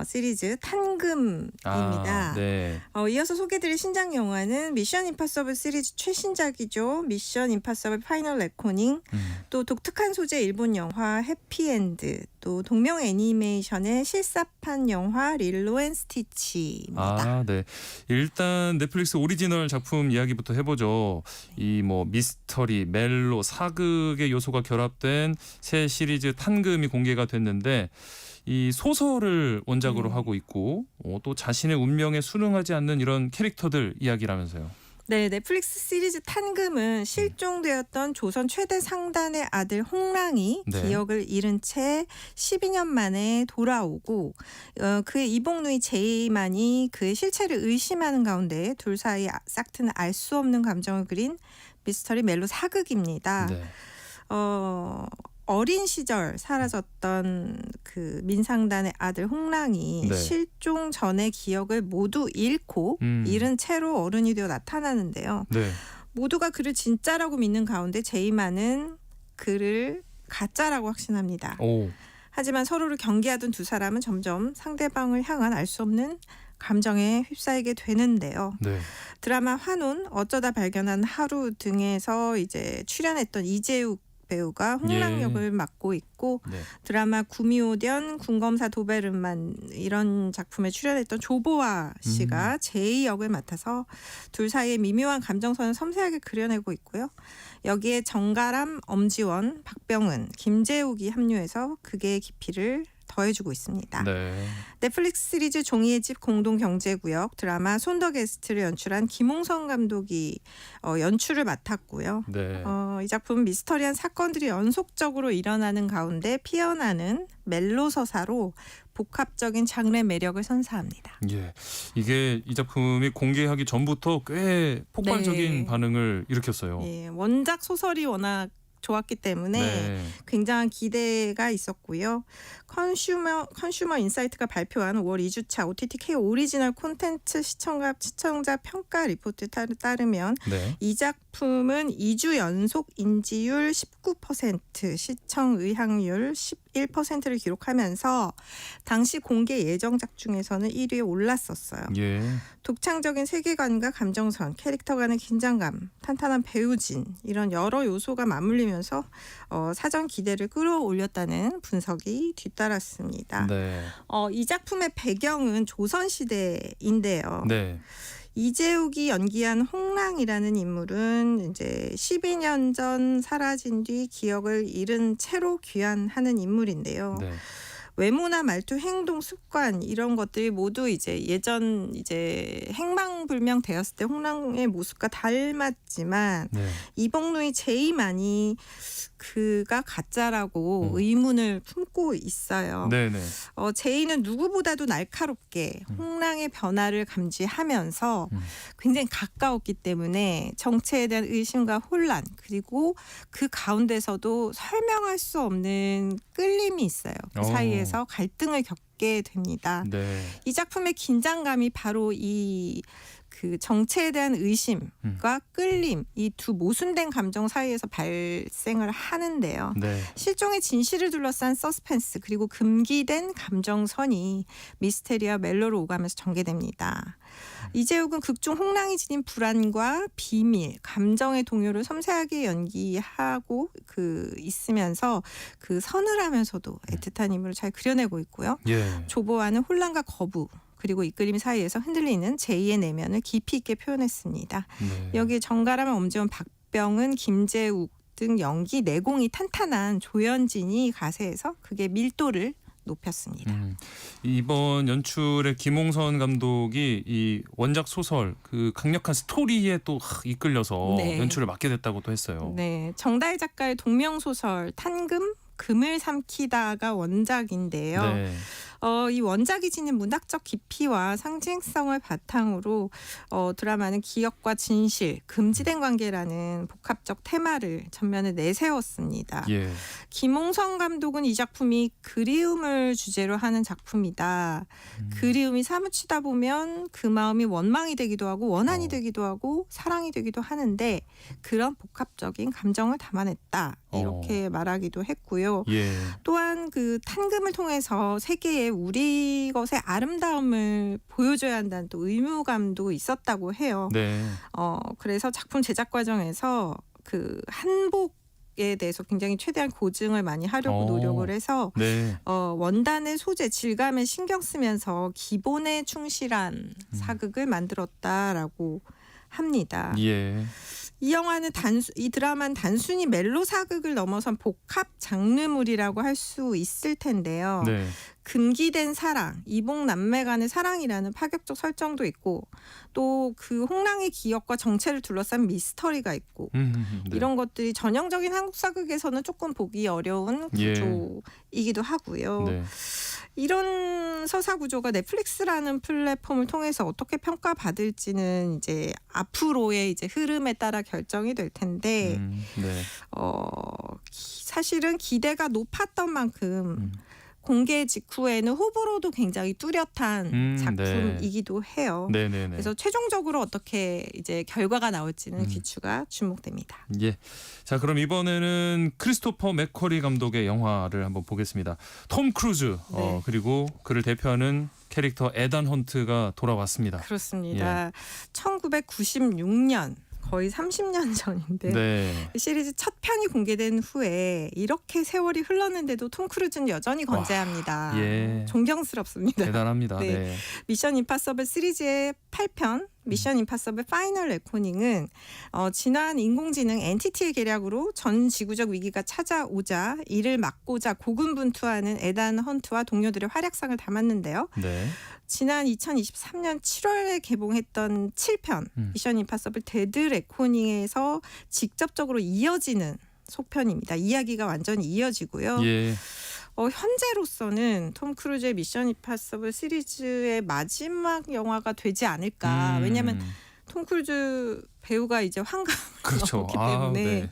Speaker 18: 시리즈 탄금입니다.
Speaker 1: 네.
Speaker 18: 이어서 소개드릴 신작 영화는 미션 임파서블 시리즈 최신작이죠. 미션 임파서블 파이널 레코닝, 또 독특한 소재 일본 영화 해피엔드, 또 동명 애니메이션의 실사판 영화 릴로 앤 스티치입니다.
Speaker 1: 네. 일단 넷플릭스 오리지널 작품 이야기부터 해보죠. 이 뭐 미스터리, 멜로, 사극의 요소가 결합된 새 시리즈 탄금이 공개가 됐는데 이 소설을 원작으로 하고 있고 또 자신의 운명에 순응하지 않는 이런 캐릭터들 이야기라면서요.
Speaker 18: 네, 넷플릭스 시리즈 탄금은 실종되었던 조선 최대 상단의 아들 홍랑이
Speaker 1: 네.
Speaker 18: 기억을 잃은 채 12년 만에 돌아오고 그의 이복누이 제이만이 그의 실체를 의심하는 가운데 둘 사이 싹트는 알 수 없는 감정을 그린 미스터리 멜로 사극입니다.
Speaker 1: 네.
Speaker 18: 어린 시절 사라졌던 그 민상단의 아들 홍랑이
Speaker 1: 네.
Speaker 18: 실종 전의 기억을 모두 잃고 잃은 채로 어른이 되어 나타나는데요.
Speaker 1: 네.
Speaker 18: 모두가 그를 진짜라고 믿는 가운데 제이만은 그를 가짜라고 확신합니다.
Speaker 1: 오.
Speaker 18: 하지만 서로를 경계하던 두 사람은 점점 상대방을 향한 알 수 없는 감정에 휩싸이게 되는데요.
Speaker 1: 네.
Speaker 18: 드라마 환혼, 어쩌다 발견한 하루 등에서 이제 출연했던 이재욱 배우가 홍랑 역을 맡고 있고
Speaker 1: 네.
Speaker 18: 드라마 구미호련, 군검사 도베르만 이런 작품에 출연했던 조보아 씨가 제이 역을 맡아서 둘 사이의 미묘한 감정선을 섬세하게 그려내고 있고요. 여기에 정가람, 엄지원, 박병은, 김재욱이 합류해서 극의 깊이를 더해주고 있습니다.
Speaker 1: 네.
Speaker 18: 넷플릭스 시리즈 종이의 집 공동경제구역 드라마 손더게스트를 연출한 김홍성 감독이 연출을 맡았고요.
Speaker 1: 네.
Speaker 18: 이 작품은 미스터리한 사건들이 연속적으로 일어나는 가운데 피어나는 멜로 서사로 복합적인 장르 매력을 선사합니다.
Speaker 1: 예. 이게 이 작품이 공개하기 전부터 꽤 폭발적인
Speaker 18: 네.
Speaker 1: 반응을 일으켰어요.
Speaker 18: 예, 원작 소설이 워낙 좋았기 때문에
Speaker 1: 네.
Speaker 18: 굉장한 기대가 있었고요. 컨슈머 인사이트가 발표한 5월 2주차 OTT K 오리지널 콘텐츠 시청자 평가 리포트에 따르면
Speaker 1: 네.
Speaker 18: 이 작품은 2주 연속 인지율 19%, 시청 의향률 11%를 기록하면서 당시 공개 예정작 중에서는 1위에 올랐었어요.
Speaker 1: 예.
Speaker 18: 독창적인 세계관과 감정선, 캐릭터 간의 긴장감, 탄탄한 배우진 이런 여러 요소가 맞물리면서 사전 기대를 끌어올렸다는 분석이 뒤따랐습니다.
Speaker 1: 네.
Speaker 18: 이 작품의 배경은 조선시대인데요.
Speaker 1: 네.
Speaker 18: 이재욱이 연기한 홍랑이라는 인물은 이제 12년 전 사라진 뒤 기억을 잃은 채로 귀환하는 인물인데요.
Speaker 1: 네.
Speaker 18: 외모나 말투, 행동, 습관 이런 것들이 모두 이제 예전 이제 행방불명 되었을 때 홍랑의 모습과 닮았지만
Speaker 1: 네.
Speaker 18: 이복누이 제이만이 그가 가짜라고 의문을 품고 있어요.
Speaker 1: 네네.
Speaker 18: 제이는 누구보다도 날카롭게 홍랑의 변화를 감지하면서 굉장히 가까웠기 때문에 정체에 대한 의심과 혼란 그리고 그 가운데서도 설명할 수 없는 끌림이 있어요. 그 사이에서 갈등을 겪게 됩니다.
Speaker 1: 네.
Speaker 18: 이 작품의 긴장감이 바로 이 그 정체에 대한 의심과 끌림 이 두 모순된 감정 사이에서 발생을 하는데요.
Speaker 1: 네.
Speaker 18: 실종의 진실을 둘러싼 서스펜스 그리고 금기된 감정선이 미스테리와 멜로로 오가면서 전개됩니다. 이재욱은 극중 홍랑이 지닌 불안과 비밀, 감정의 동요를 섬세하게 연기하고 있으면서 그 서늘하면서도 애틋한 인물을 잘 그려내고 있고요.
Speaker 1: 예.
Speaker 18: 조보아는 혼란과 거부 그리고 이끌림 사이에서 흔들리는 제이의 내면을 깊이 있게 표현했습니다.
Speaker 1: 네.
Speaker 18: 여기에 정가람, 엄지원, 박병은, 김재욱 등 연기 내공이 탄탄한 조연진이 가세해서 그게 밀도를 높였습니다.
Speaker 1: 이번 연출의 김홍선 감독이 이 원작 소설 그 강력한 스토리에 또 이끌려서
Speaker 18: 네.
Speaker 1: 연출을 맡게 됐다고도 했어요.
Speaker 18: 네, 정다혜 작가의 동명 소설 탄금 금을 삼키다가 원작인데요.
Speaker 1: 네.
Speaker 18: 이 원작이 지닌 문학적 깊이와 상징성을 바탕으로 드라마는 기억과 진실, 금지된 관계라는 복합적 테마를 전면에 내세웠습니다.
Speaker 1: 예.
Speaker 18: 김홍성 감독은 이 작품이 그리움을 주제로 하는 작품이다. 그리움이 사무치다 보면 그 마음이 원망이 되기도 하고 원한이 되기도 하고 사랑이 되기도 하는데 그런 복합적인 감정을 담아냈다. 이렇게 말하기도 했고요.
Speaker 1: 예.
Speaker 18: 또한 그 탄금을 통해서 세계의 우리 것의 아름다움을 보여줘야 한다는 또 의무감도 있었다고 해요.
Speaker 1: 네.
Speaker 18: 그래서 작품 제작 과정에서 그 한복에 대해서 굉장히 최대한 고증을 많이 하려고 노력을 해서
Speaker 1: 네.
Speaker 18: 원단의 소재, 질감에 신경 쓰면서 기본에 충실한 사극을 만들었다라고 합니다.
Speaker 1: 예.
Speaker 18: 이 드라마는 단순히 멜로 사극을 넘어선 복합 장르물이라고 할 수 있을 텐데요.
Speaker 1: 네.
Speaker 18: 금기된 사랑, 이복 남매 간의 사랑이라는 파격적 설정도 있고 또 그 홍랑의 기억과 정체를 둘러싼 미스터리가 있고
Speaker 1: 네.
Speaker 18: 이런 것들이 전형적인 한국 사극에서는 조금 보기 어려운 구조이기도 하고요.
Speaker 1: 네.
Speaker 18: 이런 서사 구조가 넷플릭스라는 플랫폼을 통해서 어떻게 평가받을지는 이제 앞으로의 이제 흐름에 따라 결정이 될 텐데
Speaker 1: 네.
Speaker 18: 사실은 기대가 높았던 만큼 공개 직후에는 호불호도 굉장히 뚜렷한 작품이기도 해요.
Speaker 1: 네네네.
Speaker 18: 그래서 최종적으로 어떻게 이제 결과가 나올지는 귀추가 주목됩니다.
Speaker 1: 예. 자, 그럼 이번에는 크리스토퍼 맥쿼리 감독의 영화를 한번 보겠습니다. 톰 크루즈 그리고 그를 대표하는 캐릭터 에단 헌트가 돌아왔습니다.
Speaker 18: 그렇습니다. 1996년 거의 30년 전인데
Speaker 1: 네.
Speaker 18: 시리즈 첫 편이 공개된 후에 이렇게 세월이 흘렀는데도 톰 크루즈는 여전히 건재합니다.
Speaker 1: 예.
Speaker 18: 존경스럽습니다.
Speaker 1: 대단합니다.
Speaker 18: 네.
Speaker 1: 네.
Speaker 18: 미션 임파서블 시리즈의 8편 미션 임파서블 파이널 레코닝은 진화한 인공지능 엔티티의 계략으로 전 지구적 위기가 찾아오자 이를 막고자 고군분투하는 에단 헌트와 동료들의 활약상을 담았는데요.
Speaker 1: 네.
Speaker 18: 지난 2023년 7월에 개봉했던 7편 미션 임파서블 데드 레코닝에서 직접적으로 이어지는 속편입니다. 이야기가 완전히 이어지고요.
Speaker 1: 예.
Speaker 18: 현재로서는 톰 크루즈의 미션 임파서블 시리즈의 마지막 영화가 되지 않을까. 왜냐하면 톰 크루즈 배우가 이제 환갑을 넘었기 때문에
Speaker 1: 네.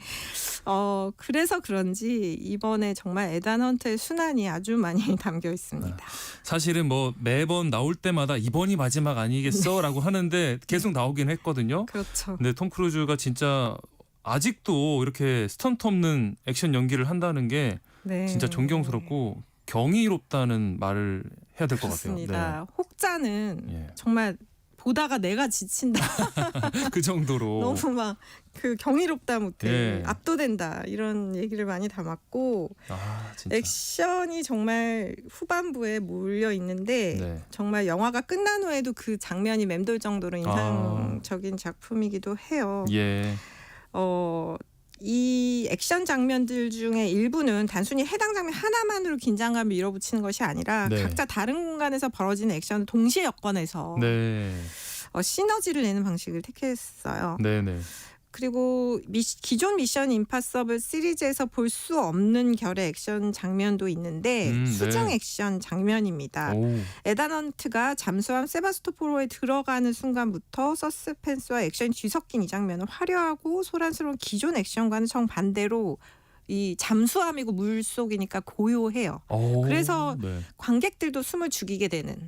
Speaker 18: 그래서 그런지 이번에 정말 에단 헌트의 순환이 아주 많이 담겨 있습니다.
Speaker 1: 사실은 뭐 매번 나올 때마다 이번이 마지막 아니겠어라고 하는데 계속 나오긴 했거든요.
Speaker 18: 그렇죠.
Speaker 1: 근데 톰 크루즈가 진짜 아직도 이렇게 스턴트 없는 액션 연기를 한다는 게 진짜 존경스럽고 경이롭다는 말을 해야 될 것 같아요.
Speaker 18: 그렇습니다. 혹자는 정말 보다가 내가 지친다.
Speaker 1: 그 정도로
Speaker 18: 너무 막 그 경이롭다 못해 압도된다 이런 얘기를 많이 담았고
Speaker 1: 진짜.
Speaker 18: 액션이 정말 후반부에 몰려 있는데 정말 영화가 끝난 후에도 그 장면이 맴돌 정도로 인상적인 작품이기도 해요.
Speaker 1: 예.
Speaker 18: 이 액션 장면들 중에 일부는 단순히 해당 장면 하나만으로 긴장감을 밀어붙이는 것이 아니라 각자 다른 공간에서 벌어지는 액션을 동시에 엮어내서 시너지를 내는 방식을 택했어요.
Speaker 1: 네네.
Speaker 18: 그리고 기존 미션 임파서블 시리즈에서 볼 수 없는 결의 액션 장면도 있는데 수중 액션 장면입니다. 에단 헌트가 잠수함 세바스토포로에 들어가는 순간부터 서스펜스와 액션이 뒤섞인 이 장면은 화려하고 소란스러운 기존 액션과는 정반대로 이 잠수함이고 물속이니까 고요해요. 그래서 관객들도 숨을 죽이게 되는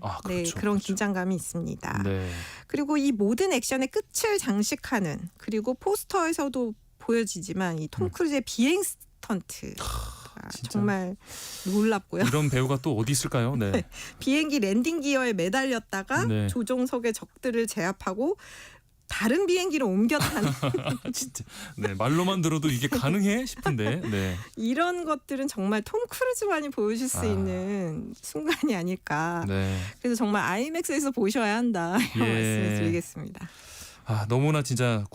Speaker 18: 그런 긴장감이 있습니다. 그리고 이 모든 액션의 끝을 장식하는 그리고 포스터에서도 보여지지만 이 톰 크루즈의 비행 스턴트 정말 놀랍고요.
Speaker 1: 이런 배우가 또 어디 있을까요? 네.
Speaker 18: 비행기 랜딩 기어에 매달렸다가 조종석의 적들을 제압하고 다른 비행기로 옮겨 타는
Speaker 1: 진짜 말로만 들어도 이게 가능해 싶은데
Speaker 18: 이런 것들은 정말 톰 크루즈만이 보여줄 수 있는 순간이 아닐까. 그래서 정말 아이맥스에서 보셔야 한다 이런 말씀을 드리겠습니다.
Speaker 1: 너무나 진짜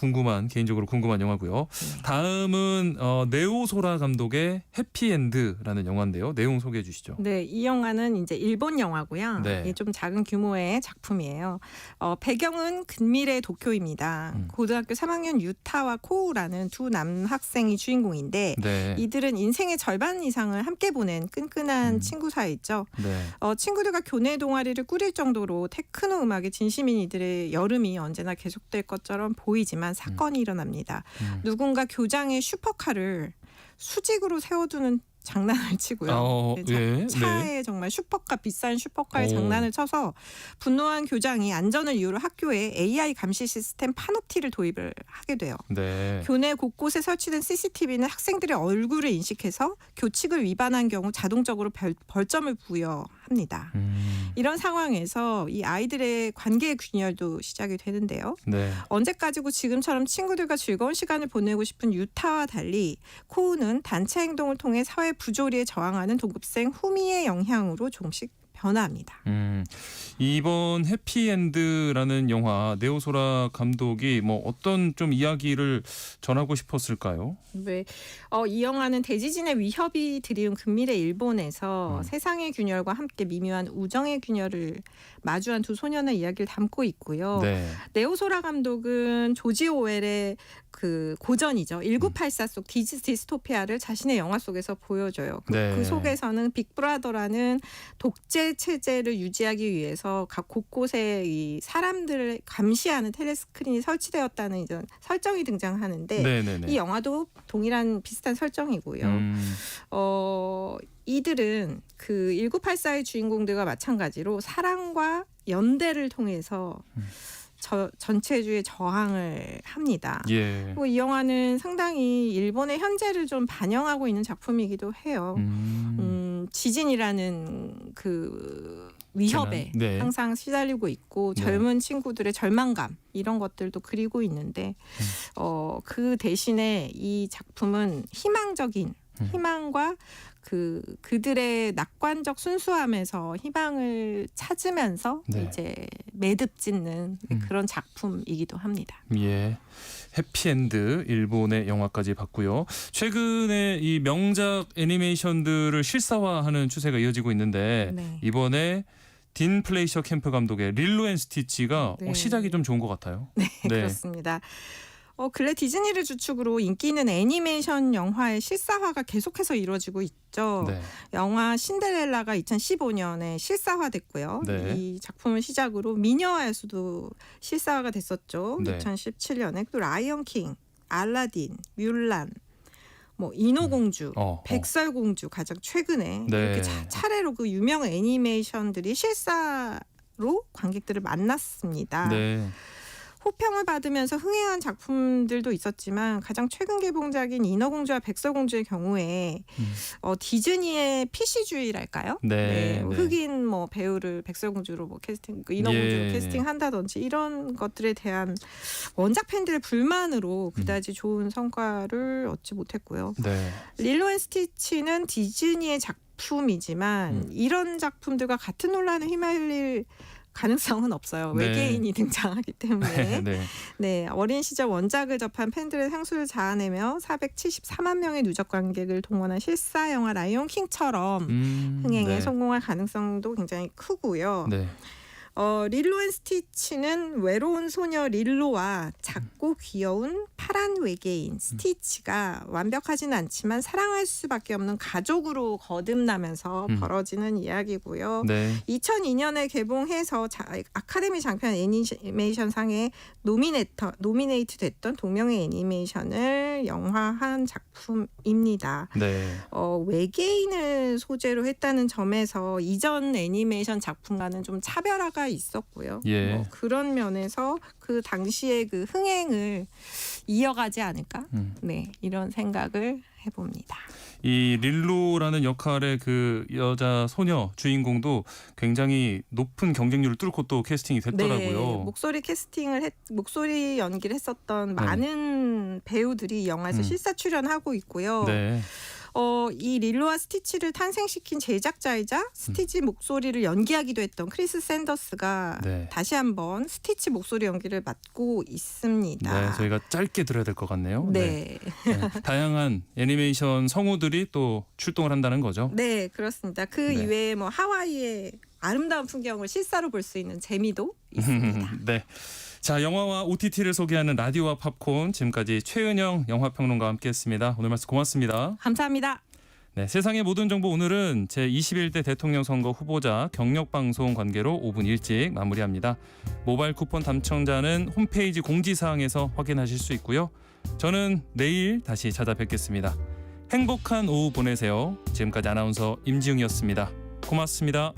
Speaker 1: 개인적으로 궁금한 영화고요. 다음은 네오소라 감독의 해피엔드라는 영화인데요. 내용 소개해 주시죠.
Speaker 18: 네, 이 영화는 이제 일본 영화고요. 이게 좀 작은 규모의 작품이에요. 배경은 근미래 도쿄입니다. 고등학교 3학년 유타와 코우라는 두 남학생이 주인공인데 이들은 인생의 절반 이상을 함께 보낸 끈끈한 친구 사이죠. 친구들과 교내 동아리를 꾸릴 정도로 테크노 음악에 진심인 이들의 여름이 언제나 계속될 것처럼 보이지만 사건이 일어납니다. 누군가 교장의 슈퍼카를 수직으로 세워두는 장난을 치고요. 차에 정말 비싼 슈퍼카의 장난을 쳐서 분노한 교장이 안전을 이유로 학교에 AI 감시 시스템 파놉티를 도입을 하게 돼요. 교내 곳곳에 설치된 CCTV는 학생들의 얼굴을 인식해서 교칙을 위반한 경우 자동적으로 벌점을 부여합니다. 합니다. 이런 상황에서 이 아이들의 관계 균열도 시작이 되는데요.
Speaker 1: 네.
Speaker 18: 언제까지고 지금처럼 친구들과 즐거운 시간을 보내고 싶은 유타와 달리 코우는 단체 행동을 통해 사회 부조리에 저항하는 동급생 후미의 영향으로 조금씩 변화합니다.
Speaker 1: 이번 해피엔드라는 영화 네오소라 감독이 뭐 어떤 좀 이야기를 전하고 싶었을까요?
Speaker 18: 네, 이 영화는 대지진의 위협이 드리운 근미래 일본에서 세상의 균열과 함께 미묘한 우정의 균열을 마주한 두 소년의 이야기를 담고 있고요.
Speaker 1: 네.
Speaker 18: 네오소라 감독은 조지 오웰의 그 고전이죠. 1984 속 디스토피아를 자신의 영화 속에서 보여줘요.
Speaker 1: 네.
Speaker 18: 그 속에서는 빅브라더라는 독재 체제를 유지하기 위해서 각 곳곳에 이 사람들을 감시하는 텔레스크린이 설치되었다는 이런 설정이 등장하는데
Speaker 1: 네네네.
Speaker 18: 이 영화도 동일한 비슷한 설정이고요. 이들은 그 1984의 주인공들과 마찬가지로 사랑과 연대를 통해서 전체주의 저항을 합니다.
Speaker 1: 예.
Speaker 18: 그리고 이 영화는 상당히 일본의 현재를 좀 반영하고 있는 작품이기도 해요. 지진이라는 그 위협에
Speaker 1: 네.
Speaker 18: 항상 시달리고 있고
Speaker 1: 네.
Speaker 18: 젊은 친구들의 절망감 이런 것들도 그리고 있는데 그 대신에 이 작품은 희망적인 희망과 그들의 낙관적 순수함에서 희망을 찾으면서
Speaker 1: 네.
Speaker 18: 이제 매듭 짓는 그런 작품이기도 합니다.
Speaker 1: 예. 해피엔드 일본의 영화까지 봤고요. 최근에 이 명작 애니메이션들을 실사화하는 추세가 이어지고 있는데
Speaker 18: 네.
Speaker 1: 이번에 딘 플레이셔 캠프 감독의 릴로 앤 스티치가
Speaker 18: 네.
Speaker 1: 시작이 좀 좋은 것 같아요.
Speaker 18: 네, 그렇습니다. 근래 디즈니를 주축으로 인기 있는 애니메이션 영화의 실사화가 계속해서 이루어지고 있죠.
Speaker 1: 네.
Speaker 18: 영화 신데렐라가 2015년에 실사화됐고요.
Speaker 1: 네.
Speaker 18: 이 작품을 시작으로 미녀와에서도 실사화가 됐었죠.
Speaker 1: 네.
Speaker 18: 2017년에 또 라이언 킹, 알라딘, 뮬란, 뭐 인어공주, 백설공주 가장 최근에
Speaker 1: 네.
Speaker 18: 이렇게 차례로 그 유명 애니메이션들이 실사로 관객들을 만났습니다.
Speaker 1: 네.
Speaker 18: 호평을 받으면서 흥행한 작품들도 있었지만 가장 최근 개봉작인 인어공주와 백설공주의 경우에 디즈니의 PC주의랄까요?
Speaker 1: 네.
Speaker 18: 흑인 뭐 배우를 백설공주로 뭐 캐스팅, 인어공주로
Speaker 1: 예.
Speaker 18: 캐스팅한다든지 이런 것들에 대한 원작 팬들의 불만으로 그다지 좋은 성과를 얻지 못했고요.
Speaker 1: 네.
Speaker 18: 릴로 앤 스티치는 디즈니의 작품이지만 이런 작품들과 같은 논란을 휘말릴 가능성은 없어요.
Speaker 1: 네.
Speaker 18: 외계인이 등장하기 때문에.
Speaker 1: 네.
Speaker 18: 네, 어린 시절 원작을 접한 팬들의 향수를 자아내며 474만 명의 누적 관객을 동원한 실사 영화 라이온 킹처럼 흥행에
Speaker 1: 네.
Speaker 18: 성공할 가능성도 굉장히 크고요.
Speaker 1: 네.
Speaker 18: 릴로 앤 스티치는 외로운 소녀 릴로와 작고 귀여운 파란 외계인 스티치가 완벽하지는 않지만 사랑할 수밖에 없는 가족으로 거듭나면서 벌어지는 이야기고요.
Speaker 1: 네.
Speaker 18: 2002년에 개봉해서 아카데미 장편 애니메이션상에 노미네이트 됐던 동명의 애니메이션을 영화한 작품입니다.
Speaker 1: 네.
Speaker 18: 외계인을 소재로 했다는 점에서 이전 애니메이션 작품과는 좀 차별화가 있었고요.
Speaker 1: 예.
Speaker 18: 뭐 그런 면에서 그 당시의 그 흥행을 이어가지 않을까? 네, 이런 생각을 해봅니다.
Speaker 1: 이 릴로라는 역할의 그 여자 소녀 주인공도 굉장히 높은 경쟁률을 뚫고 또 캐스팅이 됐더라고요.
Speaker 18: 네, 목소리 연기를 했었던 많은 배우들이 이 영화에서 실사 출연하고 있고요.
Speaker 1: 네.
Speaker 18: 이 릴로와 스티치를 탄생시킨 제작자이자 스티치 목소리를 연기하기도 했던 크리스 샌더스가
Speaker 1: 네.
Speaker 18: 다시 한번 스티치 목소리 연기를 맡고 있습니다.
Speaker 1: 네, 저희가 짧게 들어야 될 것 같네요.
Speaker 18: 네.
Speaker 1: 네. 다양한 애니메이션 성우들이 또 출동을 한다는 거죠.
Speaker 18: 네, 그렇습니다. 그
Speaker 1: 네.
Speaker 18: 이외에 뭐 하와이의 아름다운 풍경을 실사로 볼 수 있는 재미도 있습니다.
Speaker 1: 네. 자, 영화와 OTT를 소개하는 라디오와 팝콘, 지금까지 최은영 영화평론가와 함께했습니다. 오늘 말씀 고맙습니다.
Speaker 18: 감사합니다.
Speaker 1: 네, 세상의 모든 정보 오늘은 제21대 대통령 선거 후보자 경력 방송 관계로 5분 일찍 마무리합니다. 모바일 쿠폰 당첨자는 홈페이지 공지사항에서 확인하실 수 있고요. 저는 내일 다시 찾아뵙겠습니다. 행복한 오후 보내세요. 지금까지 아나운서 임지웅이었습니다. 고맙습니다.